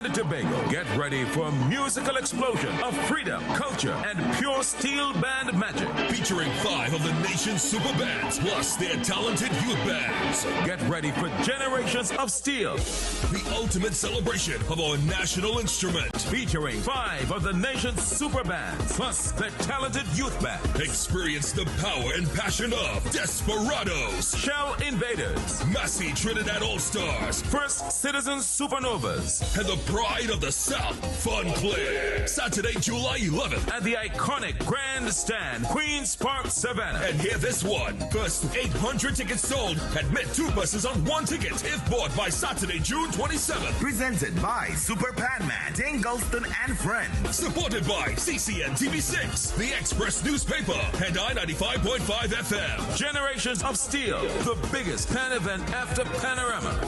and Tobago. Get ready for a musical explosion of freedom, culture, and pure steel band magic. Featuring 5 of the nation's super bands, plus their talented youth bands. Get ready for generations of steel. The ultimate celebration of our national instrument. Featuring 5 of the nation's super bands, plus their talented youth band. Experience the power and passion of Desperados, Shell Invaders, Massey Trinidad All-Stars, First Citizens Supernovas, and the pride of the South, Fun Play. Saturday, July 11th. at the iconic Grandstand, Queen's Park, Savannah. And hear this one. First 800 tickets sold. Admit 2 buses on 1 ticket if bought by Saturday, June 27th. Presented by Super Panman, Dingleston and Friends. Supported by CCNTV 6, The Express Newspaper, and I-95.5 FM. Generations of Steel, the biggest pan event after Panorama.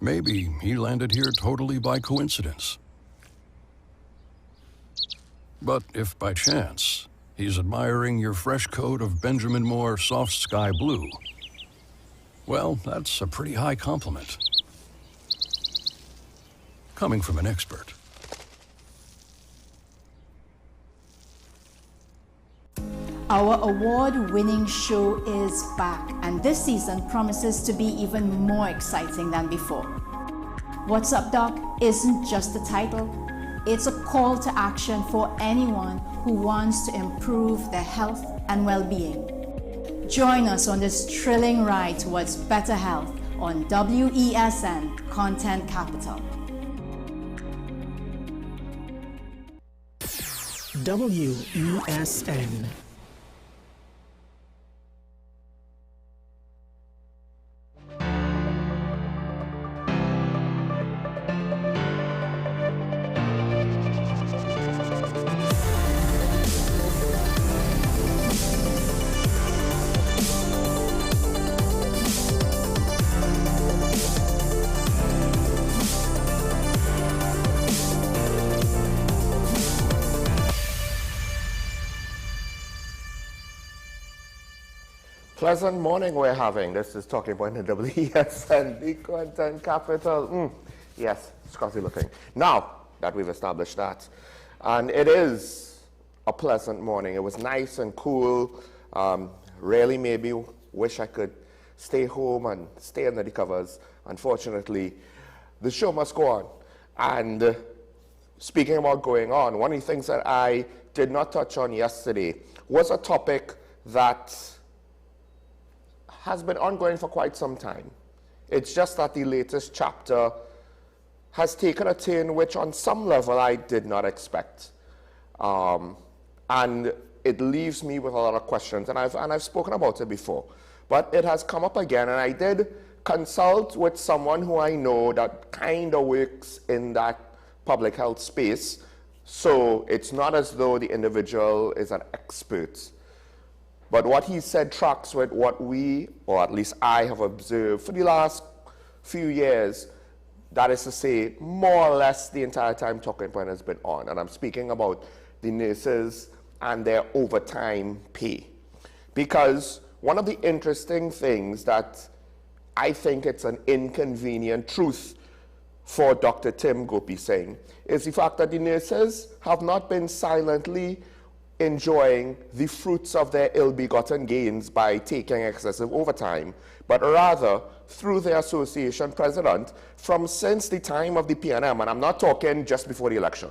Maybe he landed here totally by coincidence. But if by chance he's admiring your fresh coat of Benjamin Moore soft sky blue, well, that's a pretty high compliment. Coming from an expert. Our award-winning show is back, and this season promises to be even more exciting than before. What's Up, Doc isn't just a title, it's a call to action for anyone who wants to improve their health and well-being. Join us on this thrilling ride towards better health on WESN Content Capital. WESN. Pleasant morning we're having. This is Talking Point in WESN, the Content Capital. Yes, Scotty looking. Now that we've established that, and it is a pleasant morning. It was nice and cool. Really maybe wish I could stay home and stay under the covers. Unfortunately, the show must go on. And speaking about going on, one of the things that I did not touch on yesterday was a topic that has been ongoing for quite some time. It's just that the latest chapter has taken a turn which on some level I did not expect. And it leaves me with a lot of questions, and I've spoken about it before. But it has come up again, and I did consult with someone who I know that kind of works in that public health space, so it's not as though the individual is an expert. But what he said tracks with what we, or at least I, have observed for the last few years. That is to say, more or less the entire time Talking Point has been on. And I'm speaking about the nurses and their overtime pay. Because one of the interesting things that I think it's an inconvenient truth for Dr. Tim Gopi Singh is the fact that the nurses have not been silently enjoying the fruits of their ill-begotten gains by taking excessive overtime, but rather through their association president from since the time of the PNM, and I'm not talking just before the election.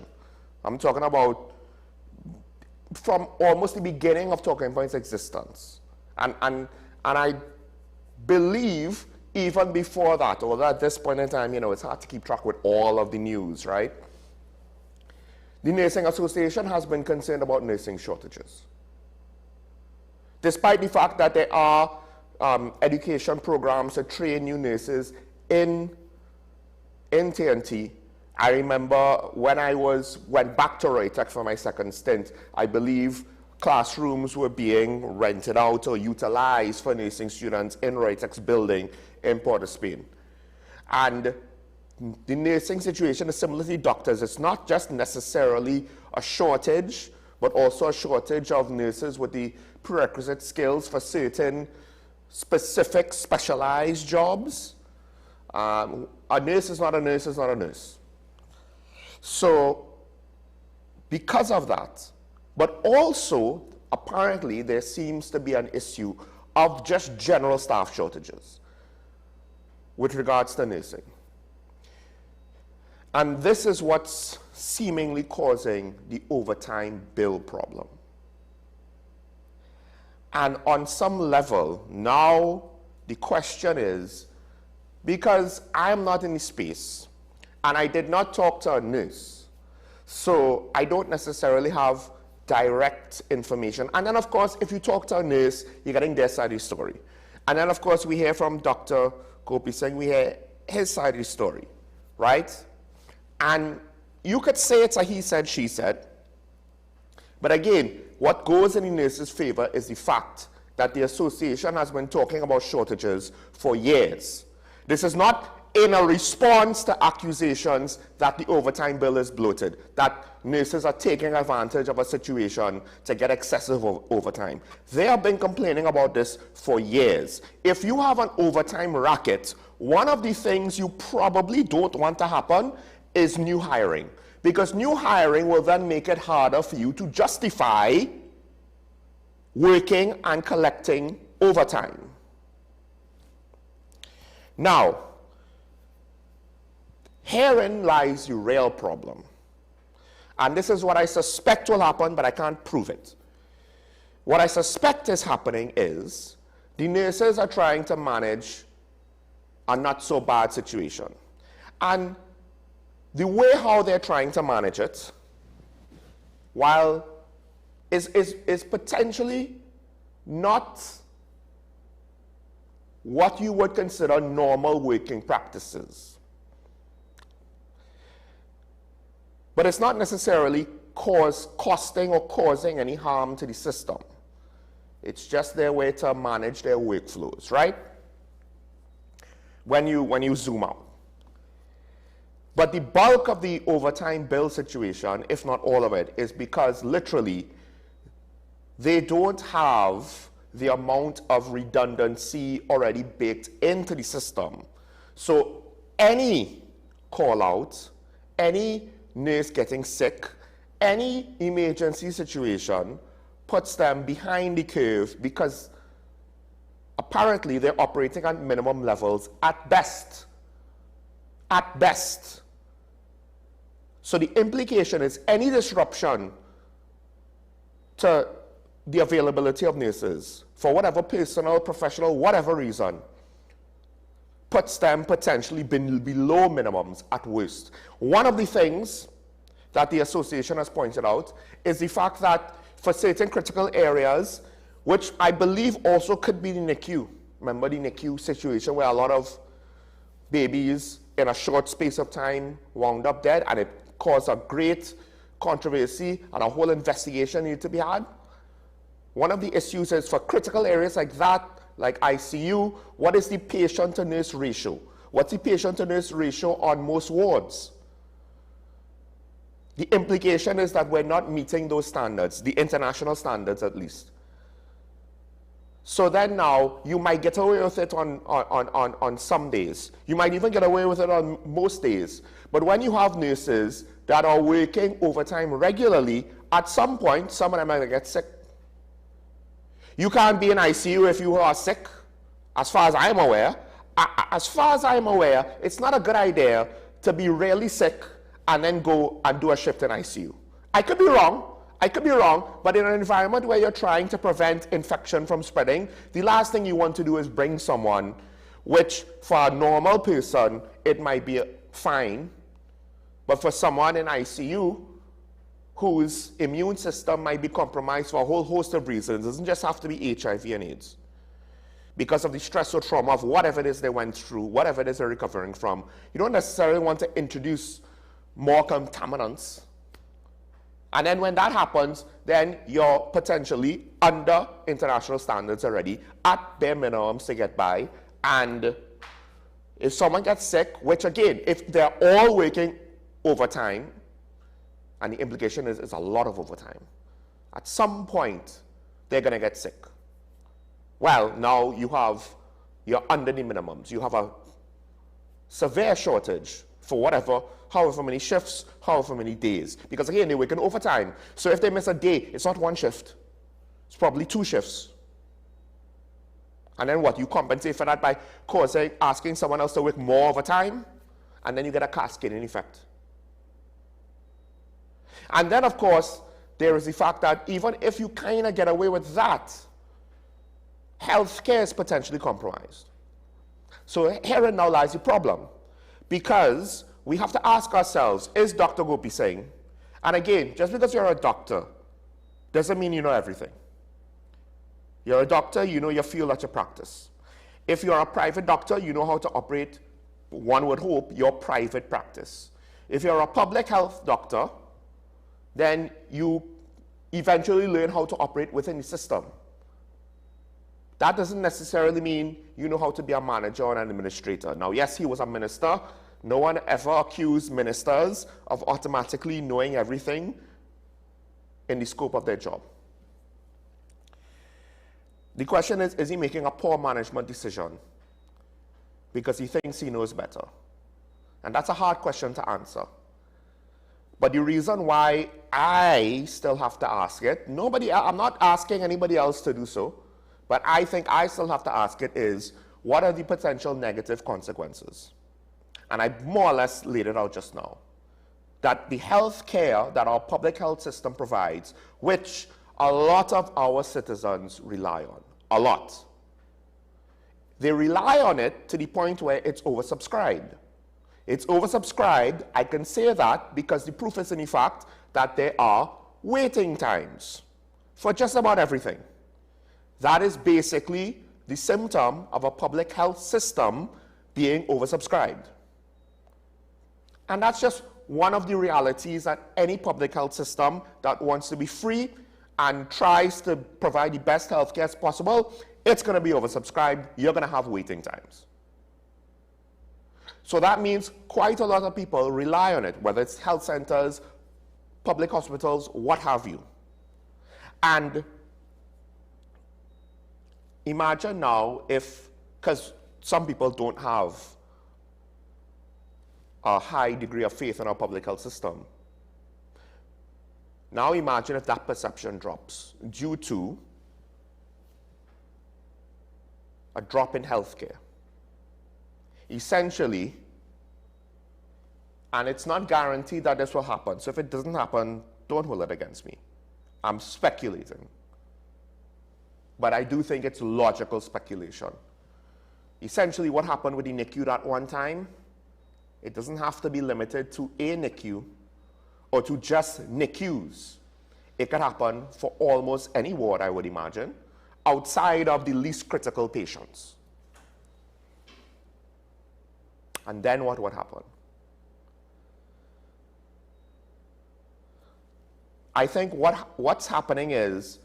I'm talking about from almost the beginning of Talking Point's existence. And I believe even before that, although at this point in time, you know, it's hard to keep track with all of the news, right? The Nursing Association has been concerned about nursing shortages. Despite the fact that there are education programs to train new nurses in TNT, I remember when I went back to Roytech for my second stint, I believe classrooms were being rented out or utilized for nursing students in Roytech's building in Port of Spain. And the nursing situation is similar to doctors. It's not just necessarily a shortage, but also a shortage of nurses with the prerequisite skills for certain specific specialized jobs. A nurse is not a nurse is not a nurse. So because of that, but also apparently there seems to be an issue of just general staff shortages with regards to nursing. And this is what's seemingly causing the overtime bill problem. And on some level, now the question is, because I'm not in the space, and I did not talk to a nurse, so I don't necessarily have direct information. And then, of course, if you talk to a nurse, you're getting their side of the story. And then, of course, we hear from Dr. Gopi Singh, we hear his side of the story, right? And you could say it's a he said, she said. But again, what goes in the nurse's favor is the fact that the association has been talking about shortages for years. This is not in a response to accusations that the overtime bill is bloated, that nurses are taking advantage of a situation to get excessive overtime. They have been complaining about this for years. If you have an overtime racket, one of the things you probably don't want to happen is new hiring, because new hiring will then make it harder for you to justify working and collecting overtime. Now, herein lies the real problem. And this is what I suspect will happen, but I can't prove it. What I suspect is happening is the nurses are trying to manage a not so bad situation. And the way how they're trying to manage it, while is potentially not what you would consider normal working practices. But it's not necessarily costing or causing any harm to the system. It's just their way to manage their workflows, right? When you zoom out. But the bulk of the overtime bill situation, if not all of it, is because literally they don't have the amount of redundancy already baked into the system. So any call out, any nurse getting sick, any emergency situation puts them behind the curve, because apparently they're operating at minimum levels at best. At best. So the implication is any disruption to the availability of nurses, for whatever personal, professional, whatever reason, puts them potentially below minimums at worst. One of the things that the association has pointed out is the fact that for certain critical areas, which I believe also could be the NICU. Remember the NICU situation where a lot of babies in a short space of time wound up dead, and it caused a great controversy and a whole investigation needed to be had. One of the issues is for critical areas like that, like ICU, what is the patient-to-nurse ratio? What's the patient-to-nurse ratio on most wards? The implication is that we're not meeting those standards, the international standards at least. So then now, you might get away with it on some days. You might even get away with it on most days. But when you have nurses that are working overtime regularly, at some point, some of them are going to get sick. You can't be in ICU if you are sick, as far as I'm aware. As far as I'm aware, it's not a good idea to be really sick and then go and do a shift in ICU. I could be wrong, but in an environment where you're trying to prevent infection from spreading, the last thing you want to do is bring someone, which for a normal person, it might be fine, but for someone in ICU, whose immune system might be compromised for a whole host of reasons. It doesn't just have to be HIV and AIDS. Because of the stress or trauma of whatever it is they went through, whatever it is they're recovering from, you don't necessarily want to introduce more contaminants. And then when that happens, then you're potentially under international standards already, at bare minimums to get by. And if someone gets sick, which again, if they're all working overtime, and the implication is it's a lot of overtime. At some point, they're going to get sick. Well, now you're under the minimums. You have a severe shortage for however many shifts, however many days. Because again, they're working overtime. So if they miss a day, it's not one shift. It's probably 2 shifts. And then what? You compensate for that by asking someone else to work more overtime, and then you get a cascading effect. And then, of course, there is the fact that even if you kind of get away with that, healthcare is potentially compromised. So here and now lies the problem. Because we have to ask ourselves, is Dr. Gopi saying, and again, just because you're a doctor, doesn't mean you know everything. You're a doctor, you know your field that you practice. If you're a private doctor, you know how to operate, one would hope, your private practice. If you're a public health doctor, then you eventually learn how to operate within the system. That doesn't necessarily mean you know how to be a manager or an administrator. Now, yes, he was a minister. No one ever accused ministers of automatically knowing everything in the scope of their job. The question is he making a poor management decision because he thinks he knows better? And that's a hard question to answer. But the reason why I still have to ask it, I'm not asking anybody else to do so, but I think I still have to ask it is, what are the potential negative consequences? And I more or less laid it out just now. That the health care that our public health system provides, which a lot of our citizens rely on, a lot. They rely on it to the point where it's oversubscribed. It's oversubscribed, I can say that because the proof is in the fact that there are waiting times for just about everything. That is basically the symptom of a public health system being oversubscribed. And that's just one of the realities that any public health system that wants to be free and tries to provide the best health care as possible, it's going to be oversubscribed. You're going to have waiting times. So that means quite a lot of people rely on it, whether it's health centers, public hospitals, what have you. And imagine now if, because some people don't have a high degree of faith in our public health system. Now imagine if that perception drops due to a drop in healthcare. Essentially, and it's not guaranteed that this will happen, so if it doesn't happen, don't hold it against me. I'm speculating. But I do think it's logical speculation. Essentially, what happened with the NICU at one time, it doesn't have to be limited to a NICU or to just NICUs. It could happen for almost any ward, I would imagine, outside of the least critical patients. And then what would happen? I think what's happening is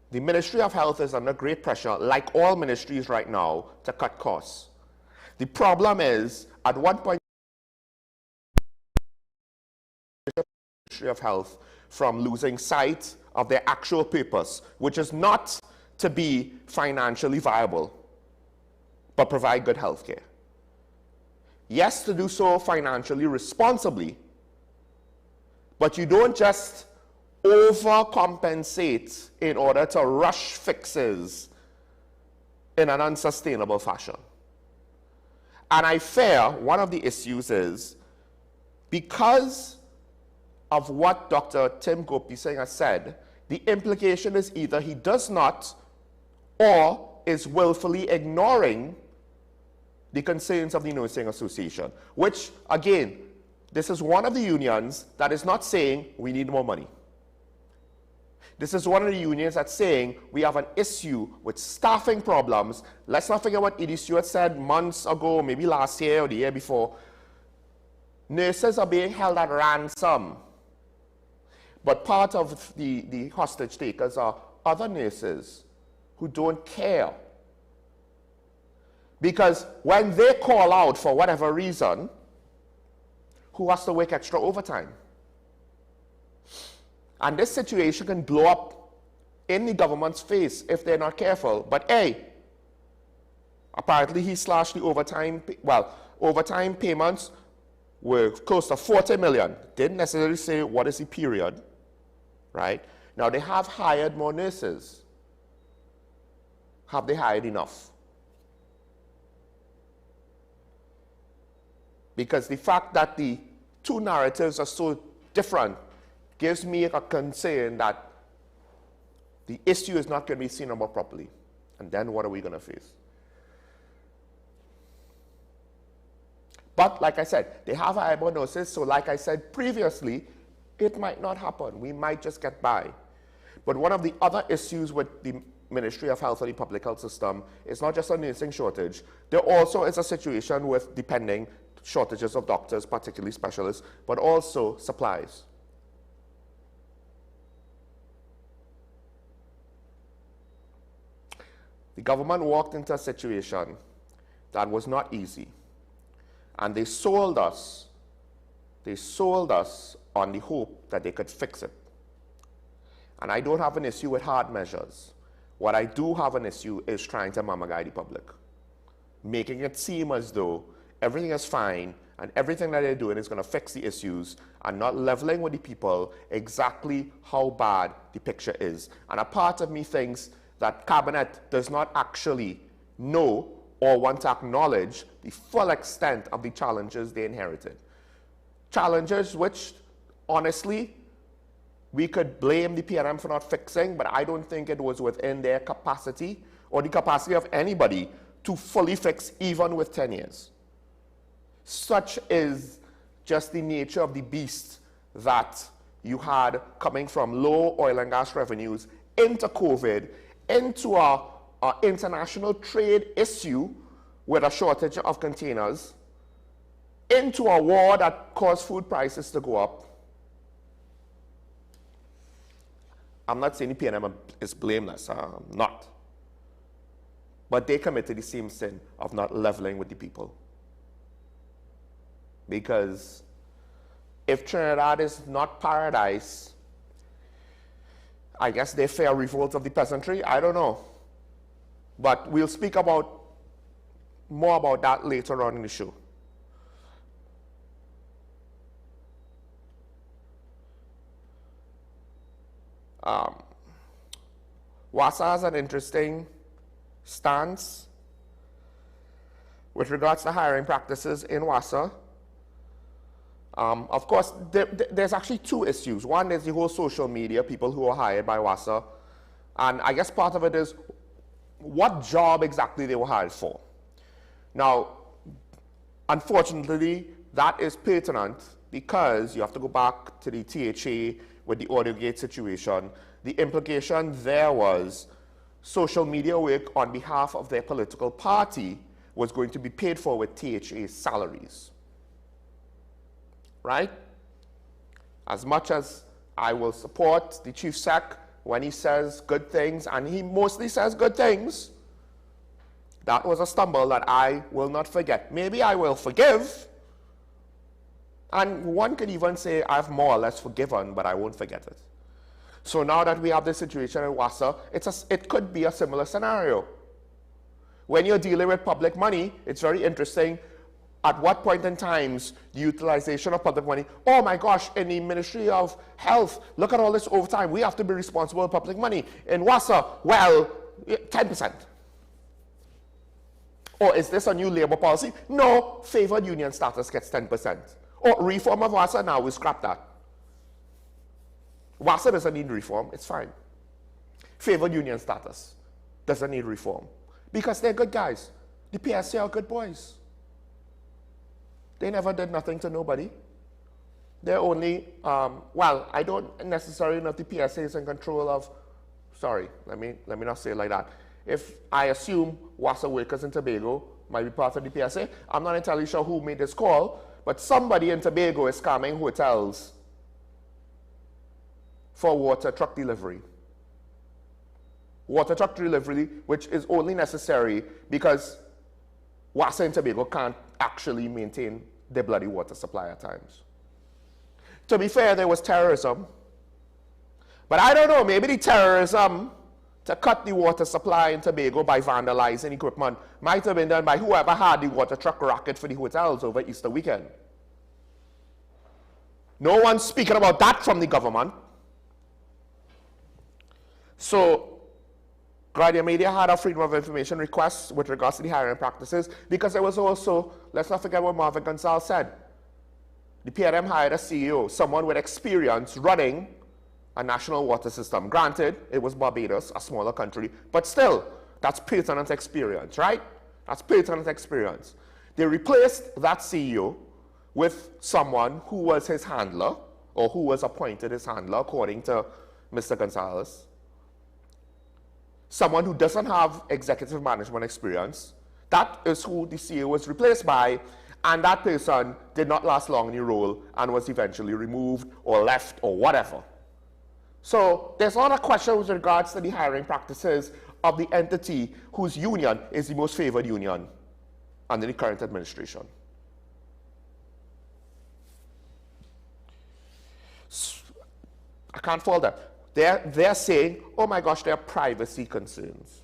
the Ministry of Health is under great pressure, like all ministries right now, to cut costs. The problem is, at one point, the Ministry of Health from losing sight of their actual purpose, which is not to be financially viable, but provide good health care. Yes, to do so financially responsibly, but you don't just overcompensate in order to rush fixes in an unsustainable fashion. And I fear one of the issues is because of what Dr. Tim Gopi Singh has said, the implication is either he does not or is willfully ignoring the concerns of the Nursing Association, which, again, this is one of the unions that is not saying we need more money. This is one of the unions that's saying we have an issue with staffing problems. Let's not forget what Edie Stewart said months ago, maybe last year or the year before. Nurses are being held at ransom. But part of the hostage takers are other nurses who don't care. Because when they call out for whatever reason, who has to work extra overtime? And this situation can blow up in the government's face if they're not careful. But hey, apparently he slashed the overtime payments were close to 40 million. Didn't necessarily say what is the period, right? Now they have hired more nurses. Have they hired enough? Because the fact that the two narratives are so different gives me a concern that the issue is not going to be seen about properly. And then what are we going to face? But like I said, they have hired more nurses, so like I said previously, it might not happen. We might just get by. But one of the other issues with the Ministry of Health and the public health system is not just a nursing shortage. There also is a situation with depending shortages of doctors, particularly specialists, but also supplies. The government walked into a situation that was not easy, and they sold us on the hope that they could fix it. And I don't have an issue with hard measures. What I do have an issue is trying to mama guide the public, making it seem as though everything is fine and everything that they're doing is going to fix the issues, and not leveling with the people exactly how bad the picture is. And a part of me thinks that Cabinet does not actually know or want to acknowledge the full extent of the challenges they inherited. Challenges which, honestly, we could blame the PNM for not fixing, but I don't think it was within their capacity or the capacity of anybody to fully fix even with 10 years. Such is just the nature of the beast that you had coming from low oil and gas revenues into COVID, into our international trade issue with a shortage of containers, into a war that caused food prices to go up. I'm not saying the PNM is blameless, I'm not. But they committed the same sin of not leveling with the people. Because if Trinidad is not paradise, I guess they fear a revolt of the peasantry, I don't know. But we'll speak more about that later on in the show. WASA has an interesting stance with regards to hiring practices in WASA. Of course, there's actually two issues. One is the whole social media, people who are hired by WASA. And I guess part of it is what job exactly they were hired for. Now, unfortunately, that is pertinent because you have to go back to the THA with the AudioGate situation. The implication there was social media work on behalf of their political party was going to be paid for with THA salaries. Right? As much as I will support the Chief Sec when he says good things, and he mostly says good things, that was a stumble that I will not forget. Maybe I will forgive, and one could even say I've more or less forgiven, but I won't forget it. So now that we have this situation in WASA, it could be a similar scenario. When you're dealing with public money, it's very interesting. At what point in times the utilization of public money, oh my gosh, in the Ministry of Health, look at all this overtime, we have to be responsible for public money. In WASA, well, 10%. Or is this a new labor policy? No, favored union status gets 10%. Or reform of WASA, now we scrap that. WASA doesn't need reform, it's fine. Favored union status doesn't need reform. Because they're good guys. The PSA are good boys. They never did nothing to nobody. They're only, well, I don't necessarily know if the PSA is in control of, sorry, let me not say it like that. If I assume WASA workers in Tobago might be part of the PSA, I'm not entirely sure who made this call, but somebody in Tobago is scamming hotels for water truck delivery. Water truck delivery, which is only necessary because WASA in Tobago can't actually maintain their bloody water supply at times. To be fair, there was terrorism, But I don't know, maybe the terrorism to cut the water supply in Tobago by vandalizing equipment might have been done by whoever had the water truck racket for the hotels over Easter weekend. No one's speaking about that from the government. So, Guardian Media had a Freedom of Information request with regards to the hiring practices, because there was also, let's not forget what Marvin Gonzalez said. The PNM hired a CEO, someone with experience running a national water system. Granted, it was Barbados, a smaller country, but still, that's pertinent experience, right? That's pertinent experience. They replaced that CEO with someone who was his handler, or who was appointed his handler, according to Mr. Gonzalez. Someone who doesn't have executive management experience. That is who the CEO was replaced by, and that person did not last long in the role and was eventually removed or left or whatever. So there's a lot of questions with regards to the hiring practices of the entity whose union is the most favored union under the current administration. I can't fault them. They're saying, oh my gosh, there are privacy concerns.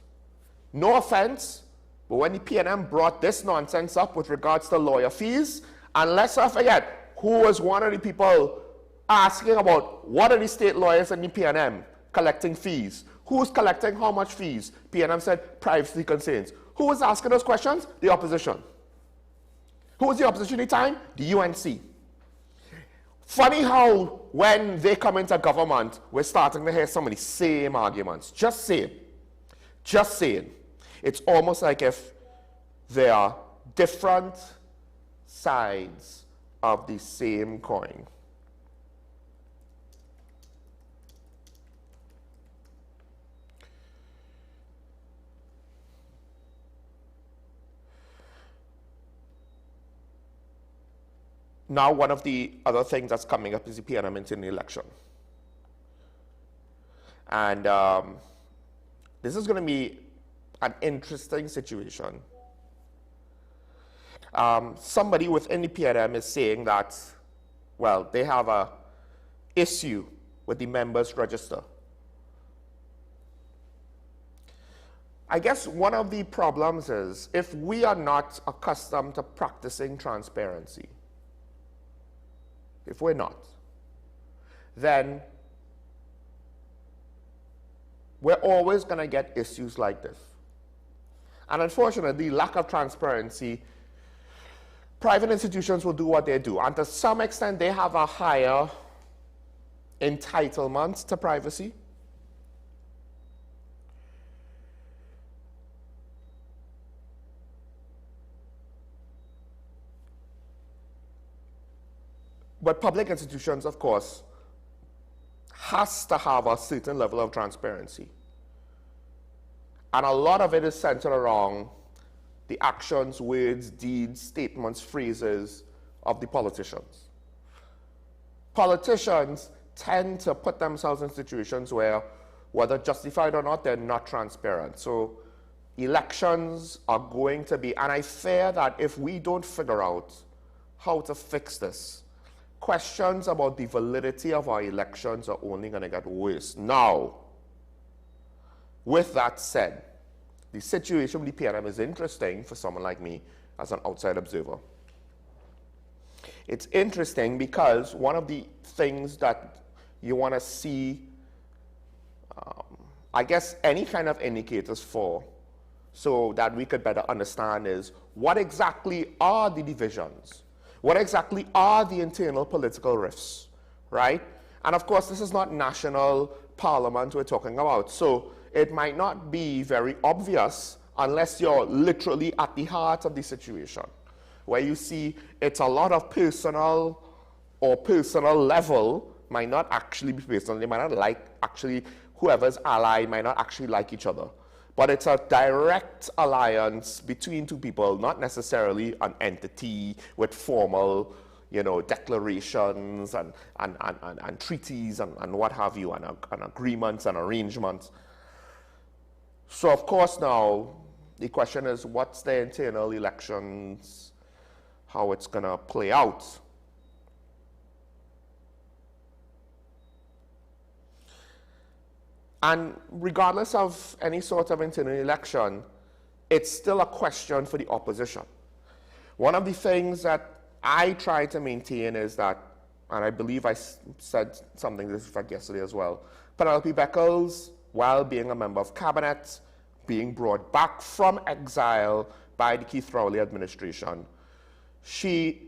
No offense, but when the PNM brought this nonsense up with regards to lawyer fees, and let's not forget who was one of the people asking about what are the state lawyers in the PNM collecting fees? Who's collecting how much fees? PNM said privacy concerns. Who was asking those questions? The opposition. Who was the opposition at the time? The UNC. Funny how when they come into government, we're starting to hear some of the same arguments. Just saying. Just saying. It's almost like if they are different sides of the same coin. Now, one of the other things that's coming up is the PNM internal election. And this is going to be an interesting situation. Somebody within the PNM is saying that, well, they have an issue with the members' register. I guess one of the problems is if we are not accustomed to practicing transparency, if we're not, then we're always going to get issues like this. And unfortunately, lack of transparency, private institutions will do what they do. And to some extent, they have a higher entitlement to privacy. But public institutions, of course, has to have a certain level of transparency. And a lot of it is centered around the actions, words, deeds, statements, phrases of the politicians. Politicians tend to put themselves in situations where, whether justified or not, they're not transparent. So elections are going to be, and I fear that if we don't figure out how to fix this, questions about the validity of our elections are only going to get worse. Now, with that said, the situation with the PNM is interesting for someone like me as an outside observer. It's interesting because one of the things that you want to see, I guess, any kind of indicators for, so that we could better understand is what exactly are the divisions? What exactly are the internal political rifts, right? And of course, this is not national parliament we're talking about, so it might not be very obvious unless you're literally at the heart of the situation, where you see it's a lot of personal or personal level might not actually be personal. They might not like, actually, whoever's ally might not actually like each other. But it's a direct alliance between two people, not necessarily an entity with formal, declarations and treaties and what have you, and agreements and arrangements. So of course now, the question is what's the internal elections, how it's going to play out. And regardless of any sort of internal election, it's still a question for the opposition. One of the things that I try to maintain is that, and I believe I said something to this effect yesterday as well, Penelope Beckles, while being a member of cabinet, being brought back from exile by the Keith Rowley administration, she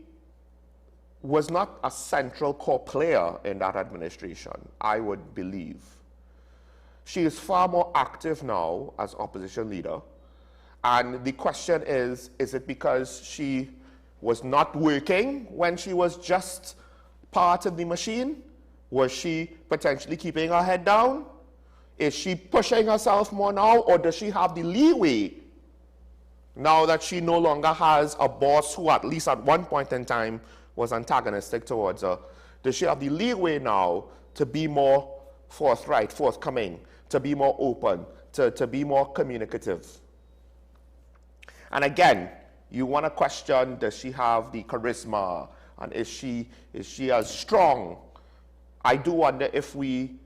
was not a central core player in that administration, I would believe. She is far more active now as opposition leader. And the question is it because she was not working when she was just part of the machine? Was she potentially keeping her head down? Is she pushing herself more now, or does she have the leeway now that she no longer has a boss who at least at one point in time was antagonistic towards her? Does she have the leeway now to be more forthright, forthcoming, to be more open, to be more communicative? And again, you want to question, does she have the charisma, and is she as strong? I do wonder if we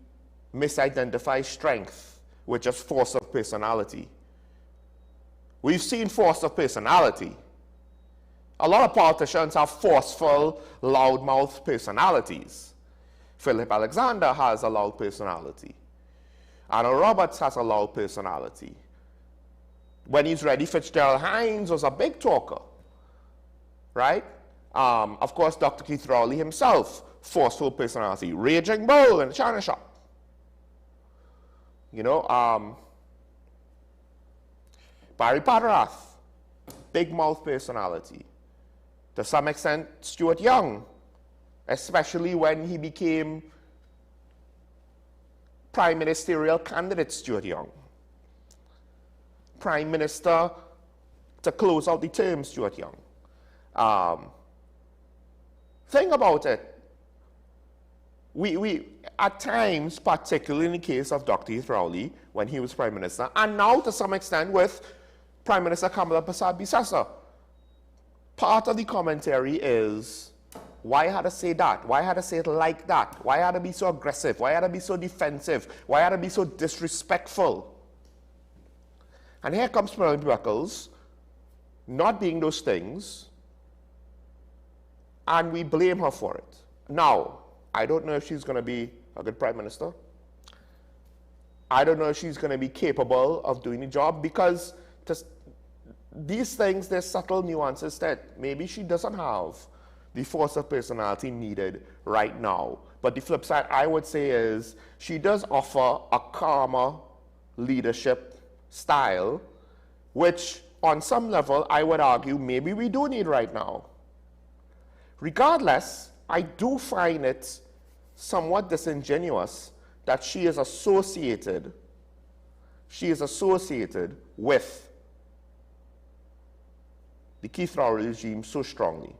misidentify strength with just force of personality. We've seen force of personality. A lot of politicians have forceful, loudmouth personalities. Philip Alexander has a loud personality. Anna Roberts has a loud personality. When he's ready, Fitzgerald Hines was a big talker, right? Of course, Dr. Keith Rowley himself, forceful personality, raging bull in the china shop. You know, Barry Padrath, big mouth personality. To some extent, Stuart Young, especially when he became prime ministerial candidate Stuart Young. Prime Minister to close out the term Stuart Young. Think about it. We at times, particularly in the case of Dr. Keith Rowley, when he was Prime Minister, and now to some extent with Prime Minister Kamala Persad-Bissessar, part of the commentary is, why had to say that? Why had to say it like that? Why had to be so aggressive? Why had to be so defensive? Why had to be so disrespectful? And here comes Penelope Beckles, not being those things, and we blame her for it. Now, I don't know if she's going to be a good prime minister. I don't know if she's going to be capable of doing the job, because these things, there's subtle nuances that maybe she doesn't have the force of personality needed right now. But the flip side, I would say, is she does offer a calmer leadership style, which on some level I would argue maybe we do need right now. Regardless, I do find it somewhat disingenuous that she is associated with the Keith Rowley regime so strongly.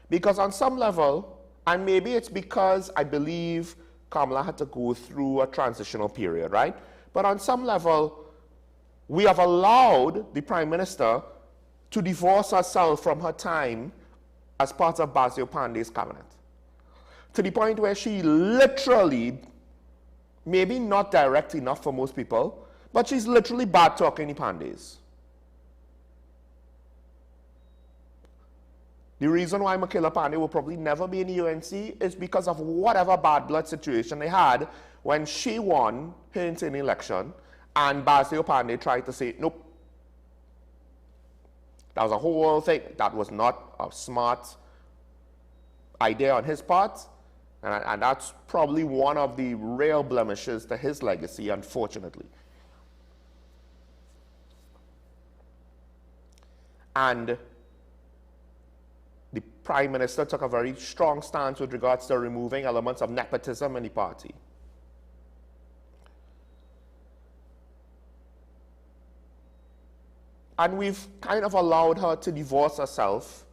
Because on some level, and maybe it's because I believe Kamala had to go through a transitional period, right? But on some level, we have allowed the Prime Minister to divorce herself from her time as part of Basil Pandey's cabinet, to the point where she literally, maybe not direct enough for most people, but she's literally bad-talking the Pandays. The reason why Michaela Pandey will probably never be in the UNC is because of whatever bad blood situation they had when she won her internal election and Basil Pandey tried to say, nope. That was a whole thing. That was not a smart idea on his part. And that's probably one of the real blemishes to his legacy, unfortunately. And the Prime Minister took a very strong stance with regards to removing elements of nepotism in the party. And we've kind of allowed her to divorce herself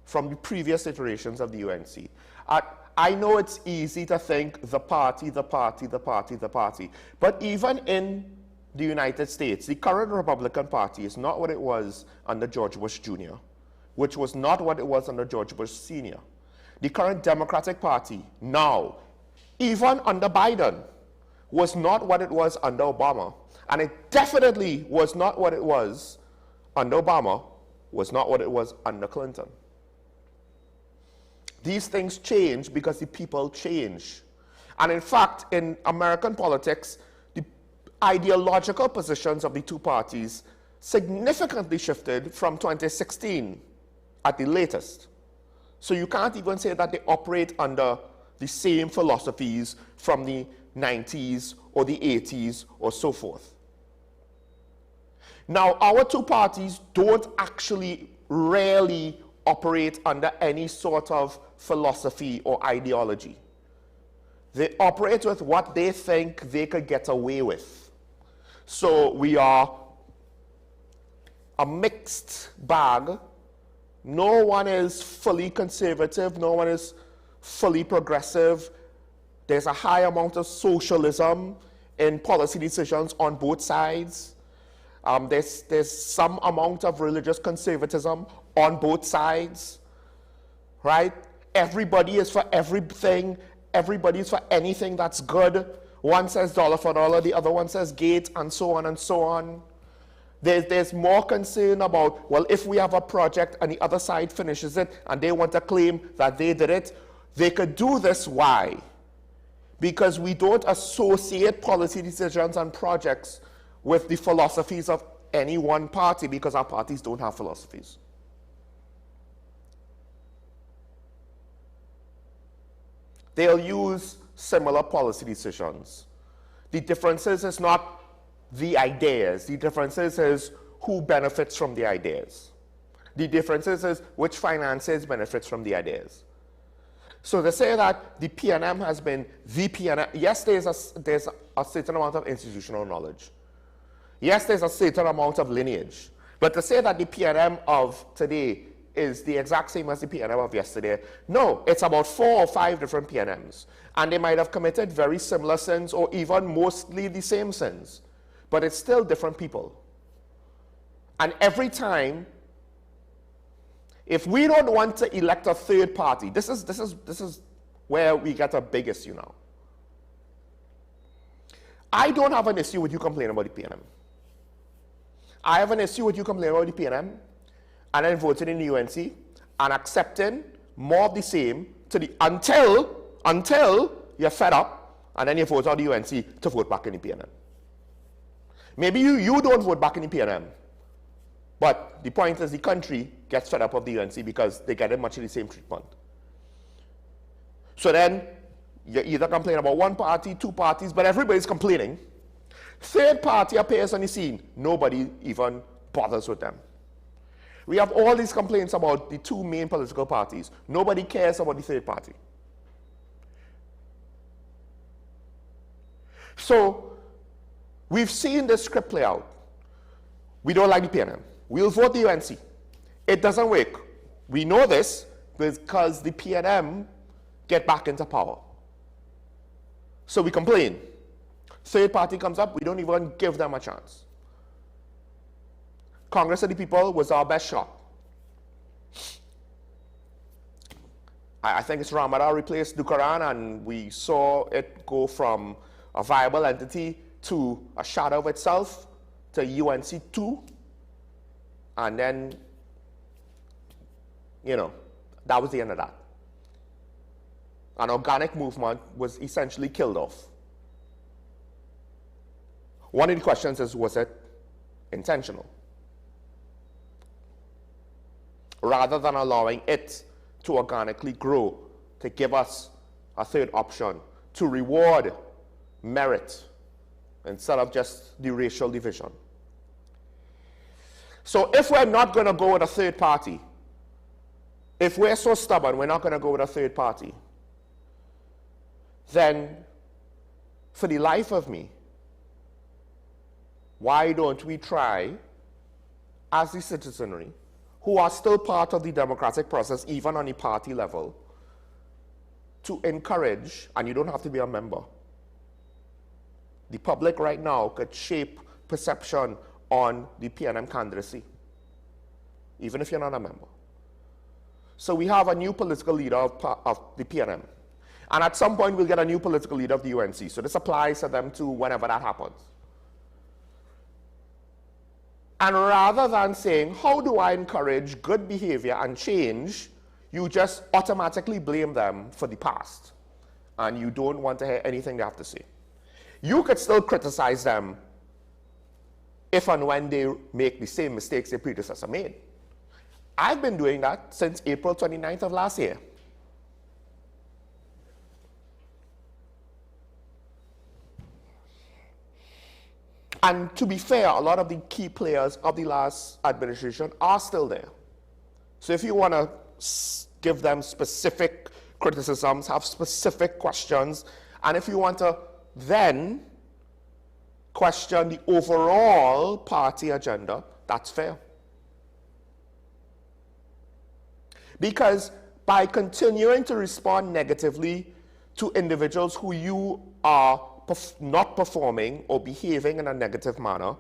from the previous iterations of the UNC. I know it's easy to think the party. But even in the United States, the current Republican Party is not what it was under George Bush Jr., which was not what it was under George Bush Sr. The current Democratic Party now, even under Biden, was not what it was under Obama. And it definitely was not what it was under Obama, was not what it was under Clinton. These things change because the people change. And in fact, in American politics, the ideological positions of the two parties significantly shifted from 2016 at the latest. So you can't even say that they operate under the same philosophies from the 90s or the 80s or so forth. Now, our two parties don't actually really operate under any sort of philosophy or ideology. They operate with what they think they could get away with. So we are a mixed bag. No one is fully conservative, no one is fully progressive. There's a high amount of socialism in policy decisions on both sides. There's some amount of religious conservatism on both sides, right? Everybody is for everything. Everybody is for anything that's good. One says dollar for dollar, the other one says gate, and so on and so on. There's more concern about, well, if we have a project and the other side finishes it and they want to claim that they did it, they could do this. Why? Because we don't associate policy decisions and projects with the philosophies of any one party, because our parties don't have philosophies. They'll use similar policy decisions. The differences is not the ideas. The differences is who benefits from the ideas. The differences is which finances benefits from the ideas. So to say that the PNM has been the PNM, yes, there's a certain amount of institutional knowledge. Yes, there's a certain amount of lineage. But to say that the PNM of today is the exact same as the PNM of yesterday, no, it's about 4 or 5 different PNMs. And they might have committed very similar sins or even mostly the same sins. But it's still different people. And every time, if we don't want to elect a third party, this is where we get a big issue now. I don't have an issue with you complaining about the PNM. I have an issue with you complaining about the PNM and then voting in the UNC and accepting more of the same to the until you're fed up and then you vote on the UNC to vote back in the PNM. Maybe you don't vote back in the PNM, but the point is the country gets fed up of the UNC because they get much of the same treatment. So then you either complain about one party, two parties, but everybody's complaining. Third party appears on the scene. Nobody even bothers with them. We have all these complaints about the two main political parties. Nobody cares about the third party. So we've seen this script play out. We don't like the PNM. We'll vote the UNC. It doesn't work. We know this because the PNM get back into power. So we complain. Third party comes up, we don't even give them a chance. Congress of the People was our best shot. I think it's Ramada replaced Dukaran, and we saw it go from a viable entity to a shadow of itself, to UNC 2, and then, that was the end of that. An organic movement was essentially killed off. One of the questions is, was it intentional? Rather than allowing it to organically grow, to give us a third option, to reward merit instead of just the racial division. So if we're not going to go with a third party, if we're so stubborn we're not going to go with a third party, then for the life of me, why don't we try, as the citizenry, who are still part of the democratic process, even on the party level, to encourage, and you don't have to be a member. The public right now could shape perception on the PNM candidacy, even if you're not a member. So we have a new political leader of the PNM. And at some point, we'll get a new political leader of the UNC. So this applies to them too whenever that happens. And rather than saying, how do I encourage good behavior and change, you just automatically blame them for the past. And you don't want to hear anything they have to say. You could still criticize them if and when they make the same mistakes their predecessor made. I've been doing that since April 29th of last year. And to be fair, a lot of the key players of the last administration are still there. So if you want to give them specific criticisms, have specific questions, and if you want to then question the overall party agenda, that's fair. Because by continuing to respond negatively to individuals who you are not performing or behaving in a negative manner,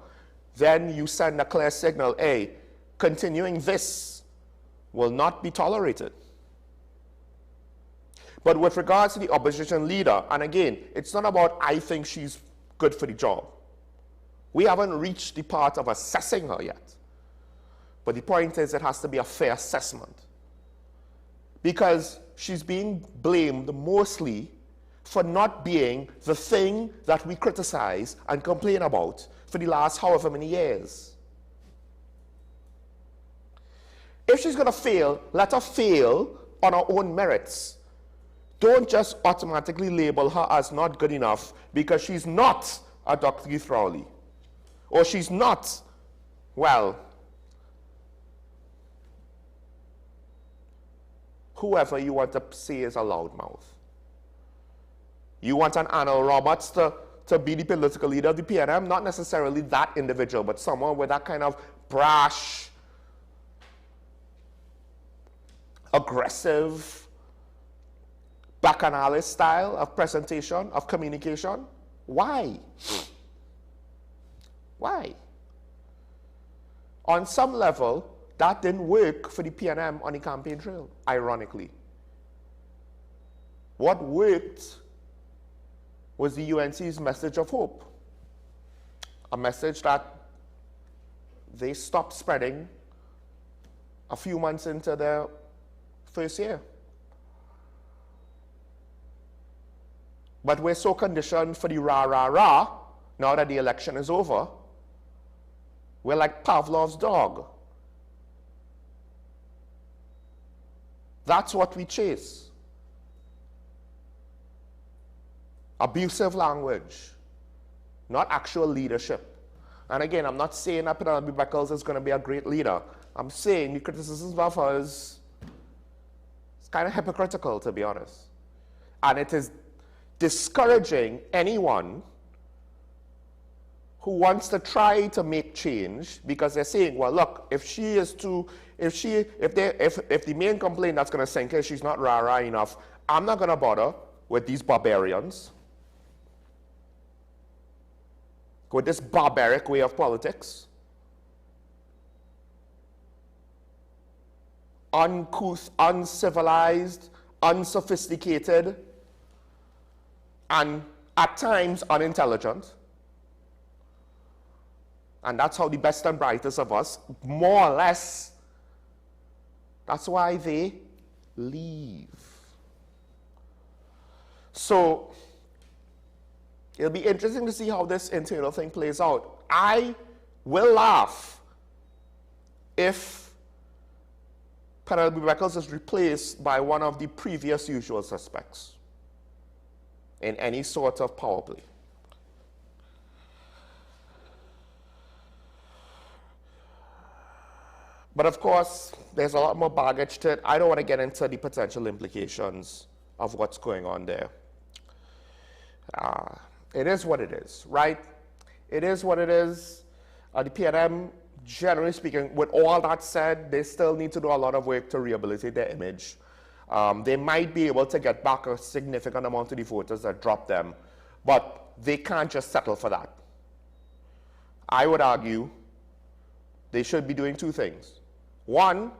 then you send a clear signal, hey, continuing this will not be tolerated. But with regards to the opposition leader, and again, it's not about I think she's good for the job. We haven't reached the part of assessing her yet. But the point is it has to be a fair assessment. Because she's being blamed mostly for not being the thing that we criticize and complain about for the last however many years. If she's going to fail, let her fail on her own merits. Don't just automatically label her as not good enough because she's not a Dr. Thrawley. Or she's not, well, whoever you want to say is a loudmouth. You want an Arnold Roberts to be the political leader of the PNM, not necessarily that individual, but someone with that kind of brash, aggressive, bacchanalist style of presentation, of communication. Why? Why? On some level, that didn't work for the PNM on the campaign trail, ironically. What worked was the UNC's message of hope. A message that they stopped spreading a few months into their first year. But we're so conditioned for the rah, rah, rah, now that the election is over, we're like Pavlov's dog. That's what we chase. Abusive language, not actual leadership. And again, I'm not saying that Penelope Beckles is going to be a great leader. I'm saying the criticisms of her is kind of hypocritical, to be honest. And it is discouraging anyone who wants to try to make change because they're saying, well, look, if the main complaint that's going to sink is she's not rah-rah enough, I'm not going to bother with these barbarians, with this barbaric way of politics. Uncouth, uncivilized, unsophisticated, and at times unintelligent. And that's how the best and brightest of us, more or less, that's why they leave. So it'll be interesting to see how this internal thing plays out. I will laugh if Penelope Beckles is replaced by one of the previous usual suspects in any sort of power play. But of course, there's a lot more baggage to it. I don't want to get into the potential implications of what's going on there. It is what it is, right? It is what it is. The PNM, generally speaking, with all that said, they still need to do a lot of work to rehabilitate their image. They might be able to get back a significant amount of the voters that dropped them, but they can't just settle for that. I would argue they should be doing two things. One,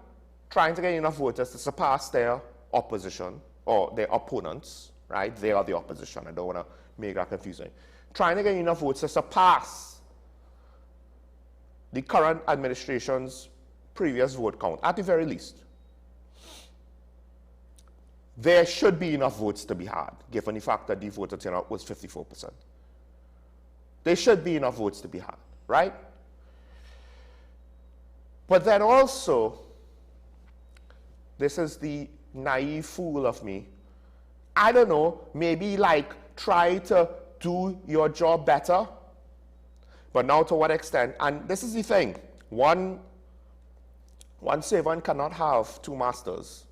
trying to get enough voters to surpass their opposition or their opponents right? They are the opposition. I don't want to make that confusing. Trying to get enough votes to surpass the current administration's previous vote count, at the very least. There should be enough votes to be had, given the fact that the voter turnout was 54%. There should be enough votes to be had, right? But then also, this is the naive fool of me. I don't know, maybe like try to do your job better, but now to what extent? And this is the thing, one servant cannot have two masters.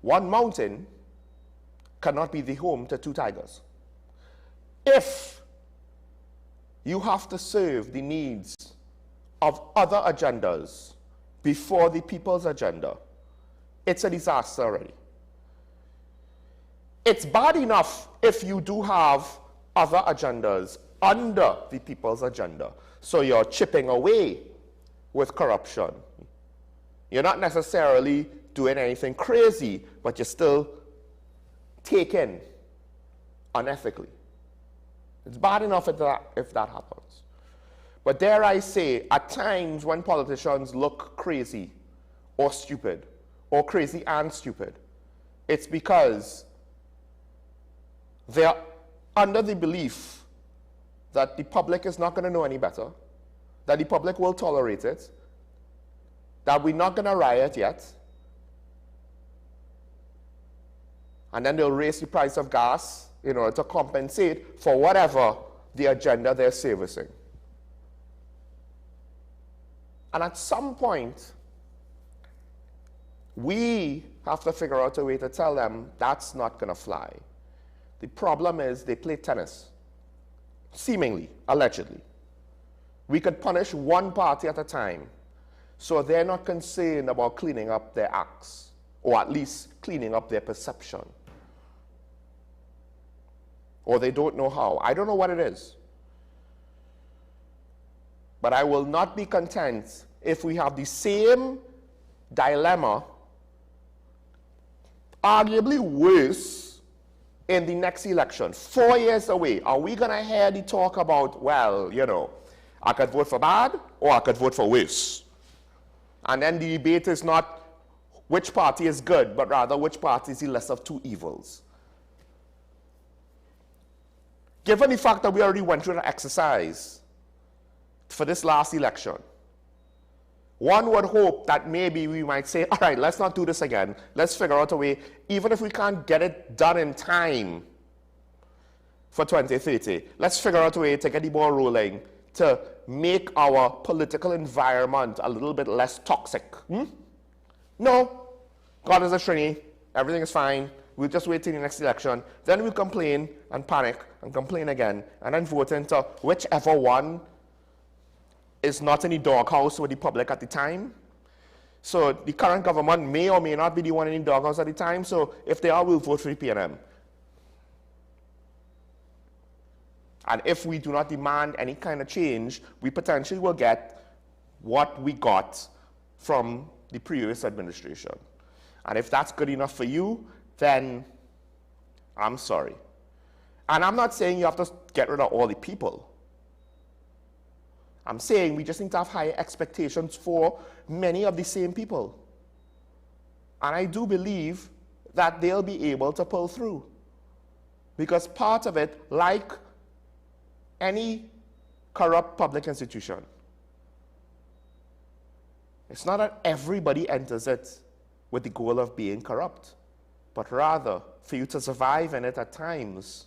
One mountain cannot be the home to two tigers. If you have to serve the needs of other agendas before the people's agenda, it's a disaster already. It's bad enough if you do have other agendas under the people's agenda. So you're chipping away with corruption. You're not necessarily doing anything crazy, but you're still taken unethically. It's bad enough if that happens. But dare I say, at times when politicians look crazy or stupid, or crazy and stupid, it's because they're under the belief that the public is not going to know any better, that the public will tolerate it, that we're not going to riot yet, and then they'll raise the price of gas in order to compensate for whatever the agenda they're servicing. And at some point, we have to figure out a way to tell them that's not going to fly. The problem is they play tennis, seemingly, allegedly. We could punish one party at a time, so they're not concerned about cleaning up their acts, or at least cleaning up their perception. Or they don't know how. I don't know what it is. But I will not be content if we have the same dilemma, arguably worse, in the next election, 4 years away. Are we going to hear the talk about, well, you know, I could vote for bad or I could vote for worse? And then the debate is not which party is good, but rather which party is the less of two evils. Given the fact that we already went through an exercise for this last election, one would hope that maybe we might say, all right, let's not do this again. Let's figure out a way, even if we can't get it done in time for 2030, let's figure out a way to get the ball rolling to make our political environment a little bit less toxic. No, God is a Trini, everything is fine. We'll just wait till the next election. Then we'll complain and panic and complain again, and then vote into whichever one is not in the doghouse with the public at the time. So the current government may or may not be the one in the doghouse at the time. So if they are, we'll vote for the PNM. And if we do not demand any kind of change, we potentially will get what we got from the previous administration. And if that's good enough for you, then I'm sorry. And I'm not saying you have to get rid of all the people. I'm saying we just need to have higher expectations for many of the same people. And I do believe that they'll be able to pull through. Because part of it, like any corrupt public institution, it's not that everybody enters it with the goal of being corrupt, but rather for you to survive in it at times,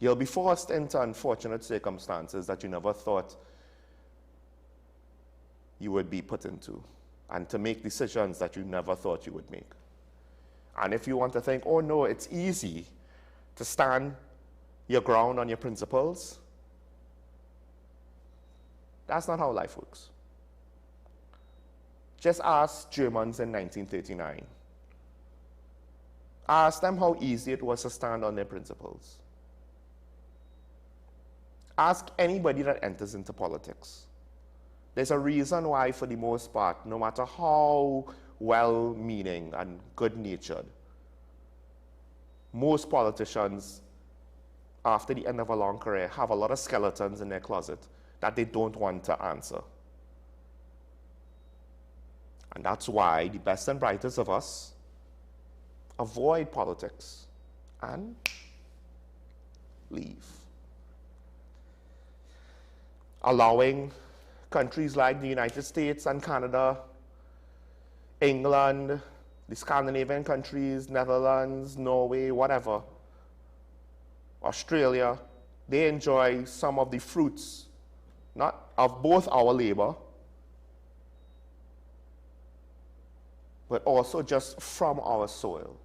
you'll be forced into unfortunate circumstances that you never thought you would be put into, and to make decisions that you never thought you would make. And if you want to think, oh no, it's easy to stand your ground on your principles, that's not how life works. Just ask Germans in 1939. Ask them how easy it was to stand on their principles. Ask anybody that enters into politics. There's a reason why, for the most part, no matter how well-meaning and good-natured most politicians, after the end of a long career, have a lot of skeletons in their closet that they don't want to answer. And that's why the best and brightest of us avoid politics and leave. Allowing countries like the United States and Canada, England, the Scandinavian countries, Netherlands, Norway, whatever, Australia, they enjoy some of the fruits, not of both our labor, but also just from our soil,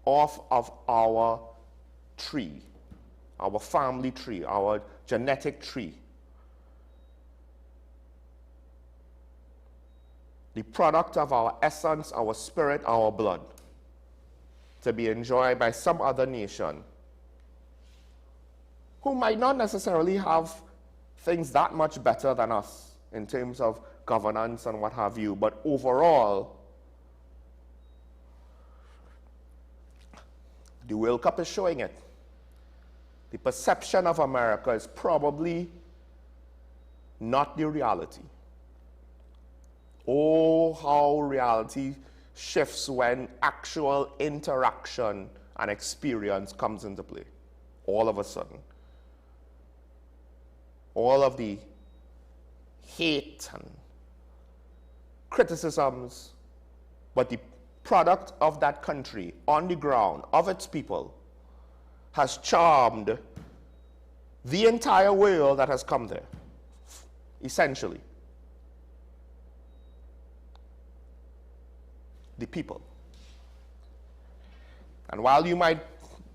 off of our tree, our family tree, our genetic tree. The product of our essence, our spirit, our blood, to be enjoyed by some other nation who might not necessarily have things that much better than us in terms of governance and what have you, but overall, the World Cup is showing it. The perception of America is probably not the reality. Oh, how reality shifts when actual interaction and experience comes into play. All of a sudden. All of the hate and criticisms, but the product of that country on the ground, of its people, has charmed the entire world that has come there, essentially. The people. And while you might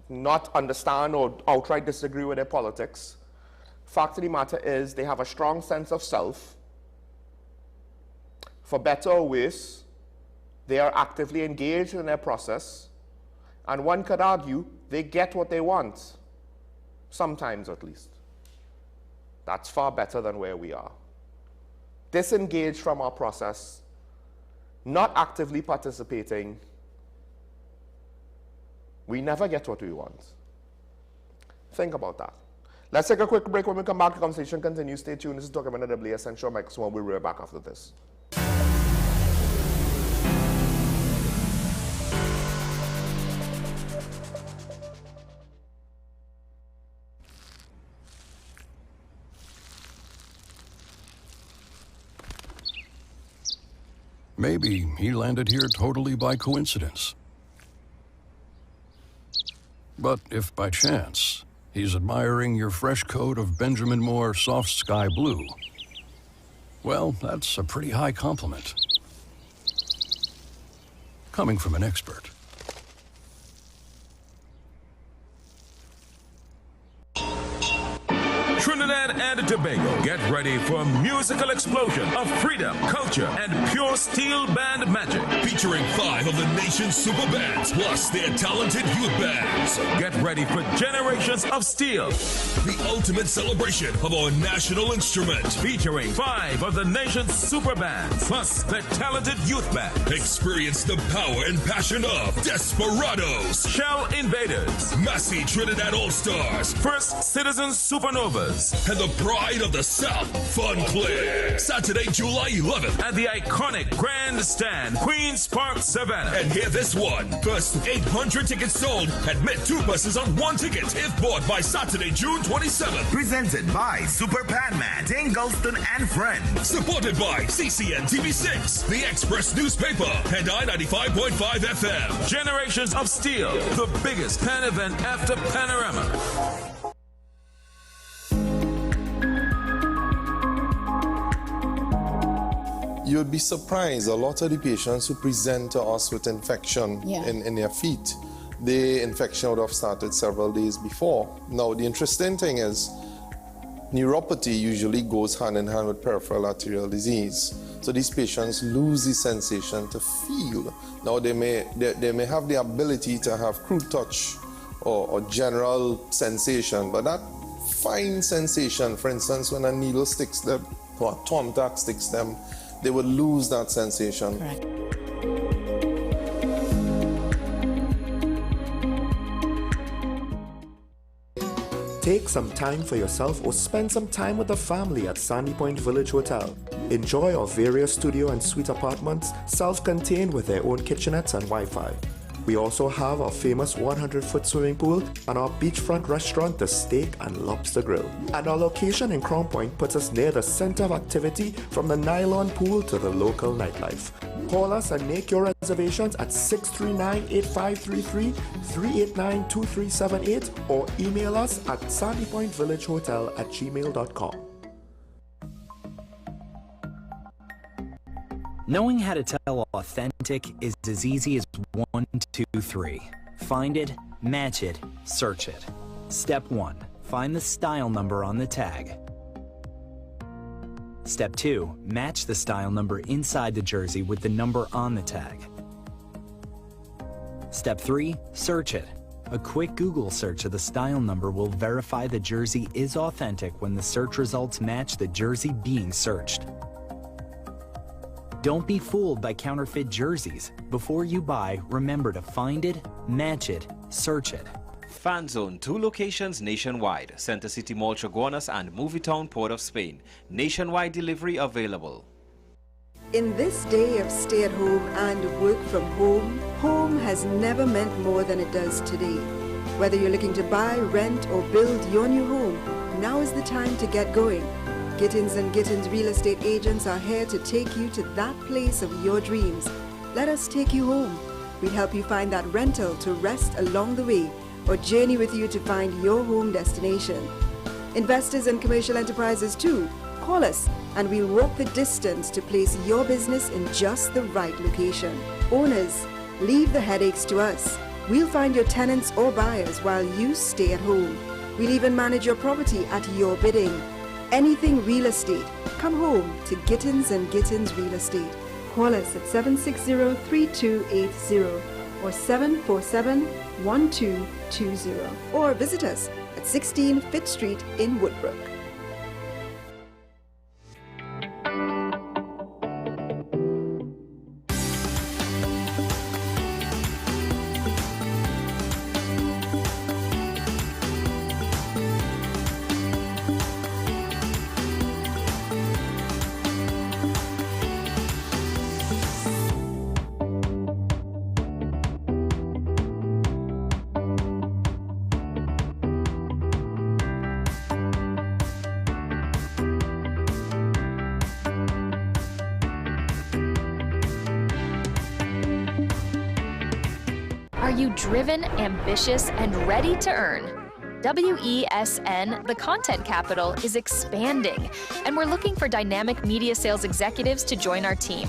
not understand or outright disagree with their politics, fact of the matter is they have a strong sense of self. For better or worse, they are actively engaged in their process, and one could argue they get what they want, sometimes at least. That's far better than where we are. Disengaged from our process, not actively participating, we never get what we want. Think about that. Let's take a quick break. When we come back, the conversation continues. Stay tuned. This is Dr. WSN Show. Mike Swan. We'll be right back after this. Maybe he landed here totally by coincidence. But if by chance he's admiring your fresh coat of Benjamin Moore soft sky blue, well, that's a pretty high compliment. Coming from an expert. Trinidad and Tobago, get ready for musical explosion of freedom, culture, and pure steel band magic. Featuring 5 of the nation's super bands, plus their talented youth bands. Get ready for generations of steel. The ultimate celebration of our national instrument. Featuring 5 of the nation's super bands, plus their talented youth band. Experience the power and passion of Desperados, Shell Invaders, Massey Trinidad All-Stars, First Citizens Supernovas, and the pride of the South, Fun Click. Saturday, July 11th. at the iconic Grandstand, Queen's Park, Savannah. And hear this one. First 800 tickets sold. Admit 2 buses on 1 ticket if bought by Saturday, June 27th. Presented by Super Panman, Dane Gulston and Friends. Supported by CCNTV 6, The Express Newspaper, and I-95.5 FM. Generations of Steel, the biggest pan event after Panorama. You'd be surprised, a lot of the patients who present to us with infection in their feet, the infection would have started several days before. Now, the interesting thing is, neuropathy usually goes hand in hand with peripheral arterial disease. So these patients lose the sensation to feel. Now, they may have the ability to have crude touch or general sensation, but that fine sensation, for instance, when a needle sticks them or a thumbtack sticks them, they would lose that sensation. Correct. Take some time for yourself or spend some time with the family at Sandy Point Village Hotel. Enjoy our various studio and suite apartments, self-contained with their own kitchenettes and Wi-Fi. We also have our famous 100-foot swimming pool and our beachfront restaurant, The Steak and Lobster Grill. And our location in Crown Point puts us near the center of activity from the nylon pool to the local nightlife. Call us and make your reservations at 639-8533, 389-2378 or email us at sandypointvillagehotel@gmail.com. Knowing how to tell authentic is as easy as 1, 2, 3. Find it, match it, search it. Step 1. Find the style number on the tag. Step 2. Match the style number inside the jersey with the number on the tag. Step 3. Search it. A quick Google search of the style number will verify the jersey is authentic when the search results match the jersey being searched. Don't be fooled by counterfeit jerseys. Before you buy, remember to find it, match it, search it. Fan Zone, 2 locations nationwide. Center City Mall, Chaguanas and Movietown, Port of Spain. Nationwide delivery available. In this day of stay at home and work from home, home has never meant more than it does today. Whether you're looking to buy, rent or build your new home, now is the time to get going. Gittins & Gittins Real Estate Agents are here to take you to that place of your dreams. Let us take you home. We help you find that rental to rest along the way or journey with you to find your home destination. Investors and commercial enterprises too, call us and we'll walk the distance to place your business in just the right location. Owners, leave the headaches to us. We'll find your tenants or buyers while you stay at home. We'll even manage your property at your bidding. Anything real estate, come home to Gittins & Gittins Real Estate. Call us at 760-3280 or 747-1220 or visit us at 16 Fifth Street in Woodbrook. Are you driven, ambitious, and ready to earn? WESN, the content capital, is expanding, and we're looking for dynamic media sales executives to join our team.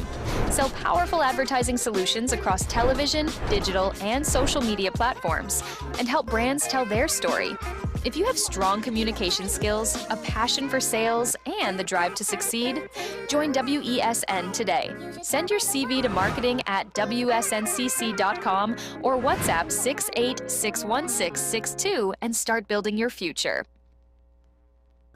Sell powerful advertising solutions across television, digital, and social media platforms, and help brands tell their story. If you have strong communication skills, a passion for sales, and the drive to succeed, join WESN today. Send your CV to marketing@wsncc.com or WhatsApp 6861662 and start building your future.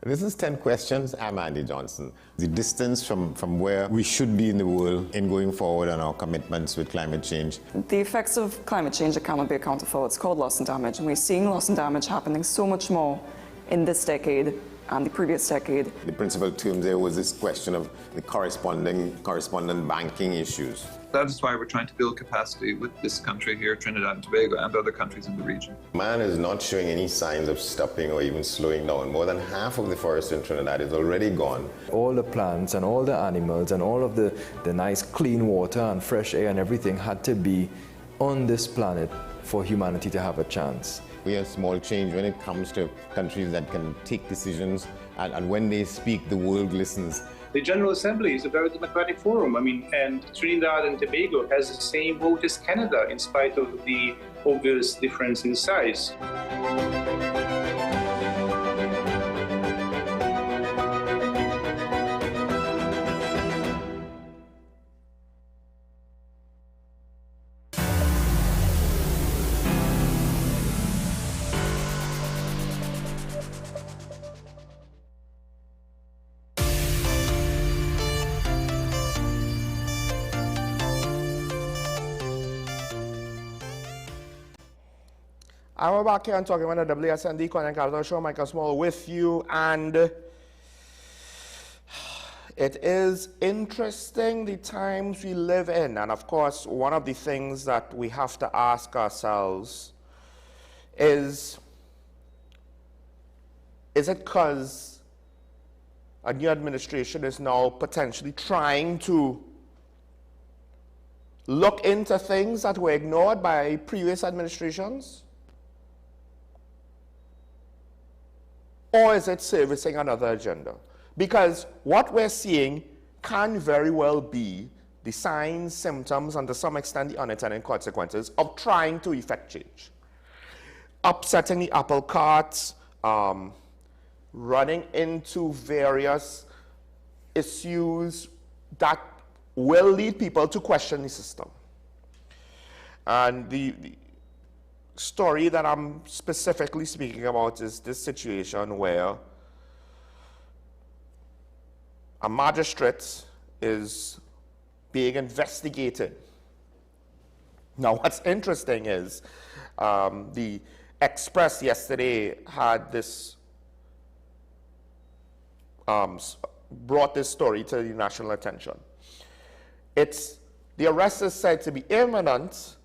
This is 10 Questions. I'm Andy Johnson. The distance from where we should be in the world in going forward on our commitments with climate change. The effects of climate change that cannot be accounted for. It's called loss and damage, and we're seeing loss and damage happening so much more in this decade and the previous decade. The principal term there was this question of the correspondent banking issues. That is why we're trying to build capacity with this country here, Trinidad and Tobago, and other countries in the region. Man is not showing any signs of stopping or even slowing down. More than half of the forest in Trinidad is already gone. All the plants and all the animals and all of the nice clean water and fresh air and everything had to be on this planet for humanity to have a chance. We have small change when it comes to countries that can take decisions, and when they speak, the world listens. The General Assembly is a very democratic forum. And Trinidad and Tobago has the same vote as Canada, in spite of the obvious difference in size. I'm back here and talking about the WSND Content Capital Show. Michael Small with you, and it is interesting the times we live in. And of course, one of the things that we have to ask ourselves is it because a new administration is now potentially trying to look into things that were ignored by previous administrations? Or is it servicing another agenda? Because what we're seeing can very well be the signs, symptoms, and to some extent the unintended consequences of trying to effect change. Upsetting the apple cart, running into various issues that will lead people to question the system. And the story that I'm specifically speaking about is this situation where a magistrate is being investigated. Now, what's interesting is the Express yesterday had this, brought this story to the national attention. The arrest is said to be imminent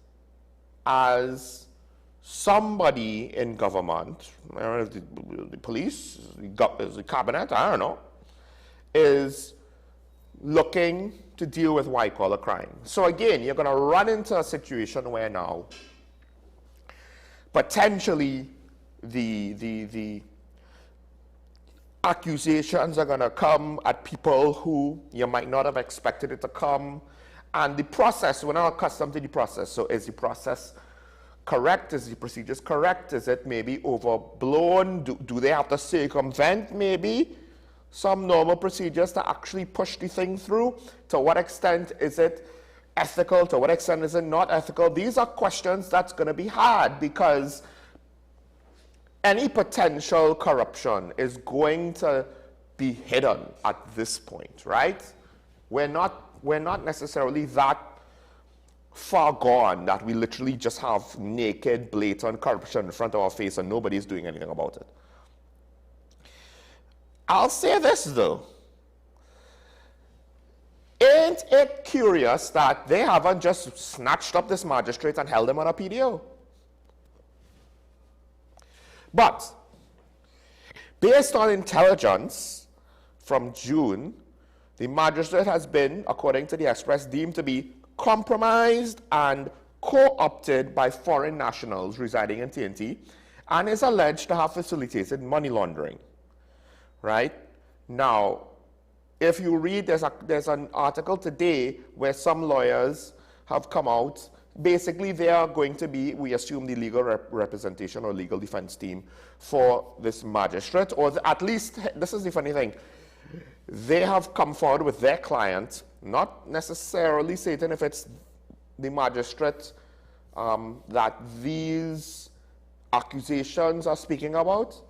as somebody in government, I don't know if the police, the cabinet, I don't know, is looking to deal with white-collar crime. So again, you're going to run into a situation where now potentially the accusations are going to come at people who you might not have expected it to come. And the process, we're not accustomed to the process. So is the process correct? Is the procedures correct? Is it maybe overblown? Do they have to circumvent maybe some normal procedures to actually push the thing through? To what extent is it ethical? To what extent is it not ethical? These are questions that's going to be hard, because any potential corruption is going to be hidden at this point, right? We're not necessarily that far gone that we literally just have naked, blatant corruption in front of our face and nobody's doing anything about it. I'll say this though. Ain't it curious that they haven't just snatched up this magistrate and held him on a PDO? But based on intelligence from June, the magistrate has been, according to the Express, deemed to be compromised and co-opted by foreign nationals residing in TNT, and is alleged to have facilitated money laundering. Right? Now, if you read, there's an article today where some lawyers have come out. Basically, they are going to be, we assume, the legal representation or legal defense team for this magistrate, or at least, this is the funny thing, they have come forward with their client, not necessarily stating if it's the magistrate that these accusations are speaking about,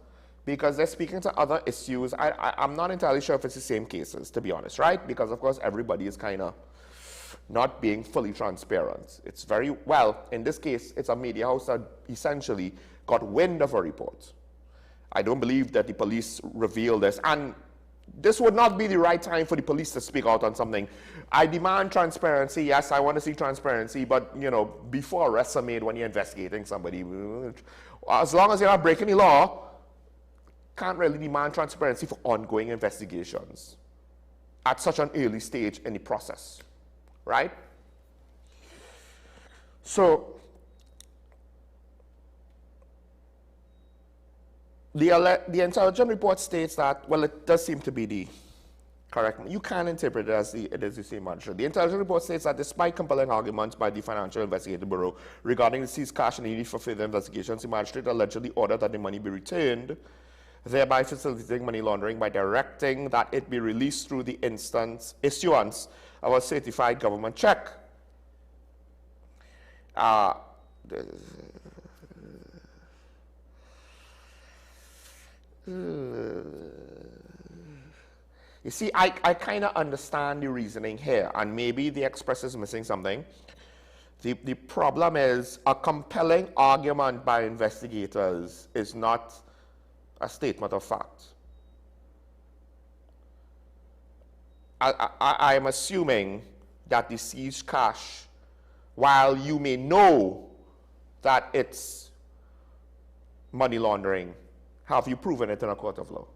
because they're speaking to other issues. I'm not entirely sure if it's the same cases, to be honest, right? Because, of course, everybody is kind of not being fully transparent. It's very, well, in this case, it's a media house that essentially got wind of a report. I don't believe that the police revealed this, and this would not be the right time for the police to speak out on something. I demand transparency. Yes, I want to see transparency, but, you know, before arrests are made when you're investigating somebody, as long as you're not breaking the law, can't really demand transparency for ongoing investigations at such an early stage in the process, right? So, the intelligence report states that, well, it does seem to be the correct, you can interpret it as it is the same answer. The intelligence report states that despite compelling arguments by the Financial Investigative Bureau regarding the seized cash and the need for further investigations, the magistrate allegedly ordered that the money be returned, thereby facilitating money laundering by directing that it be released through the issuance of a certified government check. You see, I kind of understand the reasoning here, and maybe the Express is missing something. The problem is a compelling argument by investigators is not a statement of fact. I am assuming that the seized cash, while you may know that it's money laundering, have you proven it in a court of law?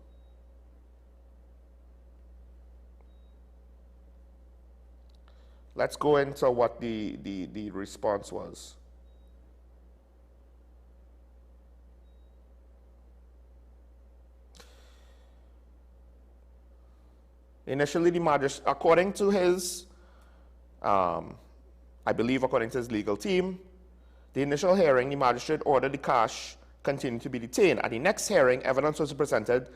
Let's go into what the response was. Initially, the magistrate, according to his, I believe according to his legal team, the initial hearing, the magistrate ordered the cash continue to be detained. At the next hearing, evidence was presented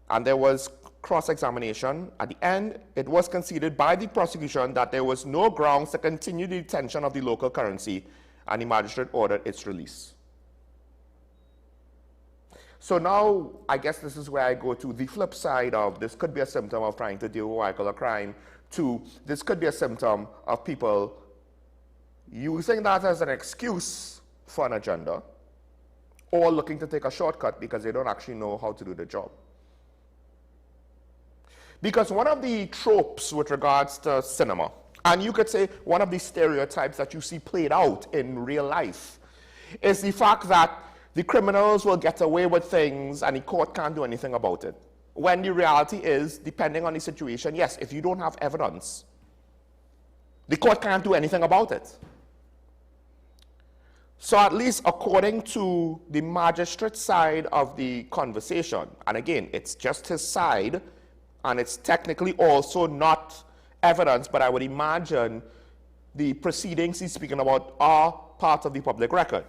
and there was cross-examination. At the end, it was conceded by the prosecution that there was no grounds to continue the detention of the local currency, and the magistrate ordered its release. So now, I guess this is where I go to the flip side of this could be a symptom of trying to deal with what I call a crime, to this could be a symptom of people using that as an excuse for an agenda, or looking to take a shortcut because they don't actually know how to do the job. Because one of the tropes with regards to cinema, and you could say one of the stereotypes that you see played out in real life, is the fact that the criminals will get away with things and the court can't do anything about it. When the reality is, depending on the situation, yes, if you don't have evidence, the court can't do anything about it. So at least according to the magistrate's side of the conversation, and again, it's just his side, and it's technically also not evidence, but I would imagine the proceedings he's speaking about are part of the public record.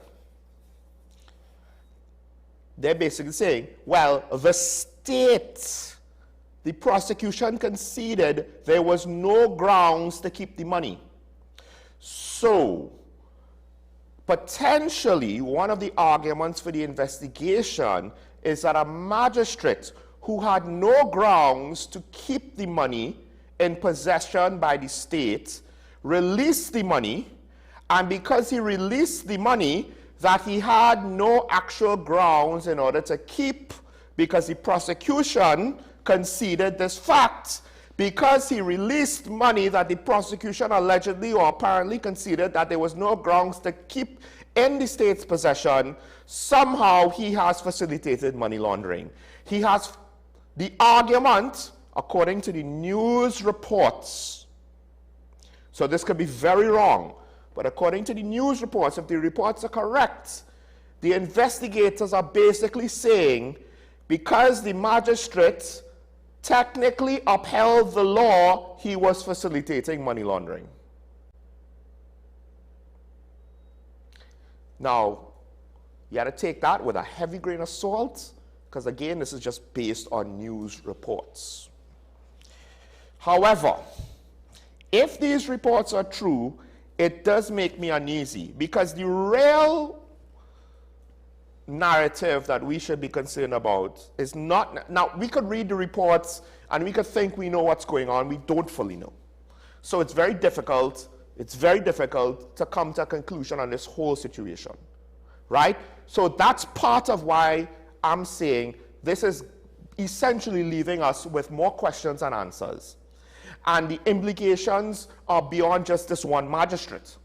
They're basically saying, well, the state, the prosecution conceded there was no grounds to keep the money. So, potentially, one of the arguments for the investigation is that a magistrate who had no grounds to keep the money in possession by the state released the money, and because he released the money, that he had no actual grounds in order to keep, because the prosecution conceded this fact. Because he released money that the prosecution allegedly or apparently conceded that there was no grounds to keep in the state's possession, somehow he has facilitated money laundering. He has the argument, according to the news reports, so this could be very wrong, but according to the news reports, if the reports are correct, the investigators are basically saying because the magistrate technically upheld the law, he was facilitating money laundering. Now, you got to take that with a heavy grain of salt, because again, this is just based on news reports. However, if these reports are true, it does make me uneasy, because the real narrative that we should be concerned about is not, now we could read the reports and we could think we know what's going on. We don't fully know. So it's very difficult to come to a conclusion on this whole situation, right? So that's part of why I'm saying this is essentially leaving us with more questions than answers. And the implications are beyond just this one magistrate.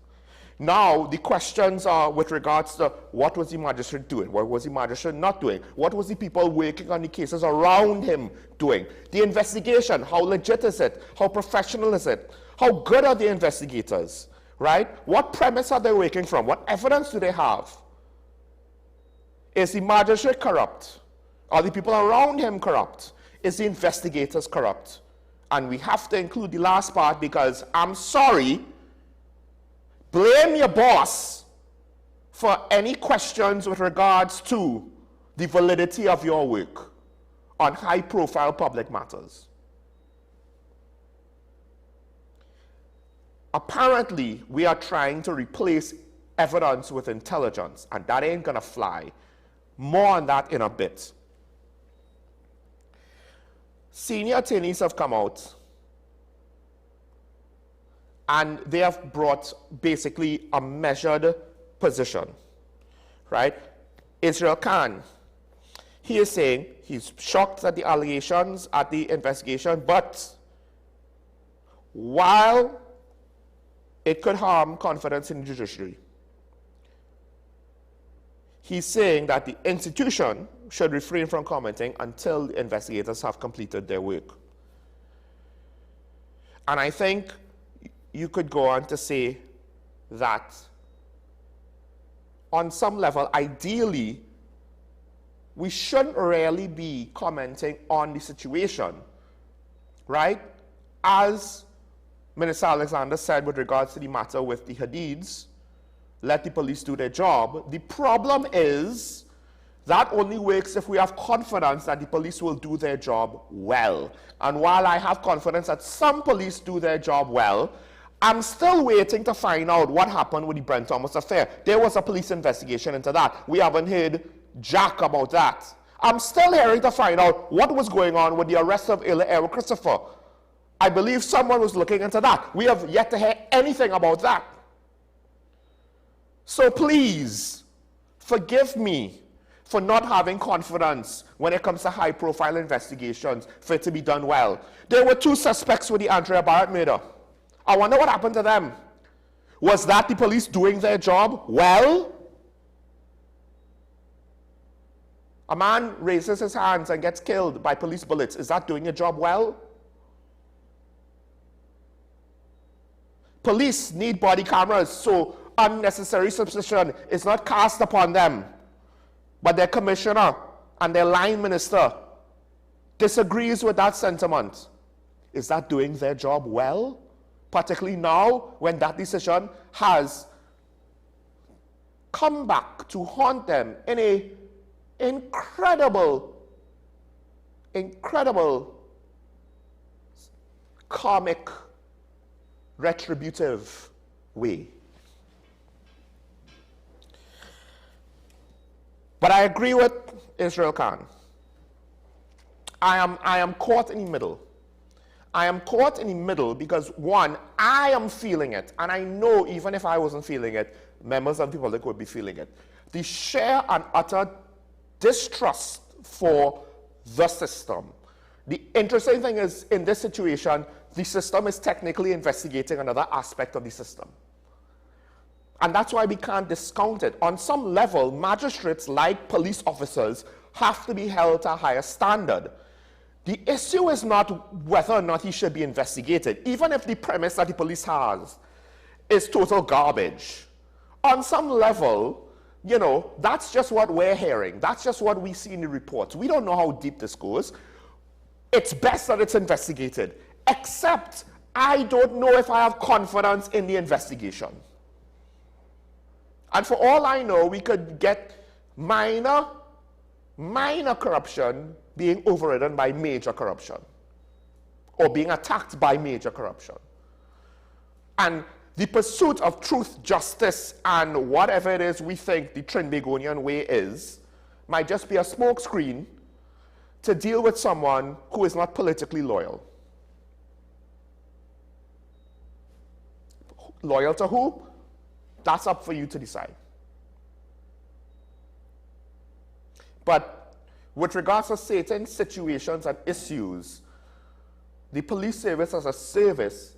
Now, the questions are with regards to what was the magistrate doing? What was the magistrate not doing? What was the people working on the cases around him doing? The investigation, how legit is it? How professional is it? How good are the investigators, right? What premise are they working from? What evidence do they have? Is the magistrate corrupt? Are the people around him corrupt? Is the investigators corrupt? And we have to include the last part because, I'm sorry, blame your boss for any questions with regards to the validity of your work on high-profile public matters. Apparently, we are trying to replace evidence with intelligence, and that ain't gonna fly. More on that in a bit. Senior attorneys have come out And they have brought basically a measured position, right? Israel Khan, he is saying he's shocked at the allegations, at the investigation, but while it could harm confidence in the judiciary, he's saying that the institution should refrain from commenting until the investigators have completed their work. And I think you could go on to say that on some level, ideally, we shouldn't really be commenting on the situation, right? As Minister Alexander said with regards to the matter with the Hadids, let the police do their job. The problem is that only works if we have confidence that the police will do their job well. And while I have confidence that some police do their job well, I'm still waiting to find out what happened with the Brent Thomas affair. There was a police investigation into that. We haven't heard jack about that. I'm still hearing to find out what was going on with the arrest of Ella Christopher. I believe someone was looking into that. We have yet to hear anything about that. So please, forgive me for not having confidence when it comes to high-profile investigations for it to be done well. There were 2 suspects with the Andrea Barrett murder. I wonder what happened to them. Was that the police doing their job well? A man raises his hands and gets killed by police bullets. Is that doing a job well? Police need body cameras so unnecessary suspicion is not cast upon them. But their commissioner and their line minister disagrees with that sentiment. Is that doing their job well? Particularly now when that decision has come back to haunt them in a incredible karmic, retributive way. But I agree with Israel Khan. I am caught in the middle. I am caught in the middle because, one, I am feeling it, and I know even if I wasn't feeling it, members of the public would be feeling it. The sheer and utter distrust for the system. The interesting thing is, in this situation, the system is technically investigating another aspect of the system. And that's why we can't discount it. On some level, magistrates, like police officers, have to be held to a higher standard. The issue is not whether or not he should be investigated, even if the premise that the police has is total garbage. On some level, you know, that's just what we're hearing. That's just what we see in the reports. We don't know how deep this goes. It's best that it's investigated, except I don't know if I have confidence in the investigation. And for all I know, we could get minor corruption being overridden by major corruption, or being attacked by major corruption. And the pursuit of truth, justice, and whatever it is we think the Trinbagonian way is, might just be a smokescreen to deal with someone who is not politically loyal. Loyal to who? That's up for you to decide. But with regards to certain situations and issues, the police service as a service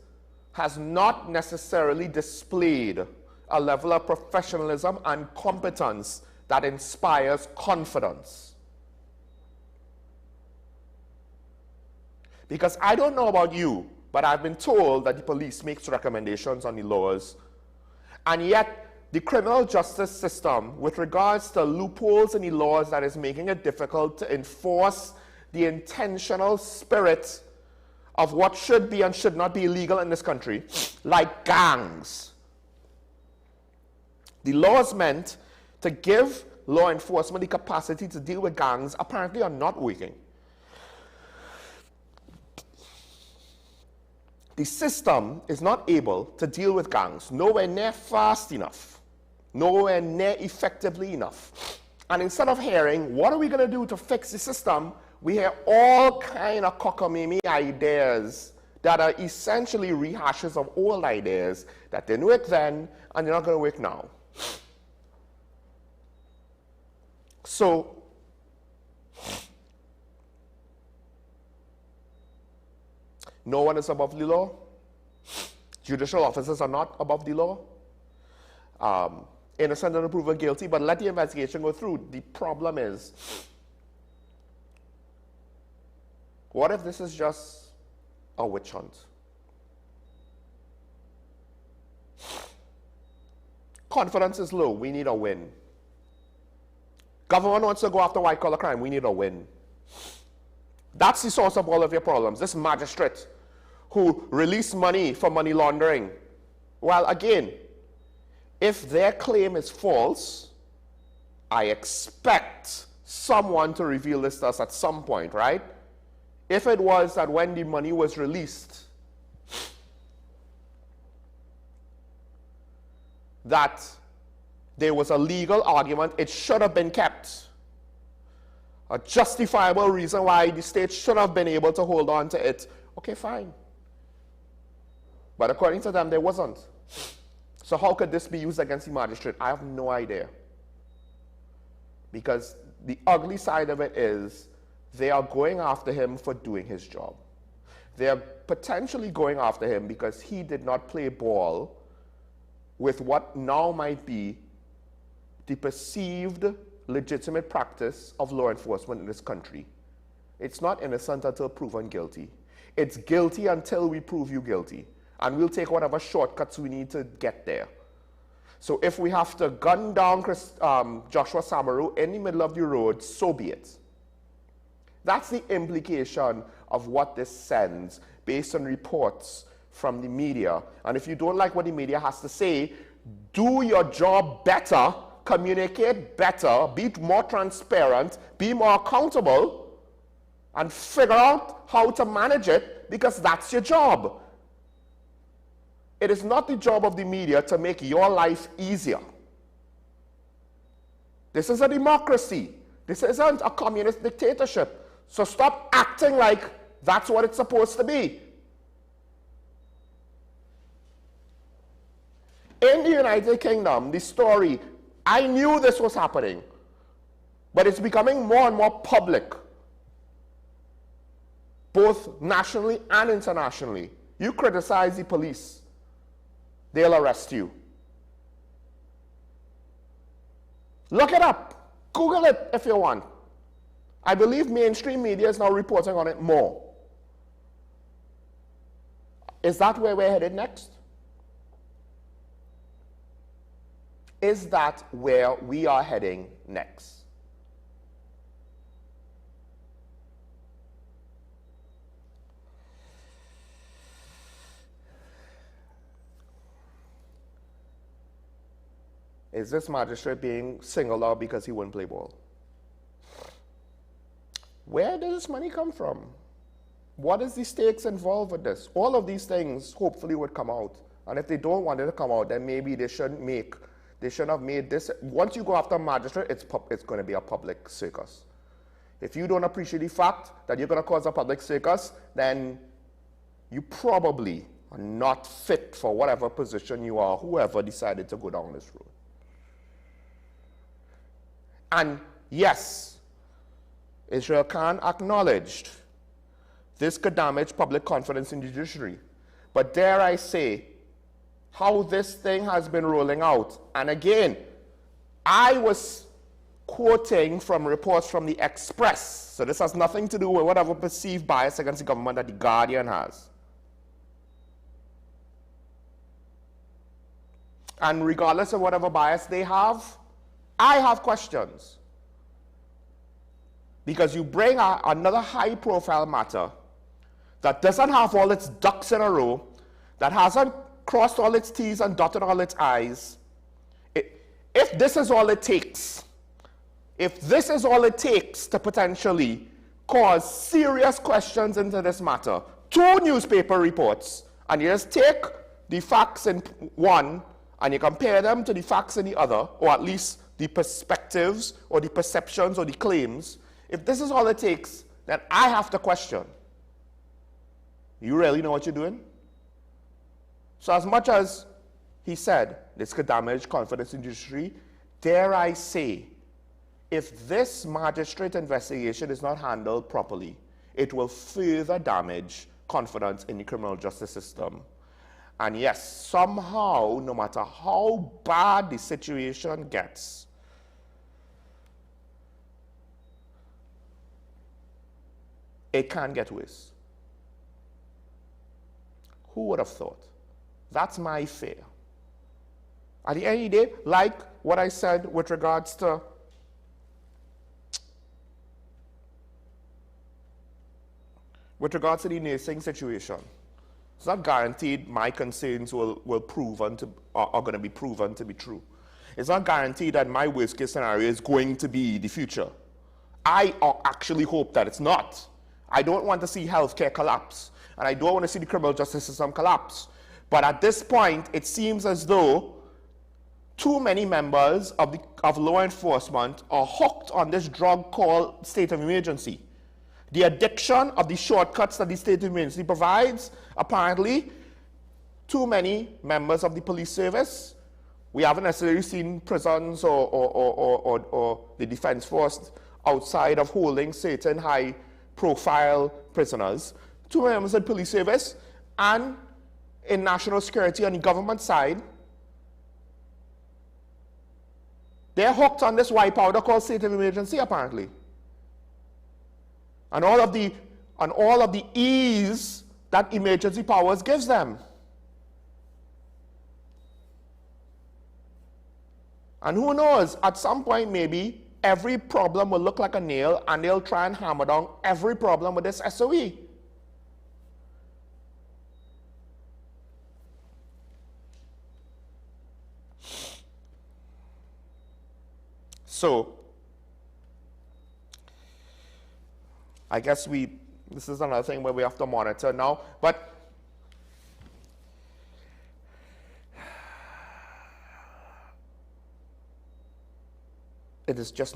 has not necessarily displayed a level of professionalism and competence that inspires confidence. Because I don't know about you, but I've been told that the police makes recommendations on the laws, and yet the criminal justice system, with regards to loopholes in the laws that is making it difficult to enforce the intentional spirit of what should be and should not be illegal in this country, like gangs. The laws meant to give law enforcement the capacity to deal with gangs apparently are not working. The system is not able to deal with gangs, nowhere near fast enough, nowhere near effectively enough. And instead of hearing, what are we going to do to fix the system, we hear all kind of cockamamie ideas that are essentially rehashes of old ideas that didn't work then and they're not going to work now. So, no one is above the law. Judicial officers are not above the law. Innocent until proven guilty, but let the investigation go through. The problem is, what if this is just a witch hunt? Confidence is low. We need a win. Government wants to go after white-collar crime. We need a win. That's the source of all of your problems. This magistrate who released money for money laundering. Well, again, if their claim is false, I expect someone to reveal this to us at some point, right? If it was that when the money was released, that there was a legal argument, it should have been kept. A justifiable reason why the state should have been able to hold on to it. Okay, fine. But according to them, there wasn't. So how could this be used against the magistrate? I have no idea. Because the ugly side of it is they are going after him for doing his job. They are potentially going after him because he did not play ball with what now might be the perceived legitimate practice of law enforcement in this country. It's not innocent until proven guilty. It's guilty until we prove you guilty. And we'll take whatever shortcuts we need to get there. So if we have to gun down Joshua Samaru in the middle of the road, so be it. That's the implication of what this sends based on reports from the media. And if you don't like what the media has to say, do your job better, communicate better, be more transparent, be more accountable, and figure out how to manage it, because that's your job. It is not the job of the media to make your life easier. This is a democracy. This isn't a communist dictatorship. So stop acting like that's what it's supposed to be. In the United Kingdom, the story, I knew this was happening, but it's becoming more and more public, both nationally and internationally. You criticize the police, they'll arrest you. Look it up. Google it if you want. I believe mainstream media is now reporting on it more. Is that where we're headed next? Is that where we are heading next? Is this magistrate being singled out because he wouldn't play ball? Where does this money come from? What is the stakes involved with this? All of these things hopefully would come out. And if they don't want it to come out, then maybe they shouldn't have made this. Once you go after a magistrate, it's going to be a public circus. If you don't appreciate the fact that you're going to cause a public circus, then you probably are not fit for whatever position you are, whoever decided to go down this road. And yes, Israel Khan acknowledged this could damage public confidence in the judiciary. But dare I say, how this thing has been rolling out. And again, I was quoting from reports from the Express. So this has nothing to do with whatever perceived bias against the government that the Guardian has. And regardless of whatever bias they have, I have questions. Because you bring another high-profile matter that doesn't have all its ducks in a row, that hasn't crossed all its T's and dotted all its I's. If this is all it takes, to potentially cause serious questions into this matter, 2 newspaper reports, and you just take the facts in one and you compare them to the facts in the other, or at least the perspectives or the perceptions or the claims, if this is all it takes, then I have to question. You really know what you're doing? So as much as he said this could damage confidence in judiciary, dare I say, if this magistrate investigation is not handled properly, it will further damage confidence in the criminal justice system. And yes, somehow, no matter how bad the situation gets, it can get worse. Who would have thought? That's my fear. At the end of the day, like what I said with regards to the nursing situation, it's not guaranteed my concerns are going to be proven to be true. It's not guaranteed that my worst case scenario is going to be the future. I actually hope that it's not. I don't want to see healthcare collapse, and I don't want to see the criminal justice system collapse. But at this point, it seems as though too many members of law enforcement are hooked on this drug called state of emergency. The addiction of the shortcuts that the state of emergency provides, apparently, too many members of the police service. We haven't necessarily seen prisons or the defense force outside of holding certain high-profile prisoners. Too many members of the police service and in national security on the government side, they're hooked on this white powder called state of emergency, apparently. And all of the ease that emergency powers gives them. And who knows, at some point maybe every problem will look like a nail and they'll try and hammer down every problem with this SOE. So, I guess this is another thing where we have to monitor now, but it is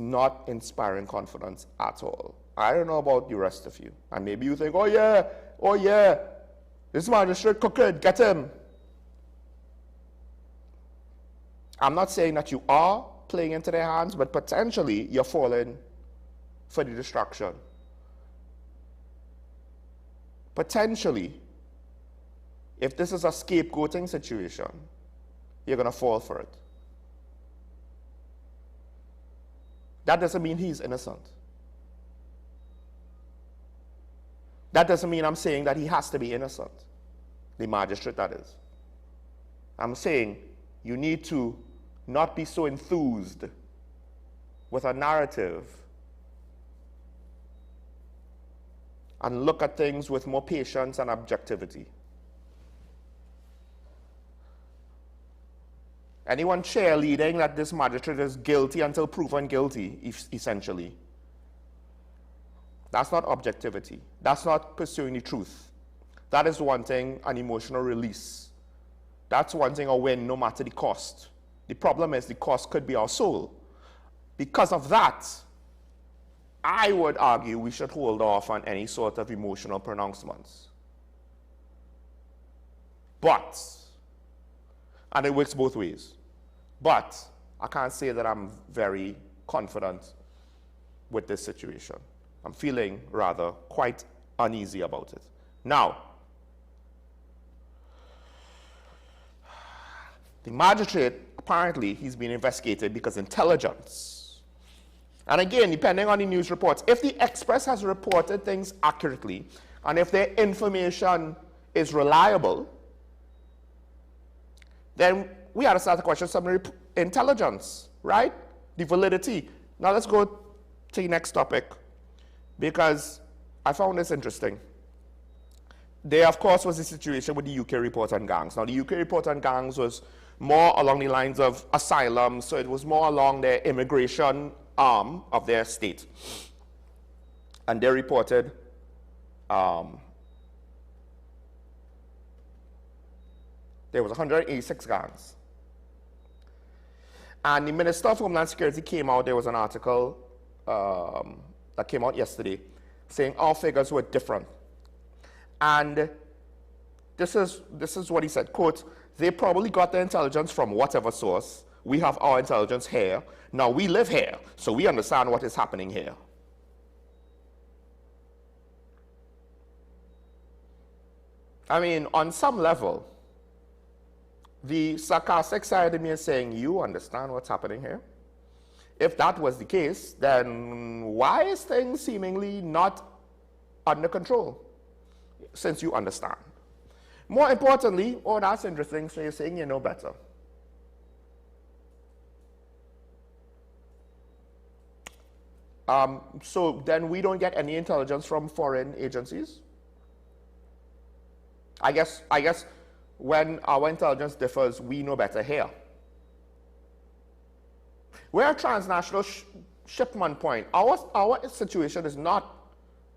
not inspiring confidence at all. I don't know about the rest of you, and maybe you think, oh yeah, this magistrate crooked, get him. I'm not saying that you are playing into their hands, but potentially you're falling for the distraction. Potentially, if this is a scapegoating situation, you're going to fall for it. That doesn't mean he's innocent. That doesn't mean I'm saying that he has to be innocent. The magistrate, that is. I'm saying you need to not be so enthused with a narrative and look at things with more patience and objectivity. Anyone cheerleading that this magistrate is guilty until proven guilty, essentially, that's not objectivity. That's not pursuing the truth. That is wanting an emotional release. That's wanting a win no matter the cost. The problem is the cost could be our soul. Because of that, I would argue we should hold off on any sort of emotional pronouncements. But, and it works both ways, but I can't say that I'm very confident with this situation. I'm feeling rather quite uneasy about it. Now, the magistrate, apparently, he's being investigated because intelligence. And again, depending on the news reports, if the Express has reported things accurately, and if their information is reliable, then we had to start the question of intelligence, right? The validity. Now let's go to the next topic, because I found this interesting. There, of course, was the situation with the UK report on gangs. Now, the UK report on gangs was more along the lines of asylum, so it was more along their immigration arm of their state. And they reported there was 186 gangs. And the Minister of Homeland Security came out, there was an article that came out yesterday saying our figures were different. And this is what he said, quote, they probably got their intelligence from whatever source. We have our intelligence here. Now we live here, so we understand what is happening here. I mean, on some level, the sarcastic side of me is saying, you understand what's happening here? If that was the case, then why is things seemingly not under control? Since you understand. More importantly, oh, that's interesting, so you're saying you know better. So then we don't get any intelligence from foreign agencies? I guess when our intelligence differs, we know better here. We're a transnational shipment point. Our situation is not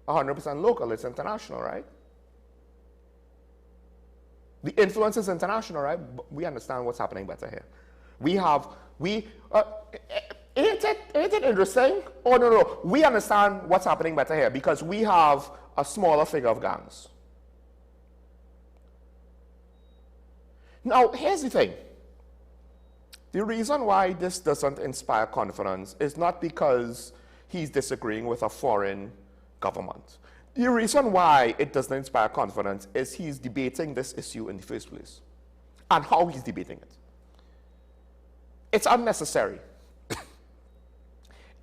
100% local, it's international, right? The influence is international, right? But we understand what's happening better here. Ain't it interesting? Oh, no. We understand what's happening better here because we have a smaller figure of gangs. Now, here's the thing. The reason why this doesn't inspire confidence is not because he's disagreeing with a foreign government. The reason why it doesn't inspire confidence is he's debating this issue in the first place. And how he's debating it. It's unnecessary.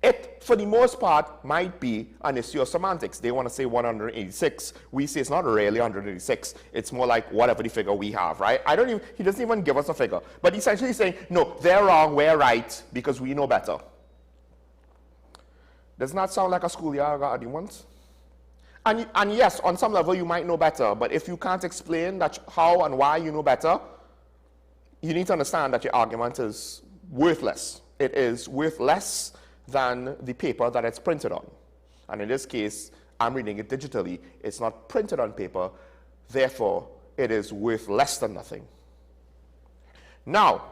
It, for the most part, might be an issue of semantics. They want to say 186. We say it's not really 186. It's more like whatever the figure we have, right? He doesn't even give us a figure. But essentially he's saying, no, they're wrong, we're right, because we know better. Doesn't that sound like a schoolyard argument? And yes, on some level you might know better, but if you can't explain how and why you know better, you need to understand that your argument is worthless. It is worth less than the paper that it's printed on. And in this case, I'm reading it digitally. It's not printed on paper, therefore it is worth less than nothing. Now,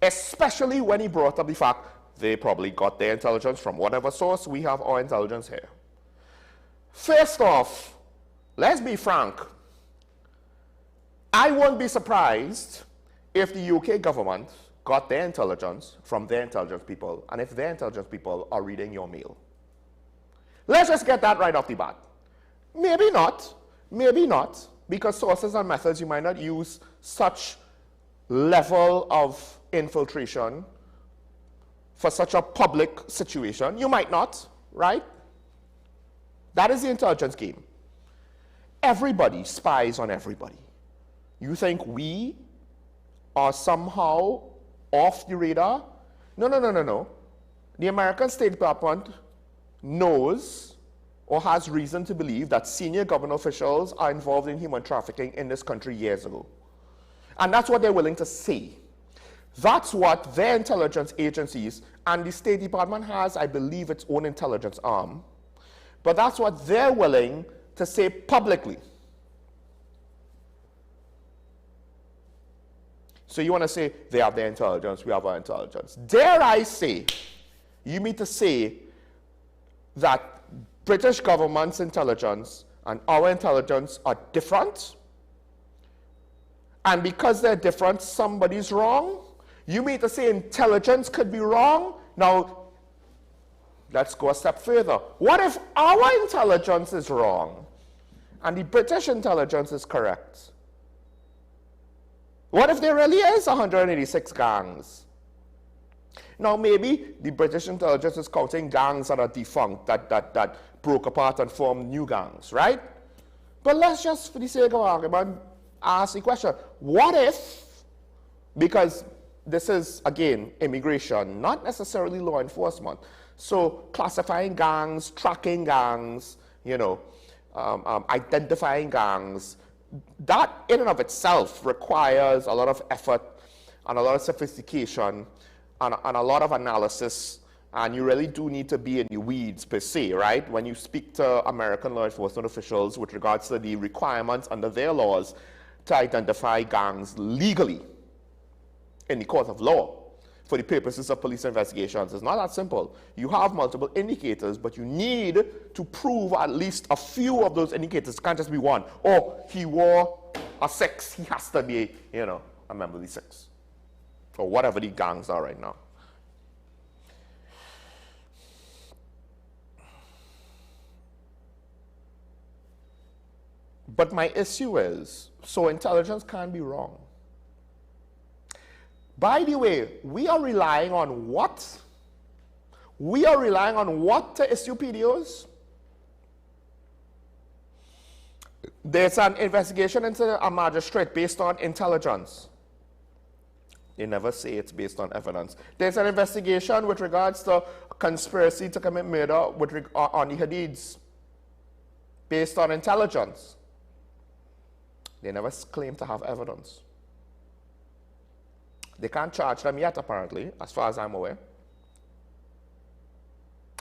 especially when he brought up the fact they probably got their intelligence from whatever source, we have our intelligence here. First off, let's be frank. I won't be surprised if the UK government got their intelligence from their intelligence people, and if their intelligence people are reading your mail. Let's just get that right off the bat. Maybe not, because sources and methods, you might not use such level of infiltration for such a public situation. You might not, right? That is the intelligence game. Everybody spies on everybody. You think we are somehow off the radar? No. The American State Department knows or has reason to believe that senior government officials are involved in human trafficking in this country years ago. And that's what they're willing to say. That's what their intelligence agencies, and the State Department has, I believe, its own intelligence arm, but that's what they're willing to say publicly. So you want to say, they have their intelligence, we have our intelligence. Dare I say, you mean to say that British government's intelligence and our intelligence are different? And because they're different, somebody's wrong? You mean to say intelligence could be wrong? Now, let's go a step further. What if our intelligence is wrong and the British intelligence is correct? What if there really is 186 gangs? Now maybe the British intelligence is counting gangs that are defunct, that broke apart and formed new gangs, right? But let's just, for the sake of argument, ask the question, what if, because this is, again, immigration, not necessarily law enforcement, so classifying gangs, tracking gangs, identifying gangs, that in and of itself requires a lot of effort and a lot of sophistication and a lot of analysis, and you really do need to be in the weeds per se, right? When you speak to American law enforcement officials with regards to the requirements under their laws to identify gangs legally in the court of law. for the purposes of police investigations. It's not that simple. You have multiple indicators, but you need to prove at least a few of those indicators. It can't just be one. Oh, he wore a 6. He has to be, you know, a member of the 6. Or whatever the gangs are right now. But my issue is, so intelligence can't be wrong. By the way, we are relying on what? We are relying on what to issue PDOs? There's an investigation into a magistrate based on intelligence. They never say it's based on evidence. There's an investigation with regards to conspiracy to commit murder with on the Hadids based on intelligence. They never claim to have evidence. They can't charge them yet, apparently, as far as I'm aware.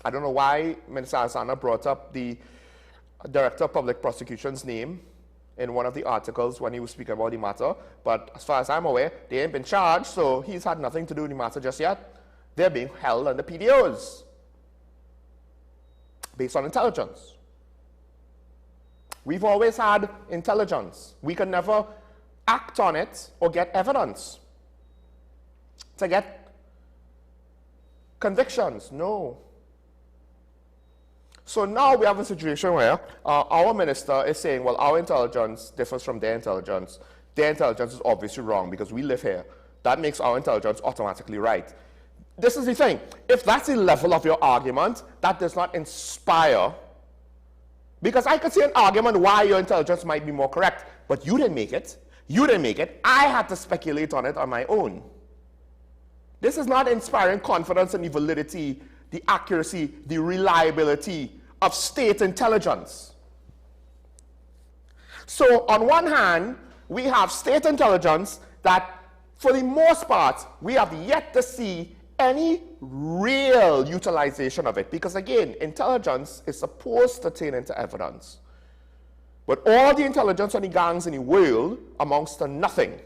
I don't know why Minister Alexander brought up the Director of Public Prosecution's name in one of the articles when he was speaking about the matter, but as far as I'm aware, they ain't been charged, so he's had nothing to do with the matter just yet. They're being held under PDOs based on intelligence. We've always had intelligence. We can never act on it or get evidence to get convictions. No. So now we have a situation where our minister is saying, well, our intelligence differs from their intelligence. Their intelligence is obviously wrong because we live here. That makes our intelligence automatically right. This is the thing. If that's the level of your argument, that does not inspire. Because I could see an argument why your intelligence might be more correct, but you didn't make it. You didn't make it. I had to speculate on it on my own. This is not inspiring confidence in the validity, the accuracy, the reliability of state intelligence. So on one hand, we have state intelligence that, for the most part, we have yet to see any real utilization of it. Because again, intelligence is supposed to turn into evidence. But all the intelligence on the gangs in the world amounts to nothing.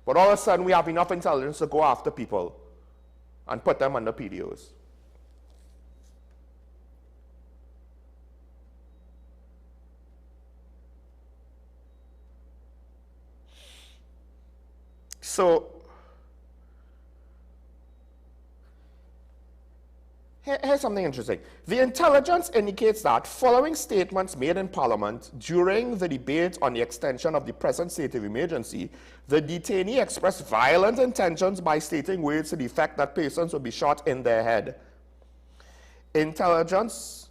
But all of a sudden, we have enough intelligence to go after people and put them under PDOs. So, here's something interesting. The intelligence indicates that following statements made in Parliament during the debate on the extension of the present state of emergency, the detainee expressed violent intentions by stating words to the effect that persons would be shot in their head. Intelligence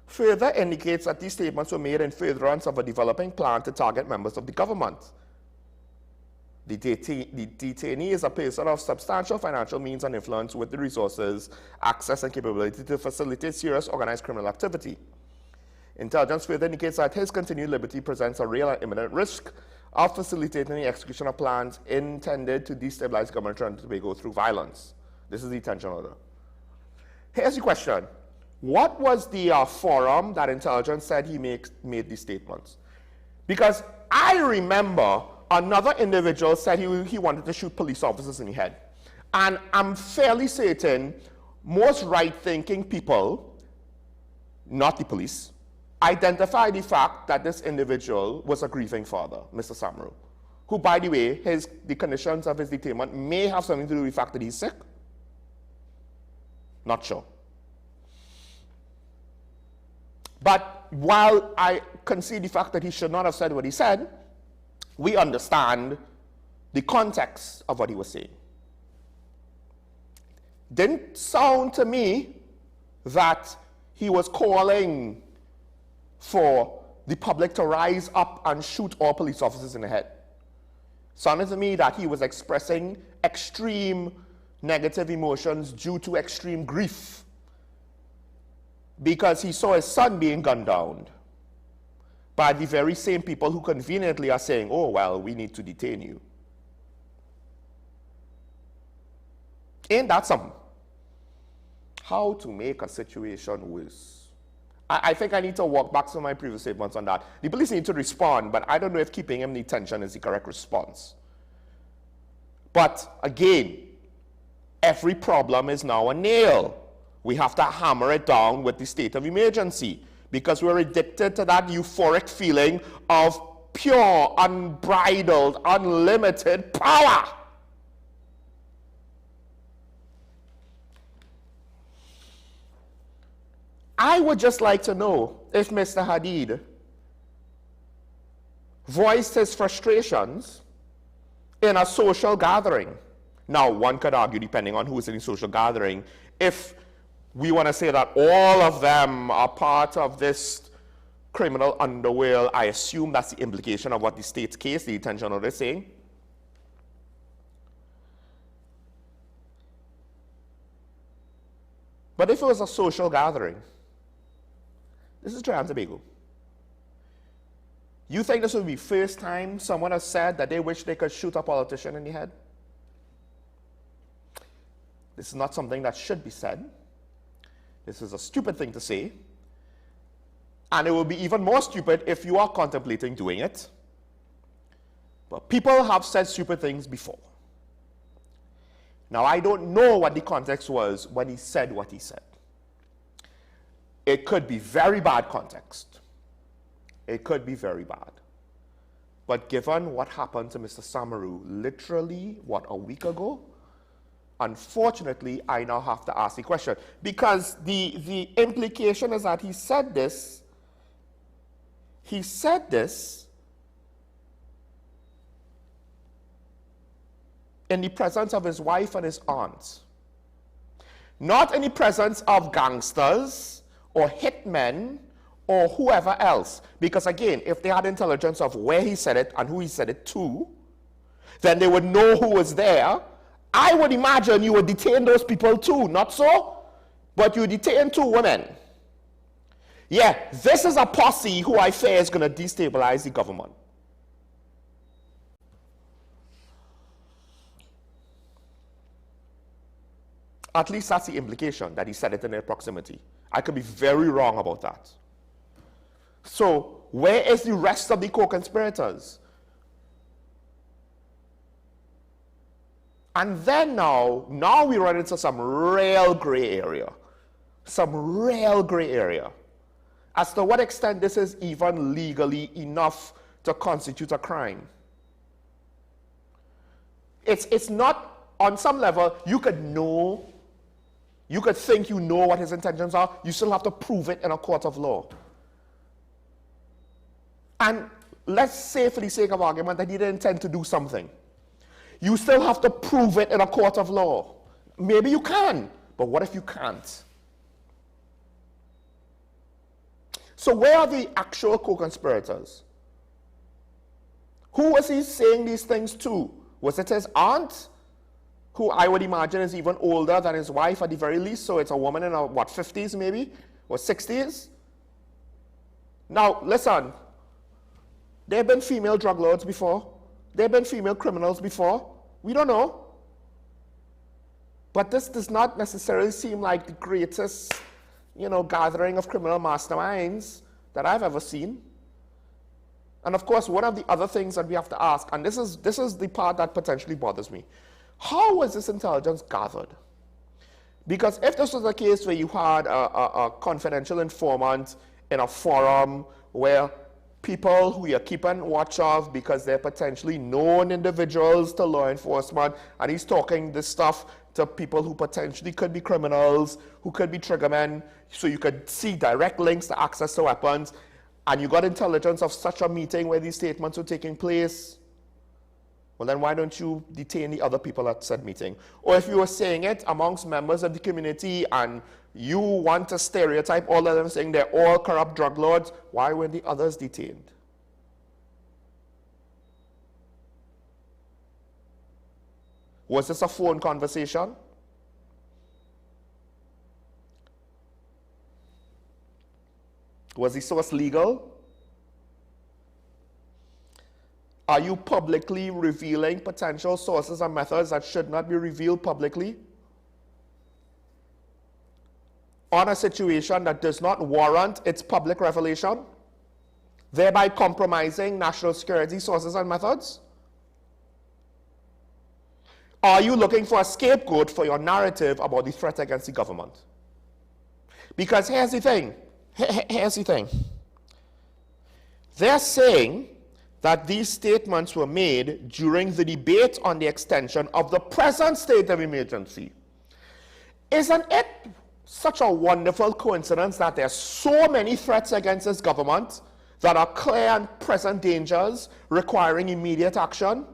further indicates that these statements were made in furtherance of a developing plan to target members of the government. The detainee is a person of substantial financial means and influence with the resources, access, and capability to facilitate serious organized criminal activity. Intelligence further indicates that his continued liberty presents a real and imminent risk of facilitating the execution of plans intended to destabilize government of Trinidad and Tobago through violence. This is the detention order. Here's the question. What was the forum that intelligence said he made these statements? Because I remember another individual said he wanted to shoot police officers in the head. And I'm fairly certain most right-thinking people, not the police, identify the fact that this individual was a grieving father, Mr. Samaru, who, by the way, the conditions of his detainment may have something to do with the fact that he's sick. Not sure. But while I concede the fact that he should not have said what he said, we understand the context of what he was saying. Didn't sound to me that he was calling for the public to rise up and shoot all police officers in the head. Sounded to me that he was expressing extreme negative emotions due to extreme grief because he saw his son being gunned down by the very same people who conveniently are saying, oh, well, we need to detain you. Ain't that something? How to make a situation worse. I think I need to walk back to my previous statements on that. The police need to respond, but I don't know if keeping him in detention is the correct response. But again, every problem is now a nail. We have to hammer it down with the state of emergency because we're addicted to that euphoric feeling of pure, unbridled, unlimited power. I would just like to know if Mr. Hadid voiced his frustrations in a social gathering. Now, one could argue, depending on who's in the social gathering, if we want to say that all of them are part of this criminal underworld, I assume that's the implication of what the state's case, the detention order, is saying. But if it was a social gathering, this is Trinidad and Tobago. You think this would be the first time someone has said that they wish they could shoot a politician in the head? This is not something that should be said. This is a stupid thing to say. And it will be even more stupid if you are contemplating doing it. But people have said stupid things before. Now, I don't know what the context was when he said what he said. It could be very bad context. It could be very bad. But given what happened to Mr. Samaru literally, what, a week ago? Unfortunately, I now have to ask the question. Because the implication is that he said this in the presence of his wife and his aunt. Not in the presence of gangsters or hitmen or whoever else. Because again, if they had intelligence of where he said it and who he said it to, then they would know who was there. I would imagine you would detain those people too, not so? But you detain 2 women. Yeah, this is a posse who I fear is going to destabilize the government. At least that's the implication, that he said it in their proximity. I could be very wrong about that. So, where is the rest of the co-conspirators? And then now we run into some real gray area. Some real gray area. As to what extent this is even legally enough to constitute a crime. It's not, on some level, you could know, you could think you know what his intentions are, you still have to prove it in a court of law. And let's say for the sake of argument that he didn't intend to do something. You still have to prove it in a court of law. Maybe you can, but what if you can't? So where are the actual co-conspirators? Who was he saying these things to? Was it his aunt, who I would imagine is even older than his wife at the very least, so it's a woman in her, what, 50s maybe, or 60s? Now, listen, there have been female drug lords before. There have been female criminals before. We don't know. But this does not necessarily seem like the greatest, gathering of criminal masterminds that I've ever seen. And of course, one of the other things that we have to ask, and this is the part that potentially bothers me, how was this intelligence gathered? Because if this was a case where you had a confidential informant in a forum where people who you're keeping watch of because they're potentially known individuals to law enforcement, and he's talking this stuff to people who potentially could be criminals, who could be triggermen, so you could see direct links to access to weapons, and you got intelligence of such a meeting where these statements were taking place, well then why don't you detain the other people at said meeting? Or if you were saying it amongst members of the community and you want to stereotype all of them saying they're all corrupt drug lords, why were the others detained? Was this a phone conversation? Was the source legal? Are you publicly revealing potential sources and methods that should not be revealed publicly? on a situation that does not warrant its public revelation, thereby compromising national security sources and methods? Are you looking for a scapegoat for your narrative about the threat against the government? Because here's the thing. Here's the thing. They're saying that these statements were made during the debate on the extension of the present state of emergency. Isn't it such a wonderful coincidence that there are so many threats against this government that are clear and present dangers requiring immediate action?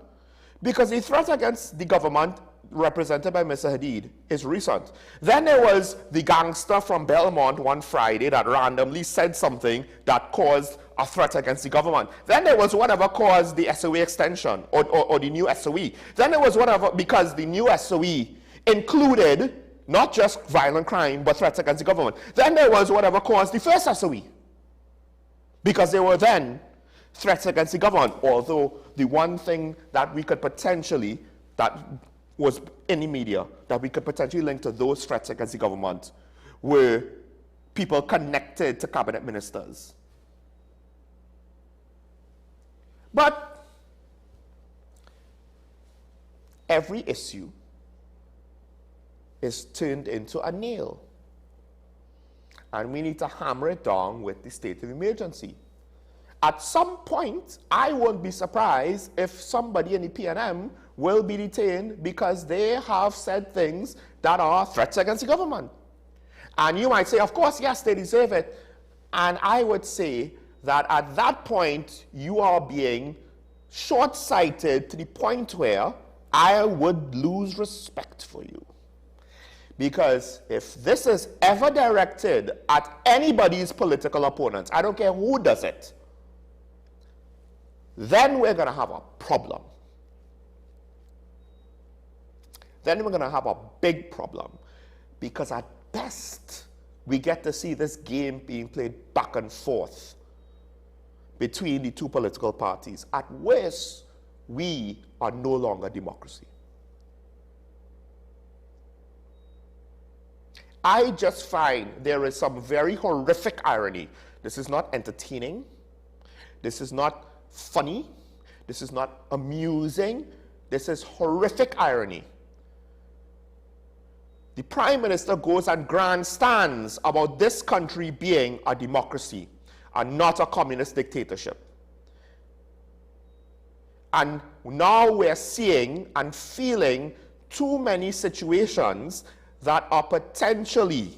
Because the threat against the government represented by Mr. Hadid is recent. Then there was the gangster from Belmont one Friday that randomly said something that caused a threat against the government. Then there was whatever caused the SOE extension or the new SOE. Then there was whatever, because the new SOE included not just violent crime but threats against the government. Then there was whatever caused the first SOE, because there were then threats against the government. Although the one thing that we could potentially, that was in the media, that we could potentially link to those threats against the government were people connected to cabinet ministers. But every issue is turned into a nail, and we need to hammer it down with the state of emergency. At some point, I won't be surprised if somebody in the PNM will be detained because they have said things that are threats against the government. And you might say, of course, yes, they deserve it. And I would say that at that point, you are being short-sighted to the point where I would lose respect for you. Because if this is ever directed at anybody's political opponents, I don't care who does it, then we're going to have a problem. Then we're going to have a big problem. Because at best, we get to see this game being played back and forth between the two political parties. At worst, we are no longer democracy. I just find there is some very horrific irony. This is not entertaining. This is not funny. This is not amusing. This is horrific irony. The Prime Minister goes and grandstands about this country being a democracy and not a communist dictatorship. And now we're seeing and feeling too many situations that are potentially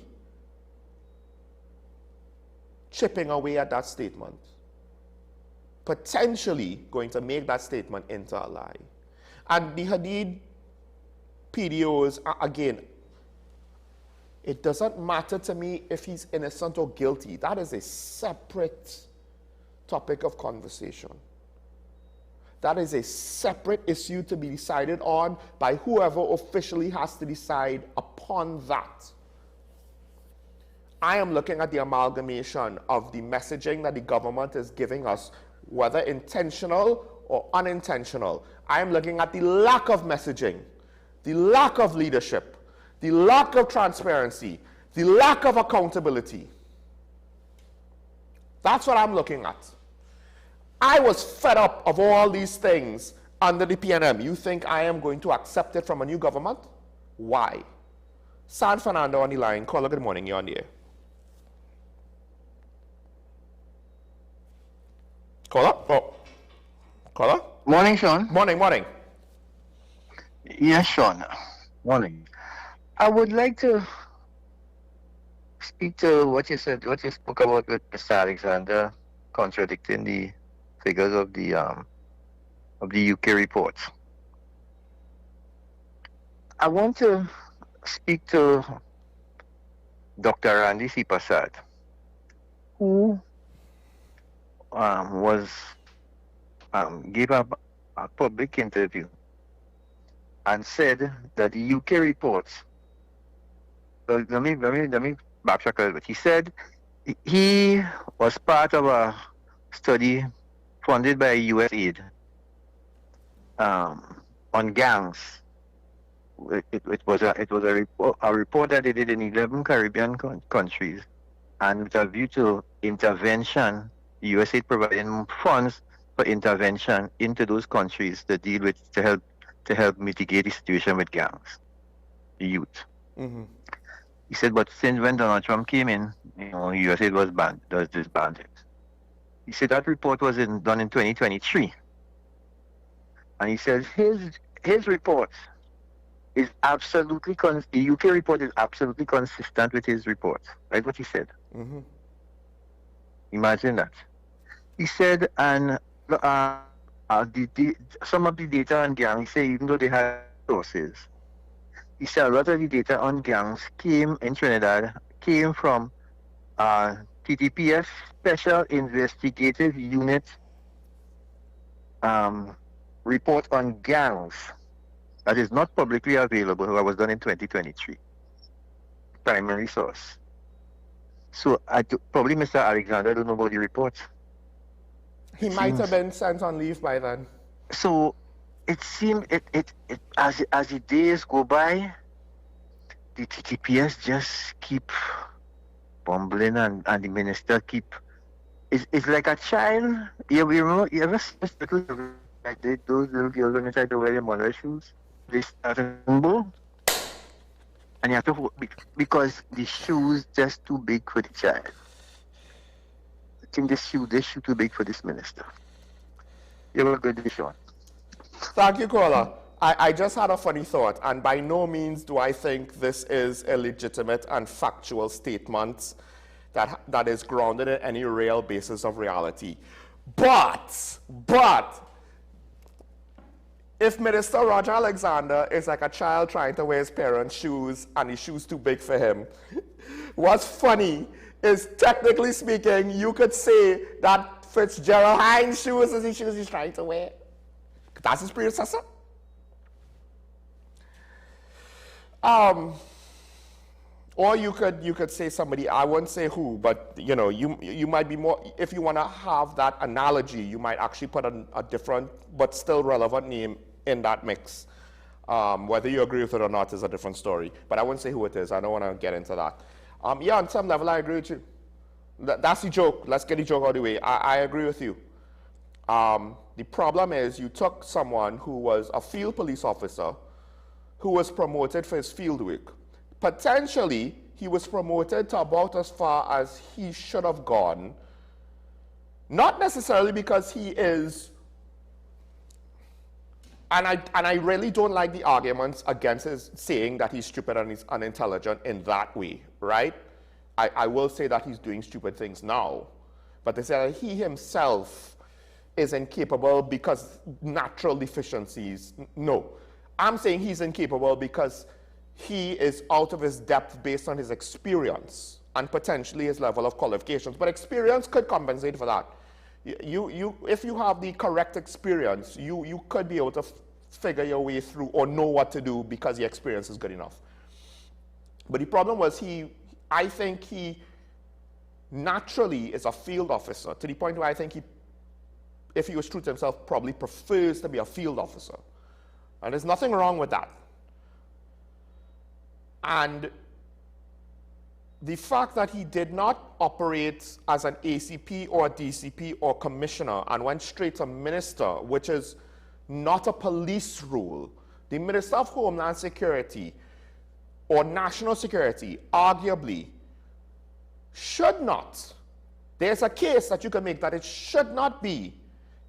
chipping away at that statement, potentially going to make that statement into a lie. And the Hadid PDOs, again, it doesn't matter to me if he's innocent or guilty. That is a separate topic of conversation. That is a separate issue to be decided on by whoever officially has to decide upon that. I am looking at the amalgamation of the messaging that the government is giving us, whether intentional or unintentional. I am looking at the lack of messaging, the lack of leadership, the lack of transparency, the lack of accountability. That's what I'm looking at. I was fed up of all these things under the PNM. You think I am going to accept it from a new government? Why? San Fernando on the line. Caller, good morning. You're on the air. Caller? Oh. Caller? Morning, Sean. Morning, morning. Yes, Sean. Morning. I would like to speak to what you said, what you spoke about with Mr. Alexander contradicting the figures of the UK reports. I want to speak to Dr. Randy C. Prasad, who gave a public interview and said that the UK reports. So let me backtrack a little bit. He said he was part of a study funded by USAID on gangs it was a report that they did in 11 Caribbean countries, and with a view to intervention, the USA providing funds for intervention into those countries to deal with to help mitigate the situation with gangs, the youth. Mm-hmm. He said, but since when Donald Trump came in, USA was banned, does disband it. He said that report was done in 2023. And he says his report is absolutely, the UK report is absolutely consistent with his report. Right, what he said. Mm-hmm. Imagine that. He said, and some of the data on gangs, he said, even though they had sources, he said a lot of the data on gangs came in Trinidad, came from TTPS Special Investigative Unit report on gangs that is not publicly available, that was done in 2023. Primary source. So probably Mr. Alexander don't know about the report. He might have been sent on leave by then. So it seemed as the days go by, the TTPS just keep bumbling and the minister keep. It's like a child. You ever see this little, like those little girls when they try to wear their mother's shoes? They start to humble. And you have to, because the shoe's just too big for the child. I think this shoe too big for this minister. You have a good day, Sean. Thank you, caller. I just had a funny thought, and by no means do I think this is a legitimate and factual statement that is grounded in any real basis of reality. But, if Minister Roger Alexander is like a child trying to wear his parents' shoes and his shoes too big for him, what's funny is, technically speaking, you could say that Fitzgerald Hines' shoes is the shoes he's trying to wear. That's his predecessor. Or you could say somebody, I wouldn't say who, but you might be more, if you want to have that analogy, you might actually put a different but still relevant name in that mix. Whether you agree with it or not is a different story. But I wouldn't say who it is. I don't want to get into that. Yeah, on some level I agree with you. That's the joke. Let's get the joke out of the way. I agree with you. The problem is you took someone who was a field police officer who was promoted for his field work. Potentially, he was promoted to about as far as he should have gone, not necessarily because he is, and I really don't like the arguments against his saying that he's stupid and he's unintelligent in that way, right? I will say that he's doing stupid things now, but they say that he himself is incapable because natural deficiencies. No. I'm saying he's incapable because he is out of his depth based on his experience and potentially his level of qualifications. But experience could compensate for that. If you have the correct experience, you could be able to figure your way through or know what to do because the experience is good enough. But the problem was I think he naturally is a field officer, to the point where I think if he was true to himself, probably prefers to be a field officer. And there's nothing wrong with that. And the fact that he did not operate as an ACP or a DCP or commissioner and went straight to minister, which is not a police role. The Minister of Homeland Security or National Security arguably should not. There's a case that you can make that it should not be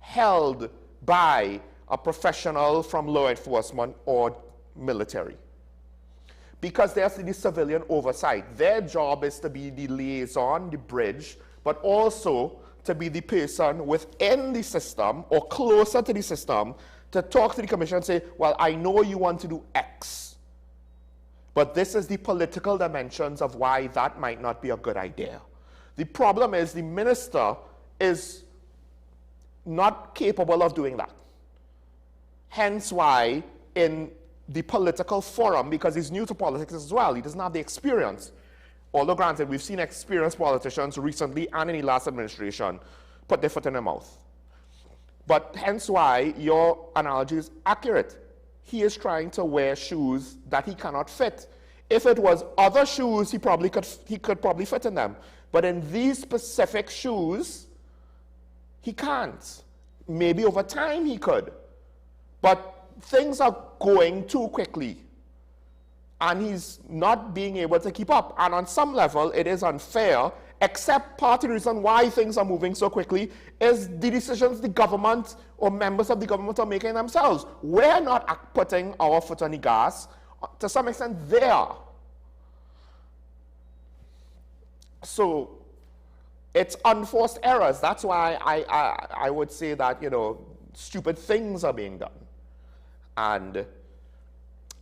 held by a professional from law enforcement or military, because there's the civilian oversight. Their job is to be the liaison, the bridge, but also to be the person within the system or closer to the system to talk to the commission and say, well, I know you want to do X, but this is the political dimensions of why that might not be a good idea. The problem is the minister is not capable of doing that. Hence why in the political forum, because he's new to politics as well, he doesn't have the experience. Although granted, we've seen experienced politicians recently and in the last administration put their foot in their mouth. But hence why your analogy is accurate. he is trying to wear shoes that he cannot fit. If it was other shoes, he could probably fit in them. But in these specific shoes, he can't. Maybe over time he could. But things are going too quickly. And he's not being able to keep up. And on some level, it is unfair, except part of the reason why things are moving so quickly is the decisions the government or members of the government are making themselves. We're not putting our foot on the gas. To some extent, they are. So it's unforced errors. That's why I would say that, you know, stupid things are being done. And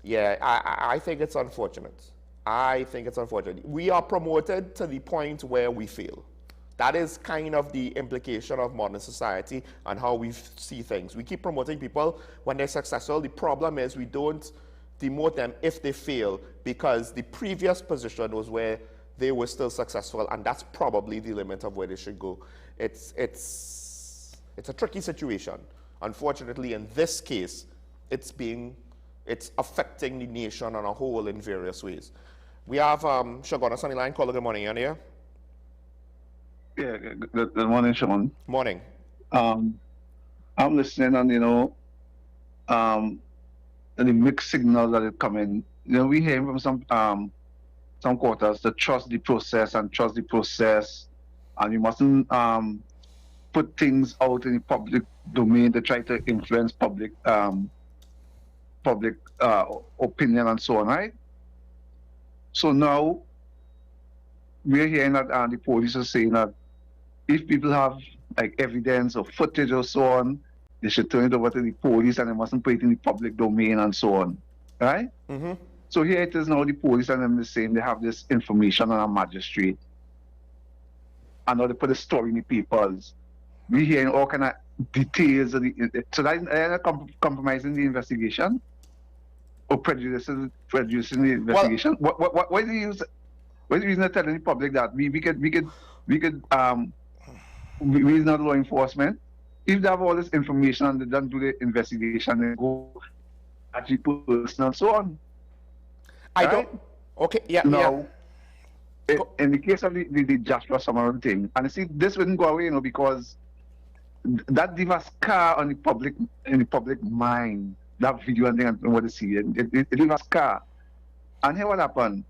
yeah, I think it's unfortunate. I think it's unfortunate. We are promoted to the point where we fail. That is kind of the implication of modern society and how we see things. We keep promoting people when they're successful. The problem is we don't demote them if they fail, because the previous position was where they were still successful, and that's probably the limit of where they should go. It's a tricky situation. Unfortunately, in this case, it's affecting the nation on a whole in various ways. We have Shagonas on the line. Caller, good morning. You here? Yeah, good morning, Sean. Morning. I'm listening, and, you know, the mixed signals that are coming. You know, we hear from some quarters to trust the process and trust the process, and you mustn't put things out in the public domain to try to influence public opinion and so on, right? So now we're hearing that the police are saying that if people have like evidence or footage or so on, they should turn it over to the police and they mustn't put it in the public domain and so on, right? Mm-hmm. So here it is now, the police and them is saying they have this information on a magistrate, and now they put a story in the papers. We're hearing all kind of details of so that compromising the investigation or prejudicing the investigation. Well, what is the use? What is the reason of telling the public that we is not law enforcement? If they have all this information and they don't do the investigation, they go at the person and so on. I don't. Okay, yeah. Now, in the case of the Joshua Summer thing, and you see, this wouldn't go away, you know, because that leaves a scar on the public, in the public mind. That video and thing and what they see, it leaves a scar. And here what happened?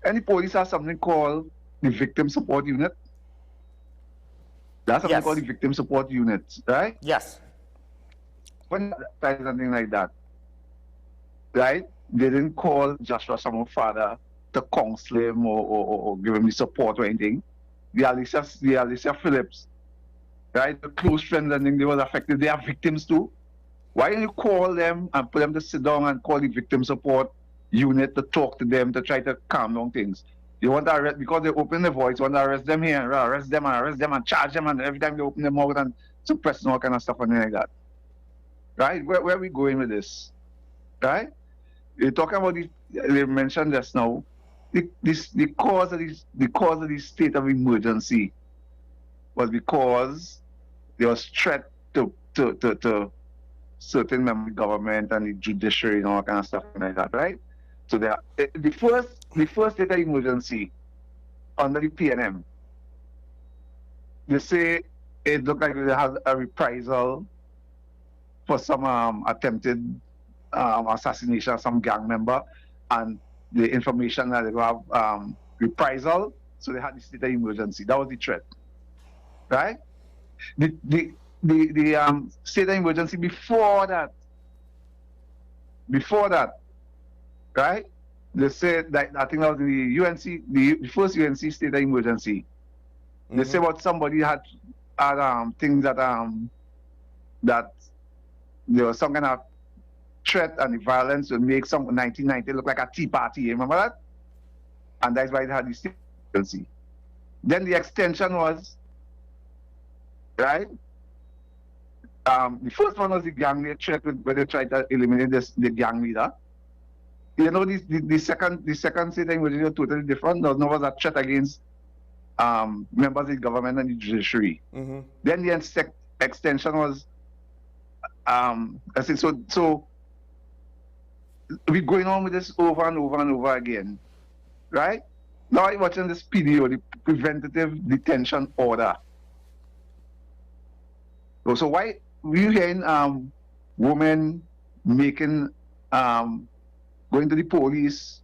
Any police has something called the Victim Support Unit. That's something called the Victim Support Unit, right? Yes. When something like that, right? They didn't call Joshua Samuel's father to counsel him or give him the support or anything. The Alicia Phillips, right? The close friends and they were affected. They are victims too. Why don't you call them and put them to sit down and call the Victim Support Unit to talk to them to try to calm down things? You want to arrest, because they open their voice, you want to arrest them here, arrest them and charge them, and every time they open their mouth and suppress all kind of stuff and like that. Right? Where are we going with this? Right? You're talking about they mentioned this now. The cause of the state of emergency was because there was threat to certain members of the government and the judiciary and all kind of stuff like that, right? So the first state of emergency under the PNM, they say it looked like they had a reprisal for some attempted assassination of some gang member, and the information that they have reprisal, so they had the state of emergency. That was the threat, right? The state of emergency before that, right? They said that, I think that was the first UNC state of emergency. Mm-hmm. They say about somebody had things that there was some kind of threat and the violence would make some 1990 look like a tea party. Remember that? And that's why they had the state of emergency. Then the extension was, right? The first one was the gang leader threat, where they tried to eliminate the gang leader. You know, the second state of emergency was totally different. There was a threat against members of the government and the judiciary. Mm-hmm. Then the extension was, I think so we're going on with this over and over and over again, right? Now I'm watching this PDO, the Preventative Detention Order. So why we're hearing women making, going to the police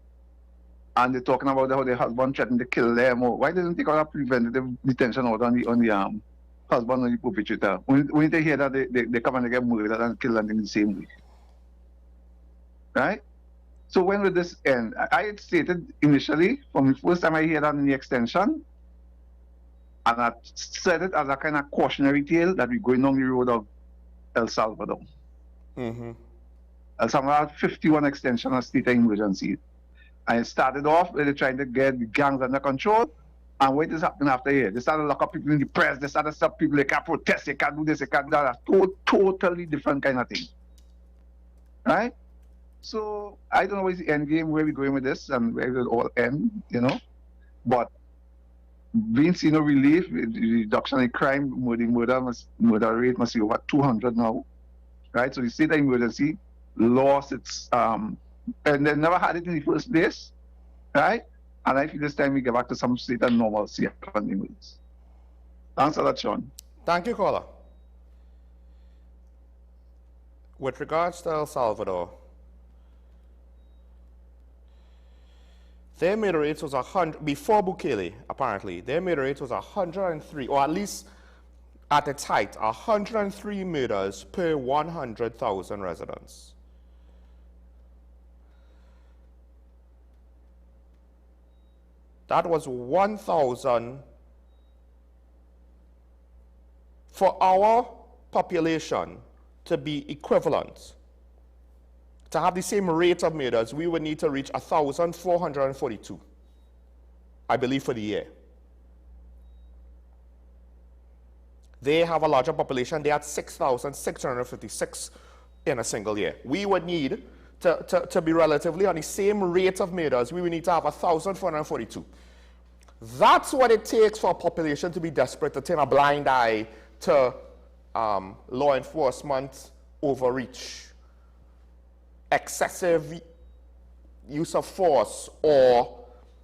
and they're talking about how their husband threatened to kill them, or why didn't they take out a preventative detention order on the husband or the perpetrator? When they hear that they come and they get murdered and killed in the same way. Right? So when will this end? I had stated initially, from the first time I heard that in the extension, and I said it as a kind of cautionary tale that we're going down the road of El Salvador. El Salvador had 51 extension of state of emergency. And it started off with trying to get the gangs under control. And what is happening after here? They started to lock up people in the press. They started to stop people. They can't protest. They can't do this. They can't do that. Totally different kind of thing. Right? So I don't know what's the end game, where we're going with this and where it will all end, you know. But being seen no relief, reduction in crime, murder rate must be over 200 now. Right? So the state of emergency lost its and they never had it in the first place. Right? And I feel this time we get back to some state of normalcy. Thanks a lot, Sean. Thank you, caller. With regards to El Salvador, their murder rate was 100, before Bukele, apparently, their murder rate was 103, or at least at its height, 103 murders per 100,000 residents. That was 1,000 for our population to be equivalent. To have the same rate of murders, we would need to reach 1,442, I believe, for the year. They have a larger population. They had 6,656 in a single year. We would need to be relatively on the same rate of murders. We would need to have 1,442. That's what it takes for a population to be desperate, to turn a blind eye to law enforcement overreach, excessive use of force, or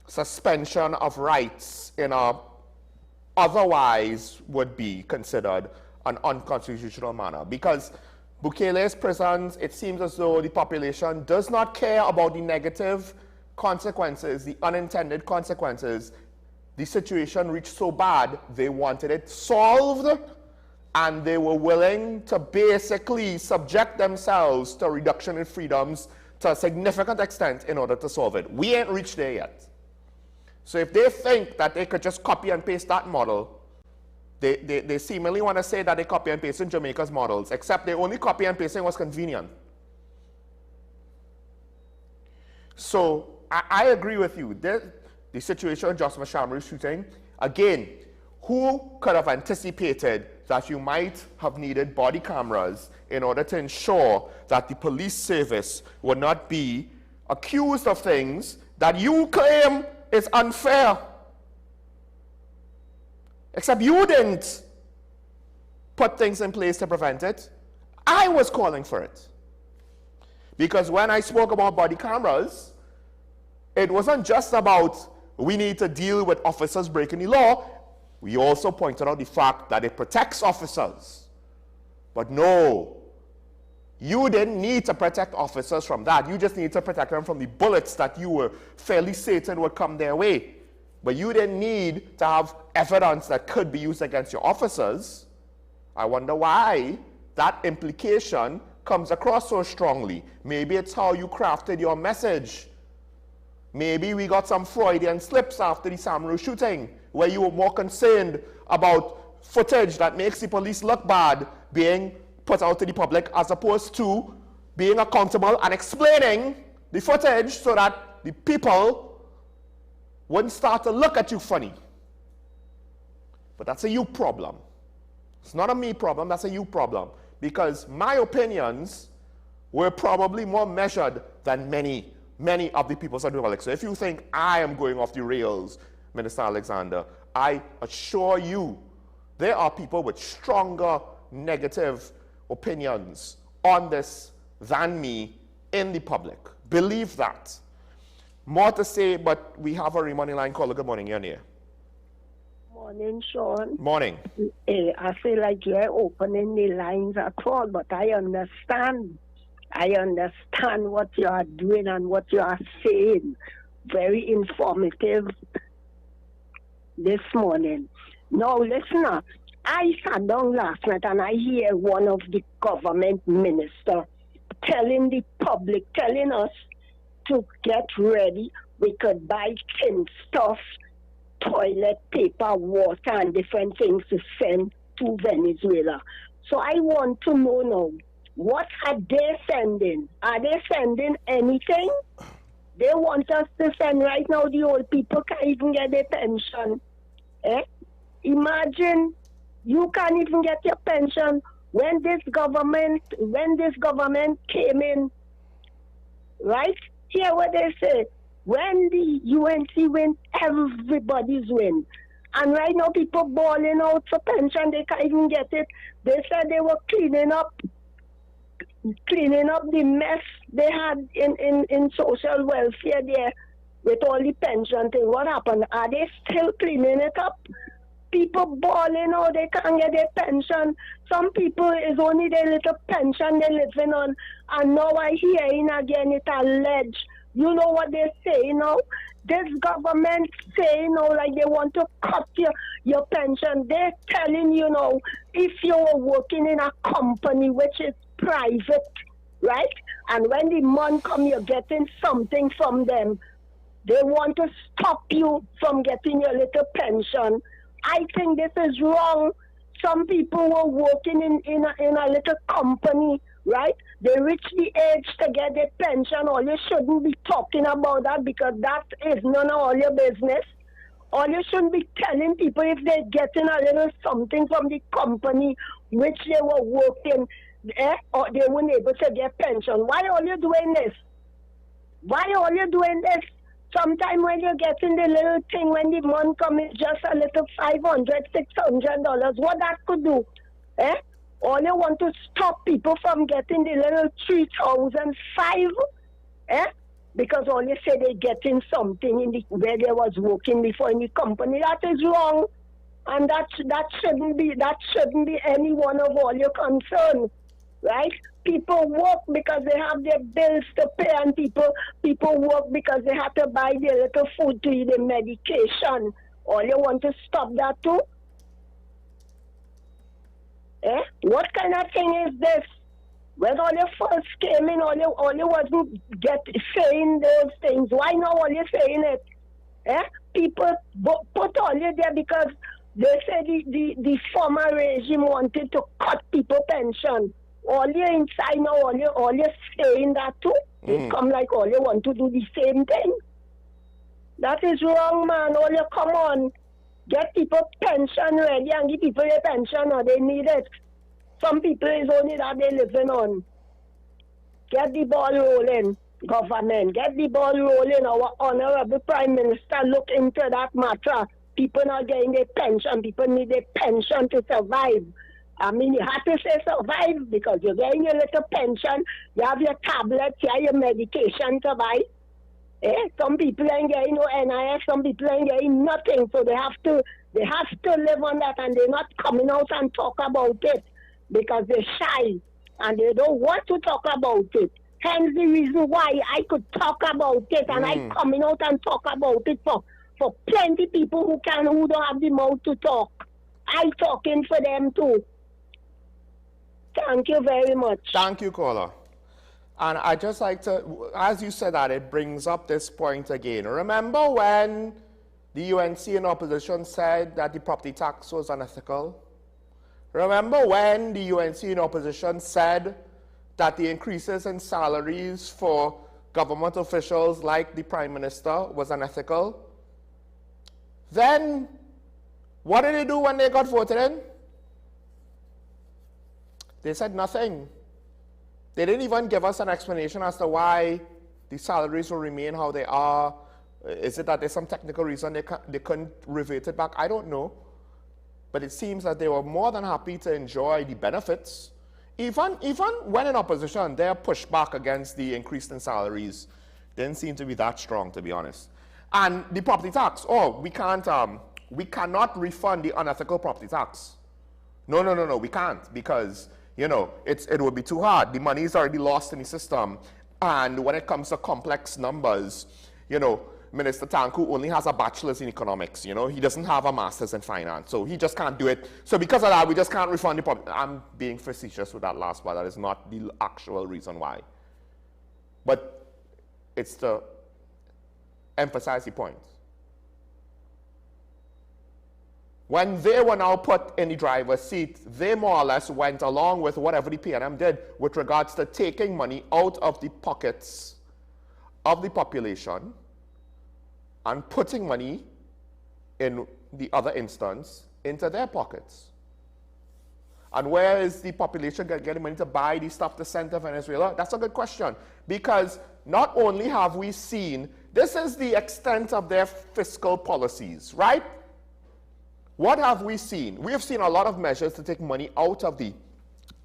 suspension of rights in a otherwise would be considered an unconstitutional manner. Because Bukele's prisons, it seems as though the population does not care about the negative consequences, the unintended consequences. The situation reached so bad, they wanted it solved, and they were willing to basically subject themselves to a reduction in freedoms to a significant extent in order to solve it. We ain't reached there yet. So if they think that they could just copy and paste that model, they seemingly want to say that they copy and paste in Jamaica's models, except they only copy and pasting what's convenient. So I agree with you. The situation of Jocelyn Shamro's shooting, again, who could have anticipated that you might have needed body cameras in order to ensure that the police service would not be accused of things that you claim is unfair? Except you didn't put things in place to prevent it. I was calling for it. Because when I spoke about body cameras, it wasn't just about we need to deal with officers breaking the law. We also pointed out the fact that it protects officers. But no, you didn't need to protect officers from that. You just need to protect them from the bullets that you were fairly certain would come their way. But you didn't need to have evidence that could be used against your officers. I wonder why that implication comes across so strongly. Maybe it's how you crafted your message. Maybe we got some Freudian slips after the Samaru shooting, where you were more concerned about footage that makes the police look bad being put out to the public, as opposed to being accountable and explaining the footage so that the people wouldn't start to look at you funny. But that's a you problem. It's not a me problem, that's a you problem. Because my opinions were probably more measured than many of the people who are. So if you think I am going off the rails, Minister Alexander, I assure you there are people with stronger negative opinions on this than me in the public. believe that. More to say, but we have a remoney line caller. Good morning, you're near. Morning, Sean. Morning. I feel like you're opening the lines at all, but I understand. I understand what you are doing and what you are saying. Very informative this morning. Now, listener, I sat down last night and I hear one of the government ministers telling the public, telling us to get ready. We could buy tin stuff, toilet paper, water, and different things to send to Venezuela. So I want to know now, what are they sending? Are they sending anything? They want us to send right now. The old people can't even get their pension. Imagine you can't even get your pension when this government came in, right? Hear what they say. When the UNC win, everybody's win. And right now people bawling out for pension, they can't even get it. They said they were cleaning up the mess they had in social welfare there with all the pension thing. What happened? Are they still cleaning it up? People bawling out, they can't get their pension. Some people is only their little pension they're living on. And now I hearing again it alleged. You know what they're saying now? This government saying now like they want to cut your pension. They're telling you now, if you're working in a company which is private, right? And when the month come, you're getting something from them. They want to stop you from getting your little pension. I think this is wrong. Some people were working in a little company, right? They reach the age to get their pension. All you shouldn't be talking about that because that is none of all your business. All you shouldn't be telling people if they're getting a little something from the company which they were working, or they weren't able to get pension. Why are you doing this? Why are you doing this? Sometimes when you're getting the little thing, when the month comes, it's just a little $500, $600. What that could do? All you want to stop people from getting the little 3,005, because all you say they're getting something in where they was working before in the company. That is wrong, and that shouldn't be any one of all your concern, right? People work because they have their bills to pay, and people work because they have to buy their little food to eat, their medication. All you want to stop that too? What kind of thing is this? When all you first came in, all you wasn't saying those things. Why now all you saying it? People put all you there because they said the former regime wanted to cut people pension. All you inside now, all you saying that too. It come like all you want to do the same thing. That is wrong, man. All you come on. Get people pension ready and give people their pension or they need it. Some people is only that they're living on. Get the ball rolling, government. Get the ball rolling. Our honorable Prime Minister look into that matter. People not getting their pension. People need their pension to survive. I mean, you have to say survive because you're getting your little pension. You have your tablets, you have your medication to buy. Some people ain't getting no NIS, some people ain't getting nothing. So they have to live on that, and they're not coming out and talk about it because they're shy and they don't want to talk about it. Hence the reason why I could talk about it, and I'm coming out and talk about it for plenty people who don't have the mouth to talk. I'm talking for them too. Thank you very much. Thank you, caller. And I just like to, as you said that, it brings up this point again. Remember when the UNC in opposition said that the property tax was unethical? Remember when the UNC in opposition said that the increases in salaries for government officials like the Prime Minister was unethical? Then, what did they do when they got voted in? They said nothing. They didn't even give us an explanation as to why the salaries will remain how they are. Is it that there's some technical reason they couldn't revert it back? I don't know. But it seems that they were more than happy to enjoy the benefits even when in opposition, their pushback against the increase in salaries didn't seem to be that strong, to be honest. And the property tax, we cannot refund the unethical property tax. No, we can't, because, you know, it would be too hard. The money is already lost in the system. And when it comes to complex numbers, you know, Minister Tanku only has a bachelor's in economics, you know. He doesn't have a master's in finance, so he just can't do it. So because of that, we just can't refund the property. I'm being facetious with that last part. That is not the actual reason why. But it's to emphasize the point. When they were now put in the driver's seat, they more or less went along with whatever the PNM did with regards to taking money out of the pockets of the population and putting money in the other instance into their pockets. And where is the population getting money to buy the stuff to send to Venezuela? That's a good question, because not only have we seen, this is the extent of their fiscal policies, right? What have we seen? We have seen a lot of measures to take money out of the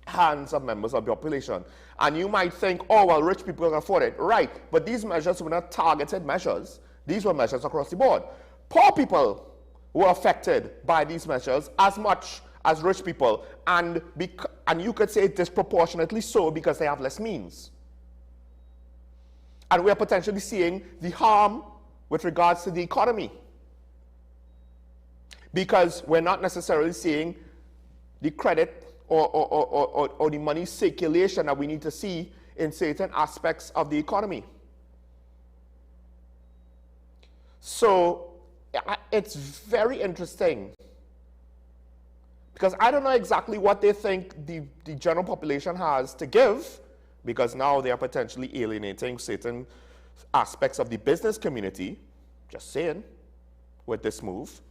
hands of members of the population. And you might think, oh, well, rich people can afford it. Right, but these measures were not targeted measures. These were measures across the board. Poor people were affected by these measures as much as rich people, and you could say disproportionately so because they have less means. And we are potentially seeing the harm with regards to the economy, because we're not necessarily seeing the credit or the money circulation that we need to see in certain aspects of the economy. So it's very interesting, because I don't know exactly what they think the general population has to give, because now they are potentially alienating certain aspects of the business community, just saying, with this move.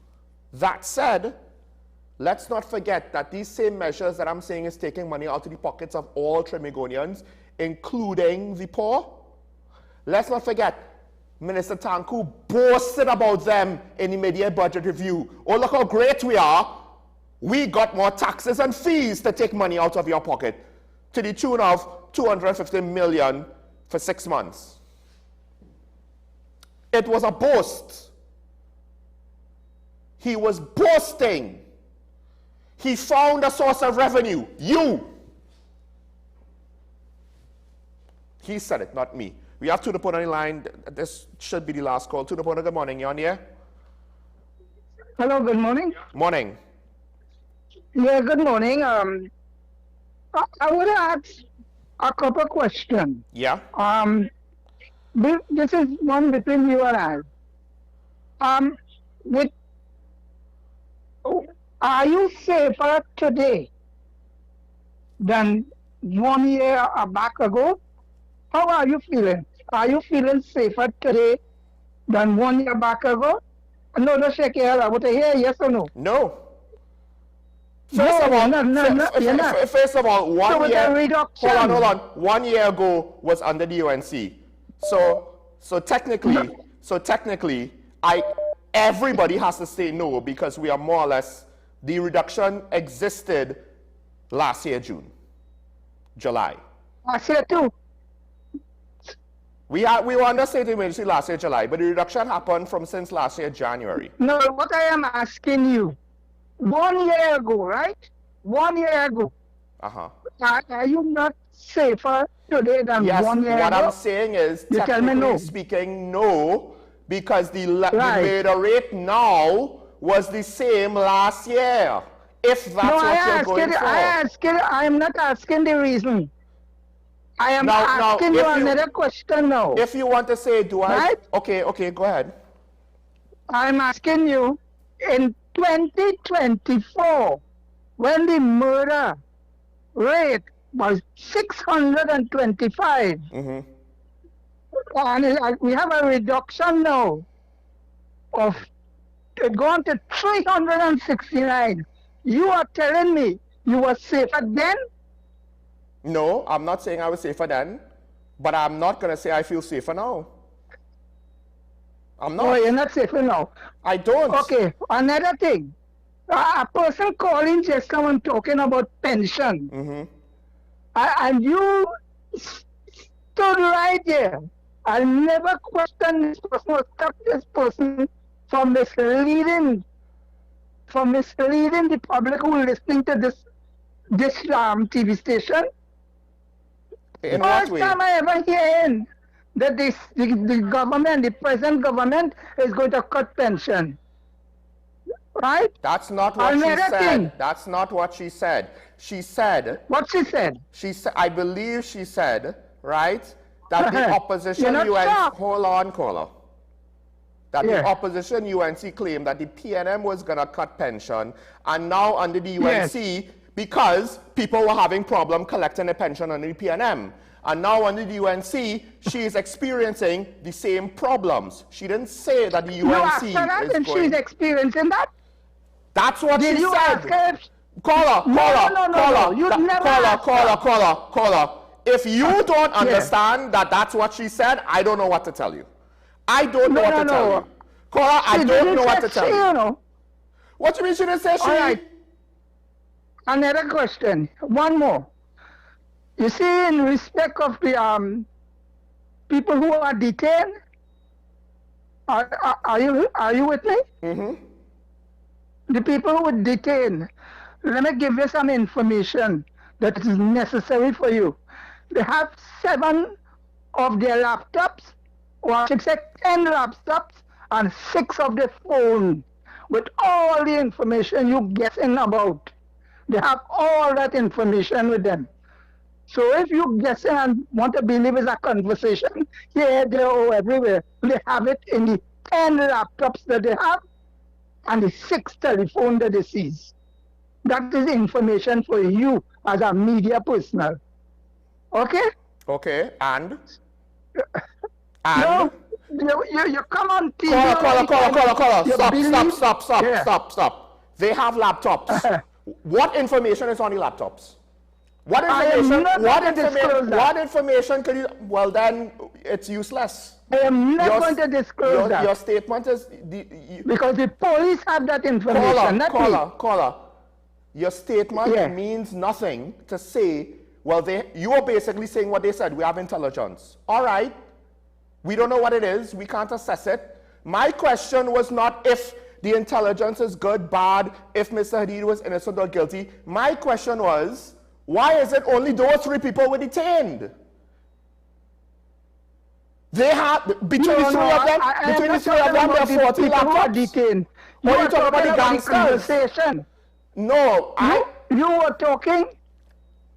That said, let's not forget that these same measures that I'm saying is taking money out of the pockets of all Trinbagonians, including the poor. Let's not forget, Minister Tanku boasted about them in the mid-year budget review. Oh, look how great we are. We got more taxes and fees to take money out of your pocket, to the tune of $250 million for 6 months. It was a boast. He was boasting. He found a source of revenue. You. He said it, not me. We have Tunapona on the line. This should be the last call. Tunapona, good morning. You on here? Hello, good morning. Morning. Yeah, good morning. I would ask a couple questions. Yeah. This is one between you and I. Are you safer today than 1 year back ago? How are you feeling? Are you feeling safer today than 1 year back ago? No, don't shake your head. I want to hear yes or no. No. First of all, 1 year. Hold on. 1 year ago was under the UNC. So technically, everybody has to say no, because we are more or less, the reduction existed last year, July. Last year too. We were under state emergency last year, July, but the reduction happened since last year, January. No, what I am asking you, 1 year ago, right? 1 year ago. Uh-huh. Are you not safer today than 1 year ago? Yes, what I'm saying is, technically speaking, no, because the murder rate now was the same last year, if that's what you're going for. I'm not asking the reason. I am asking you another question now. If you want to say, right? Okay, go ahead. I'm asking you, in 2024, when the murder rate was 625, and we have a reduction now of gone to 369. You are telling me you were safer then? No, I'm not saying I was safer then, but I'm not going to say I feel safer now. I'm not. Oh, you're not safer now? I don't. Okay, another thing. A person calling just now and talking about pension. And you stood right there. I never questioned this person or stopped this person from misleading the public who are listening to this TV station. In what First way? time I ever hear that the government, the present government, is going to cut pension. Right? That's not what she said. That's not what she said. She said. What she said? She said. I believe she said, right, that the opposition UNC. Hold on, caller. That the opposition UNC claimed that the PNM was gonna cut pension, and now under the UNC, because people were having problem collecting a pension under the PNM, and now under the UNC, she is experiencing the same problems. She didn't say that the UNC is going. She's experiencing that. That's what she said. Caller. If you don't understand that that's what she said, I don't know what to tell you. I don't know what to tell you. Caller, I don't know what to tell you. What do you mean she didn't say she? All right. Another question. One more. You see, in respect of the people who are detained, are you with me? Mm-hmm. The people who are detained, let me give you some information that is necessary for you. They have 7 of their laptops, or I should say 10 laptops, and 6 of the phone, with all the information you're guessing about. They have all that information with them. So if you're guessing and want to believe it's a conversation, here, there, or everywhere, they have it in the 10 laptops that they have, and the 6 telephones that they seize. That is information for you as a media personnel. Okay? Okay, and? No, you come on TV. Caller. Stop. They have laptops. What information is on the laptops? What information can you... Well, then it's useless. I am not going to disclose that. Your statement is... because the police have that information. Caller. Your statement means nothing to say, well, you are basically saying what they said. We have intelligence. All right. We don't know what it is. We can't assess it. My question was not if the intelligence is good, bad, if Mr. Hadid was innocent or guilty. My question was, why is it only those 3 people were detained? They have, between the 3 of them, there are 40 laptops. Detained. You are talking about the gangsters. Conversation. No, you were talking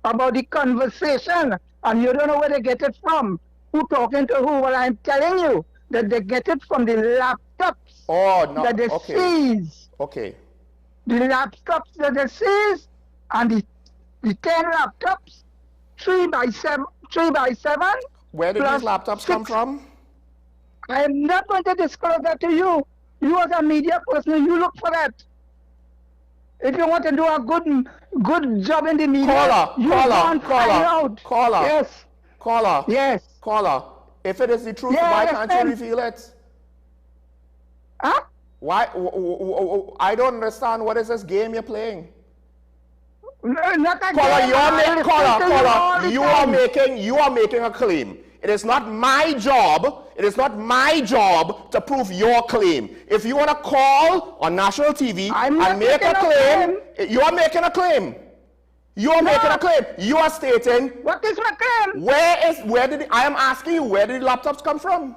about the conversation, and you don't know where they get it from. Who talking to who? Well, I'm telling you that they get it from the laptops that they seize. Okay. The laptops that they seize, and the 10 laptops, 3 by 7. Where did these laptops come from? I am not going to disclose that to you. You as a media person, you look for that. If you want to do a good job in the media, Caller. If it is the truth, why can't you reveal it? Huh? Why? I don't understand. What is this game you're playing? Caller, you are making a claim. It is not my job. It is not my job to prove your claim. If you want to call on national TV and make a claim, you are making a claim. You are making a claim. You are stating. What is my claim? I am asking you, where did the laptops come from?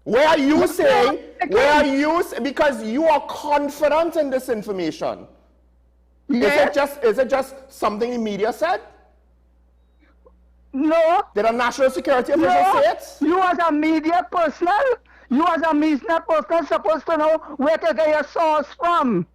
Where are you saying? Because you are confident in this information. Yes. Is it just something the media said? No. Did a national security official say it? You as a media personnel, supposed to know where to get your source from.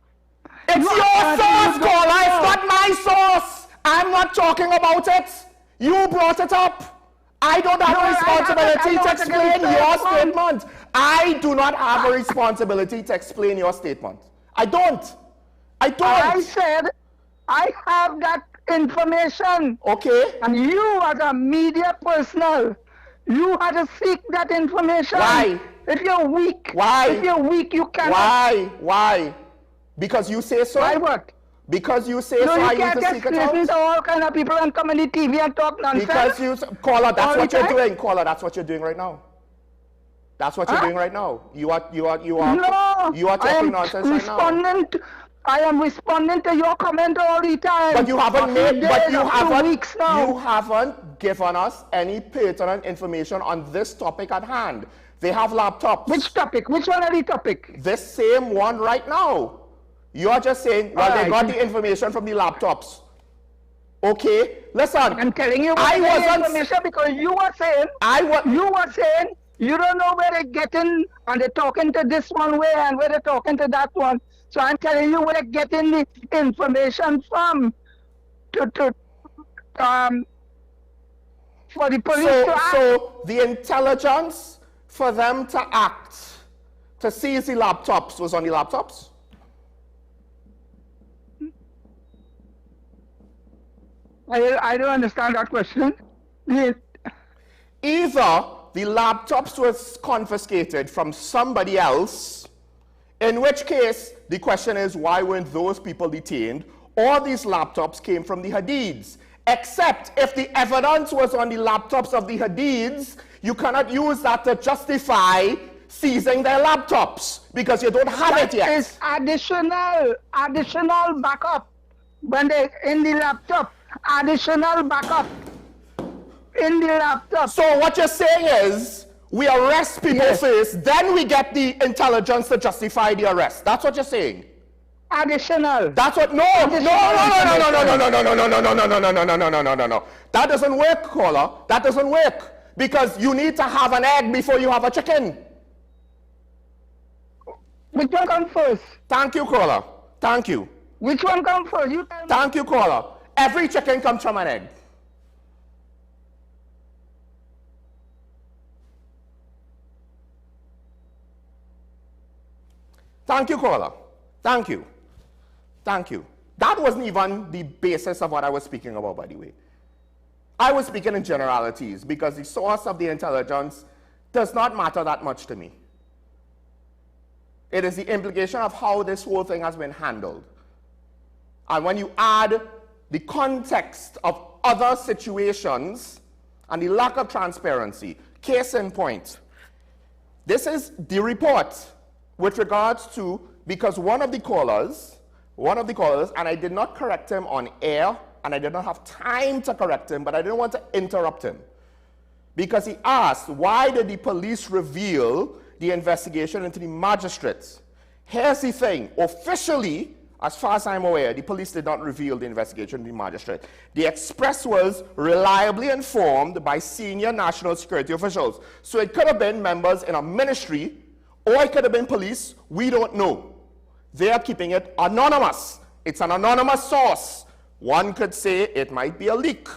It's your source, caller. It's not my source. I'm not talking about it. You brought it up. I don't have a responsibility to explain your statement. I do not have a responsibility to explain your statement. I don't. I said I have that information. Okay. And you as a media personnel, you had to seek that information. Why? If you're weak. Why? If you're weak, you cannot. Why? Because you say so? Why what? Because you say No, so, you I can't need to just seek it out? listen to all kind of people and come on the TV and talk nonsense. Because you, caller, that's All what the you're time? doing, caller. That's what you're doing right now. That's what you're doing right now. You are No, talking nonsense right now. I am responding to your comment all the time. But you haven't you haven't given us any pertinent information on this topic at hand. They have laptops. Which topic? Which one are the topic? This same one right now. You are just saying, well, they got the information from the laptops. Okay, listen. I'm telling you what the information because you were saying you don't know where they're getting and they're talking to this one way and where they're talking to that one. So I'm telling you where they're getting the information from for the police to act. So the intelligence for them to act, to seize the laptops was on the laptops? I don't understand that question. Either the laptops was confiscated from somebody else, in which case the question is why weren't those people detained, or these laptops came from the Hadids. Except if the evidence was on the laptops of the Hadids, you cannot use that to justify seizing their laptops because you don't have it yet. That is additional backup when they in the laptop. Additional backup in the laptop. So what you're saying is we arrest people first, then we get the intelligence to justify the arrest. That's what you're saying. Additional. That's what no. That doesn't work, caller. That doesn't work. Because you need to have an egg before you have a chicken. Which one comes first? Thank you, caller. Thank you. Which one comes first? You tell me. Thank you, caller. Every chicken comes from an egg. Thank you, caller. Thank you. Thank you. That wasn't even the basis of what I was speaking about, by the way. I was speaking in generalities because the source of the intelligence does not matter that much to me. It is the implication of how this whole thing has been handled. And when you add the context of other situations and the lack of transparency, case in point, this is the report with regards to, because one of the callers, and I did not correct him on air, and I did not have time to correct him, but I didn't want to interrupt him, because he asked, why did the police reveal the investigation into the magistrates? Here's the thing, officially, as far as I'm aware, the police did not reveal the investigation to the magistrate. The Express was reliably informed by senior national security officials. So it could have been members in a ministry, or it could have been police, we don't know. They are keeping it anonymous. It's an anonymous source. One could say it might be a leak.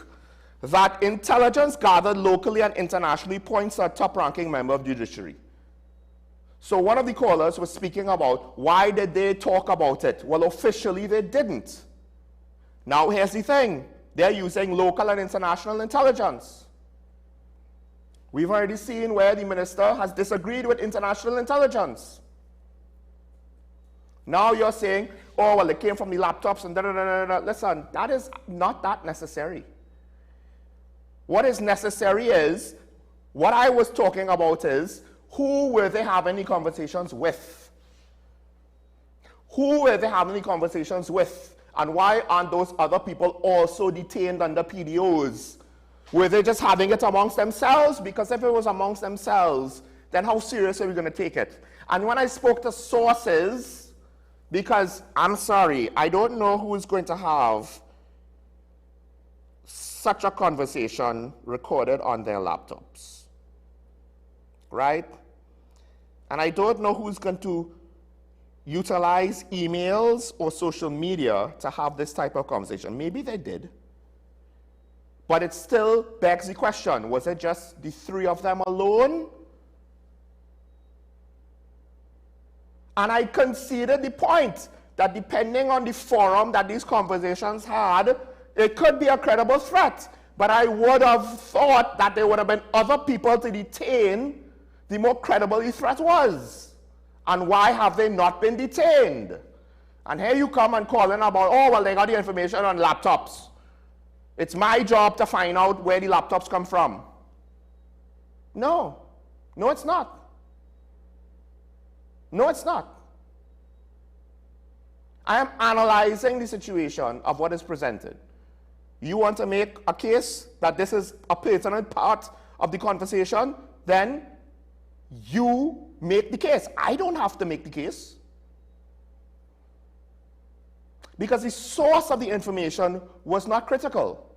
That intelligence gathered locally and internationally points to a top-ranking member of the judiciary. So one of the callers was speaking about why did they talk about it? Well, officially they didn't. Now here's the thing. They're using local and international intelligence. We've already seen where the minister has disagreed with international intelligence. Now you're saying, oh, well, it came from the laptops and da-da-da-da-da. Listen, that is not that necessary. What is necessary is, what I was talking about is, who were they having the conversations with? Who were they having the conversations with? And why aren't those other people also detained under PDOs? Were they just having it amongst themselves? Because if it was amongst themselves, then how serious are we going to take it? And when I spoke to sources, because I'm sorry, I don't know who is going to have such a conversation recorded on their laptops, right? And I don't know who's going to utilize emails or social media to have this type of conversation. Maybe they did. But it still begs the question, was it just the three of them alone? And I conceded the point that depending on the forum that these conversations had, it could be a credible threat. But I would have thought that there would have been other people to detain the more credible the threat was. And why have they not been detained? And here you come and calling about, oh, well, they got the information on laptops. It's my job to find out where the laptops come from. No. No, it's not. No, it's not. I am analyzing the situation of what is presented. You want to make a case that this is a pertinent part of the conversation, then you make the case. I don't have to make the case. Because the source of the information was not critical.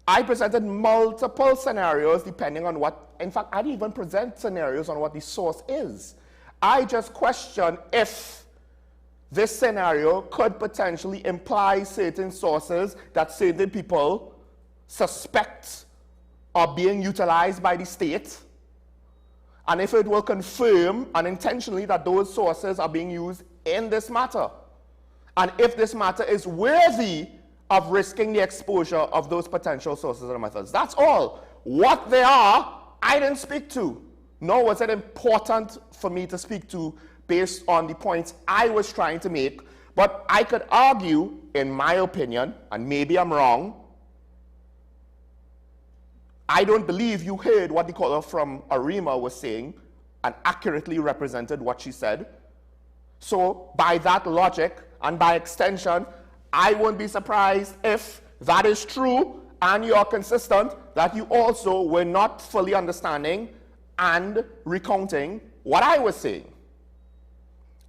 I presented multiple scenarios depending on what, in fact, I didn't even present scenarios on what the source is. I just questioned if this scenario could potentially imply certain sources that certain people suspect are being utilized by the state, and if it will confirm unintentionally that those sources are being used in this matter, and if this matter is worthy of risking the exposure of those potential sources and methods. That's all. What they are, I didn't speak to, nor was it important for me to speak to based on the points I was trying to make. But I could argue, in my opinion, and maybe I'm wrong, I don't believe you heard what the caller from Arima was saying and accurately represented what she said. So by that logic, and by extension, I won't be surprised if that is true and you're consistent that you also were not fully understanding and recounting what I was saying.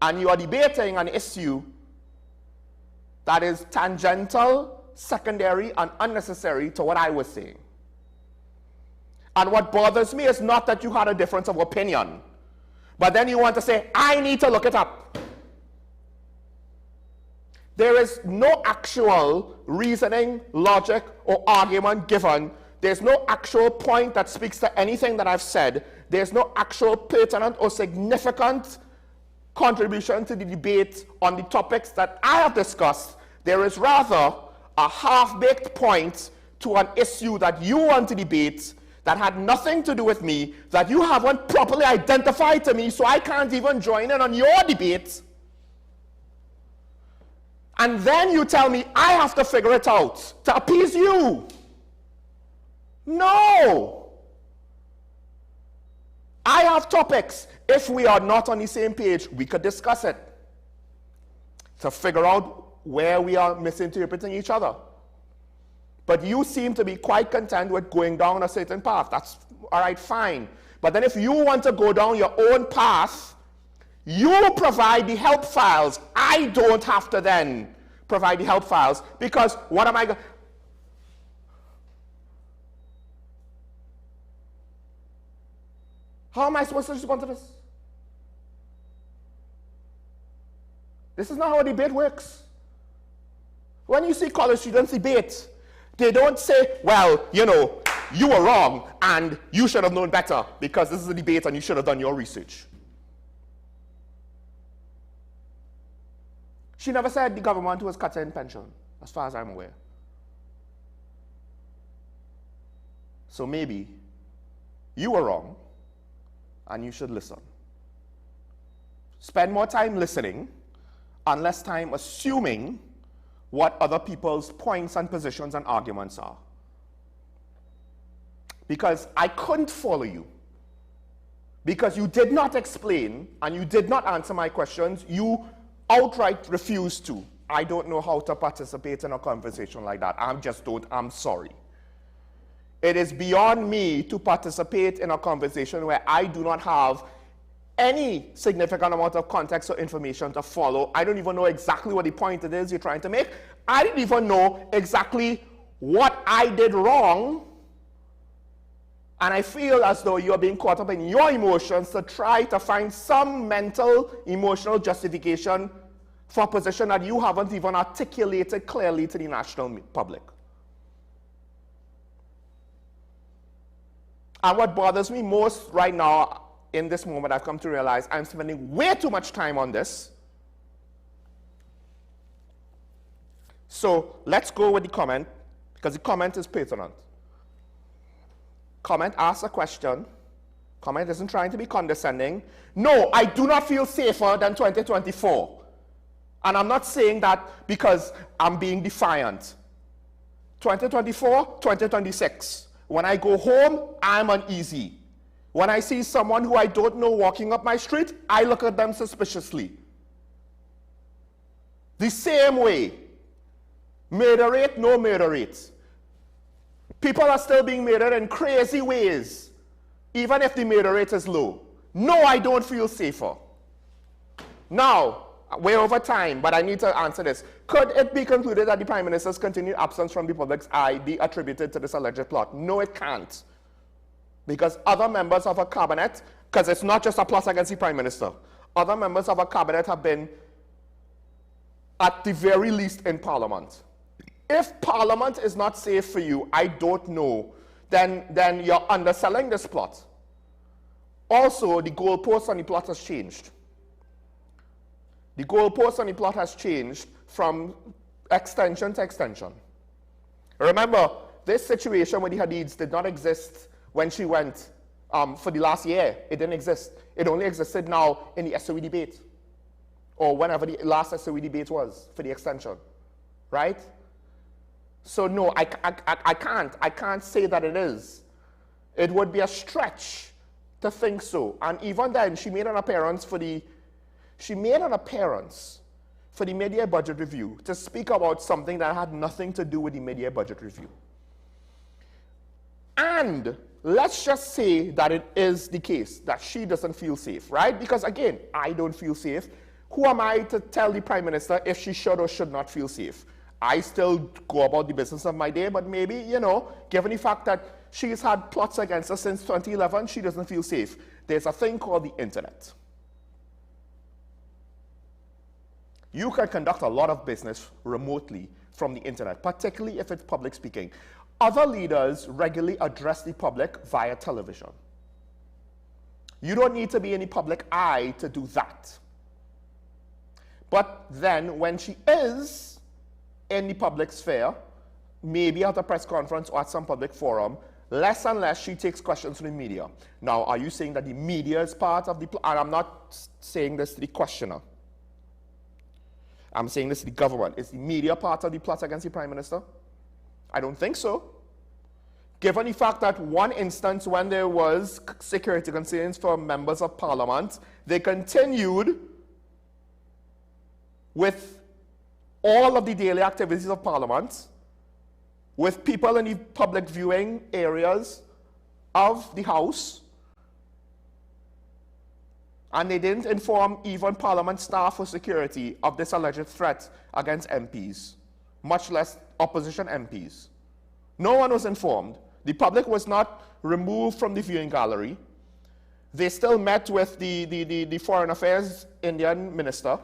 And you are debating an issue that is tangential, secondary, and unnecessary to what I was saying. And what bothers me is not that you had a difference of opinion, but then you want to say, I need to look it up. There is no actual reasoning, logic, or argument given. There's no actual point that speaks to anything that I've said. There's no actual pertinent or significant contribution to the debate on the topics that I have discussed. There is rather a half-baked point to an issue that you want to debate that had nothing to do with me, that you haven't properly identified to me, so I can't even join in on your debate. And then you tell me I have to figure it out to appease you. No. I have topics. If we are not on the same page, we could discuss it to figure out where we are misinterpreting each other. But you seem to be quite content with going down a certain path. That's all right, fine. But then if you want to go down your own path, you provide the help files. I don't have to then provide the help files, because what am I going? How am I supposed to respond to this? This is not how a debate works. When you see college students debate, they don't say, well, you know, you were wrong and you should have known better because this is a debate and you should have done your research. She never said the government was cutting pension, as far as I'm aware. So maybe you were wrong and you should listen. Spend more time listening and less time assuming what other people's points and positions and arguments are. Because I couldn't follow you. Because you did not explain and you did not answer my questions. You outright refused to. I don't know how to participate in a conversation like that. I'm sorry. It is beyond me to participate in a conversation where I do not have any significant amount of context or information to follow. I don't even know exactly what the point it is you're trying to make. I didn't even know exactly what I did wrong. And I feel as though you're being caught up in your emotions to try to find some mental, emotional justification for a position that you haven't even articulated clearly to the national public. And what bothers me most right now, in this moment, I've come to realize I'm spending way too much time on this. So let's go with the comment, because the comment is pertinent. Comment asks a question. Comment isn't trying to be condescending. No, I do not feel safer than 2024. And I'm not saying that because I'm being defiant. 2024, 2026. When I go home, I'm uneasy. When I see someone who I don't know walking up my street, I look at them suspiciously. The same way. Murder rate, no murder rate. People are still being murdered in crazy ways, even if the murder rate is low. No, I don't feel safer. Now, we're over time, but I need to answer this. Could it be concluded that the Prime Minister's continued absence from the public's eye be attributed to this alleged plot? No, it can't. Because other members of her cabinet, because it's not just a plot against the Prime Minister, other members of her cabinet have been, at the very least, in Parliament. If Parliament is not safe for you, I don't know, then you're underselling this plot. Also, the goalpost on the plot has changed. The goalpost on the plot has changed from extension to extension. Remember, this situation with the Hadids did not exist when she went for the last year. It didn't exist. It only existed now in the SOE debate, or whenever the last SOE debate was for the extension, right? So no, I can't say that it is. It would be a stretch to think so. And even then, she made an appearance for the mid-year budget review to speak about something that had nothing to do with the mid-year budget review. And let's just say that it is the case that she doesn't feel safe, right? Because again, I don't feel safe. Who am I to tell the Prime Minister if she should or should not feel safe? I still go about the business of my day, but maybe, you know, given the fact that she's had plots against her since 2011, she doesn't feel safe. There's a thing called the internet. You can conduct a lot of business remotely from the internet, particularly if it's public speaking. Other leaders regularly address the public via television. You don't need to be in the public eye to do that. But then when she is in the public sphere, maybe at a press conference or at some public forum, less and less she takes questions from the media. Now, are you saying that the media is part of the plot? And I'm not saying this to the questioner. I'm saying this to the government. Is the media part of the plot against the Prime Minister? I don't think so. Given the fact that one instance when there was security concerns for members of Parliament, they continued with all of the daily activities of Parliament, with people in the public viewing areas of the House, and they didn't inform even Parliament staff or security of this alleged threat against MPs, much less opposition MPs. No one was informed. The public was not removed from the viewing gallery. They still met with the Foreign Affairs Indian minister.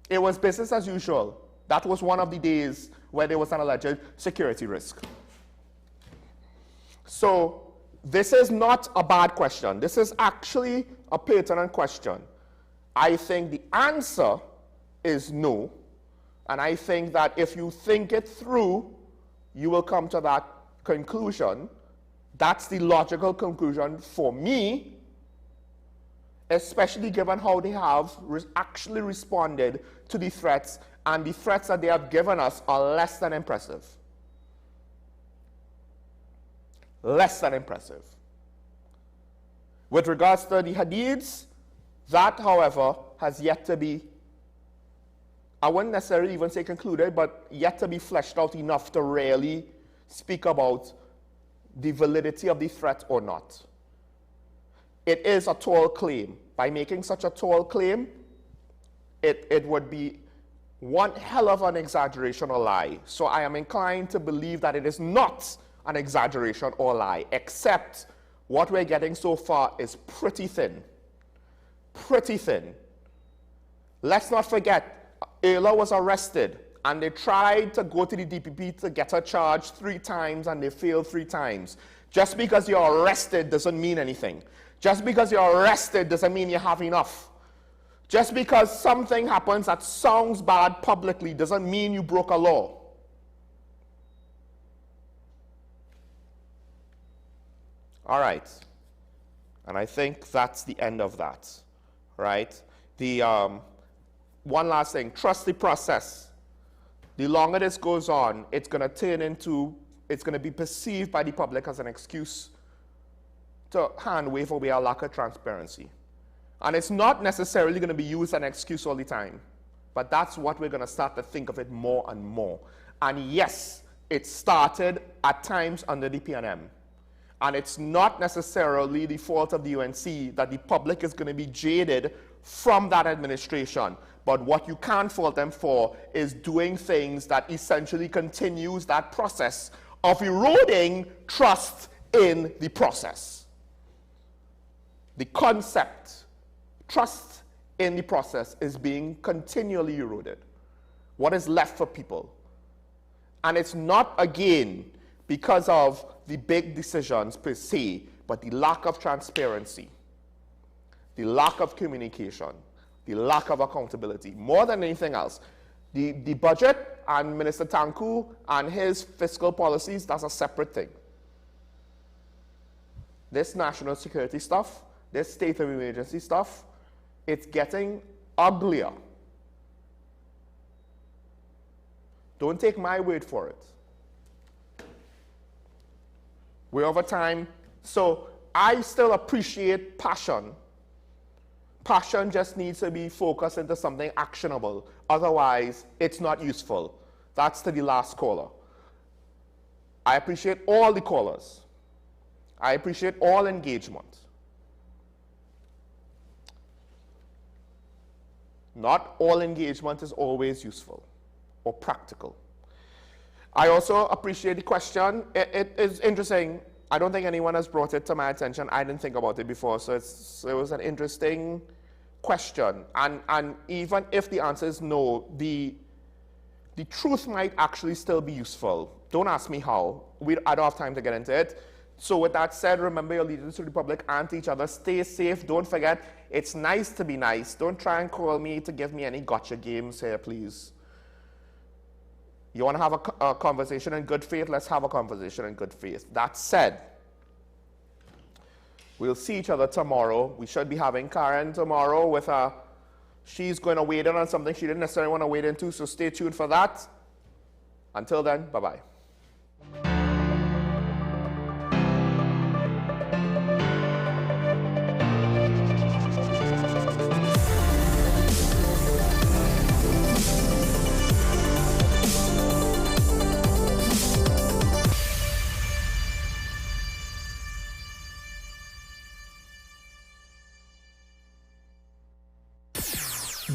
It was business as usual. That was one of the days where there was an alleged security risk. So this is not a bad question. This is actually a pertinent question. I think the answer is no. And I think that if you think it through, you will come to that conclusion. That's the logical conclusion for me, especially given how they have actually responded to the threats, and the threats that they have given us are less than impressive. Less than impressive. With regards to the Hadids, that, however, has yet to be, I wouldn't necessarily even say concluded, but yet to be fleshed out enough to really speak about the validity of the threat or not. It is a tall claim. By making such a tall claim, it would be one hell of an exaggeration or lie. So I am inclined to believe that it is not an exaggeration or lie, except what we're getting so far is pretty thin. Pretty thin. Let's not forget, Ayla was arrested, and they tried to go to the DPP to get her charged 3 times, and they failed 3 times. Just because you're arrested doesn't mean anything. Just because you're arrested doesn't mean you have enough. Just because something happens that sounds bad publicly doesn't mean you broke a law. All right. And I think that's the end of that, right? one last thing, trust the process. The longer this goes on, it's going to be perceived by the public as an excuse to hand wave away our lack of transparency. And it's not necessarily going to be used as an excuse all the time, but that's what we're going to start to think of it more and more. And yes, it started at times under the PNM. And it's not necessarily the fault of the UNC that the public is going to be jaded from that administration. But what you can't fault them for is doing things that essentially continues that process of eroding trust in the process. The concept, trust in the process, is being continually eroded. What is left for people? And it's not, again, because of the big decisions per se, but the lack of transparency, the lack of communication, the lack of accountability. More than anything else, the budget and Minister Tanku and his fiscal policies, that's a separate thing. This national security stuff, this state of emergency stuff, it's getting uglier. Don't take my word for it. We're over time. So I still appreciate passion. Passion just needs to be focused into something actionable. Otherwise, it's not useful. That's to the last caller. I appreciate all the callers. I appreciate all engagement. Not all engagement is always useful or practical. I also appreciate the question. It is interesting. I don't think anyone has brought it to my attention. I didn't think about it before, so it was an interesting question. And even if the answer is no, the truth might actually still be useful. Don't ask me how. I don't have time to get into it. So with that said, remember your allegiance to the public and to each other. Stay safe. Don't forget, it's nice to be nice. Don't try and call me to give me any gotcha games here, please. You want to have a conversation in good faith? Let's have a conversation in good faith. That said, we'll see each other tomorrow. We should be having Karen tomorrow with she's going to wade in on something she didn't necessarily want to wade into, so stay tuned for that. Until then, bye-bye.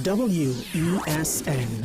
WESN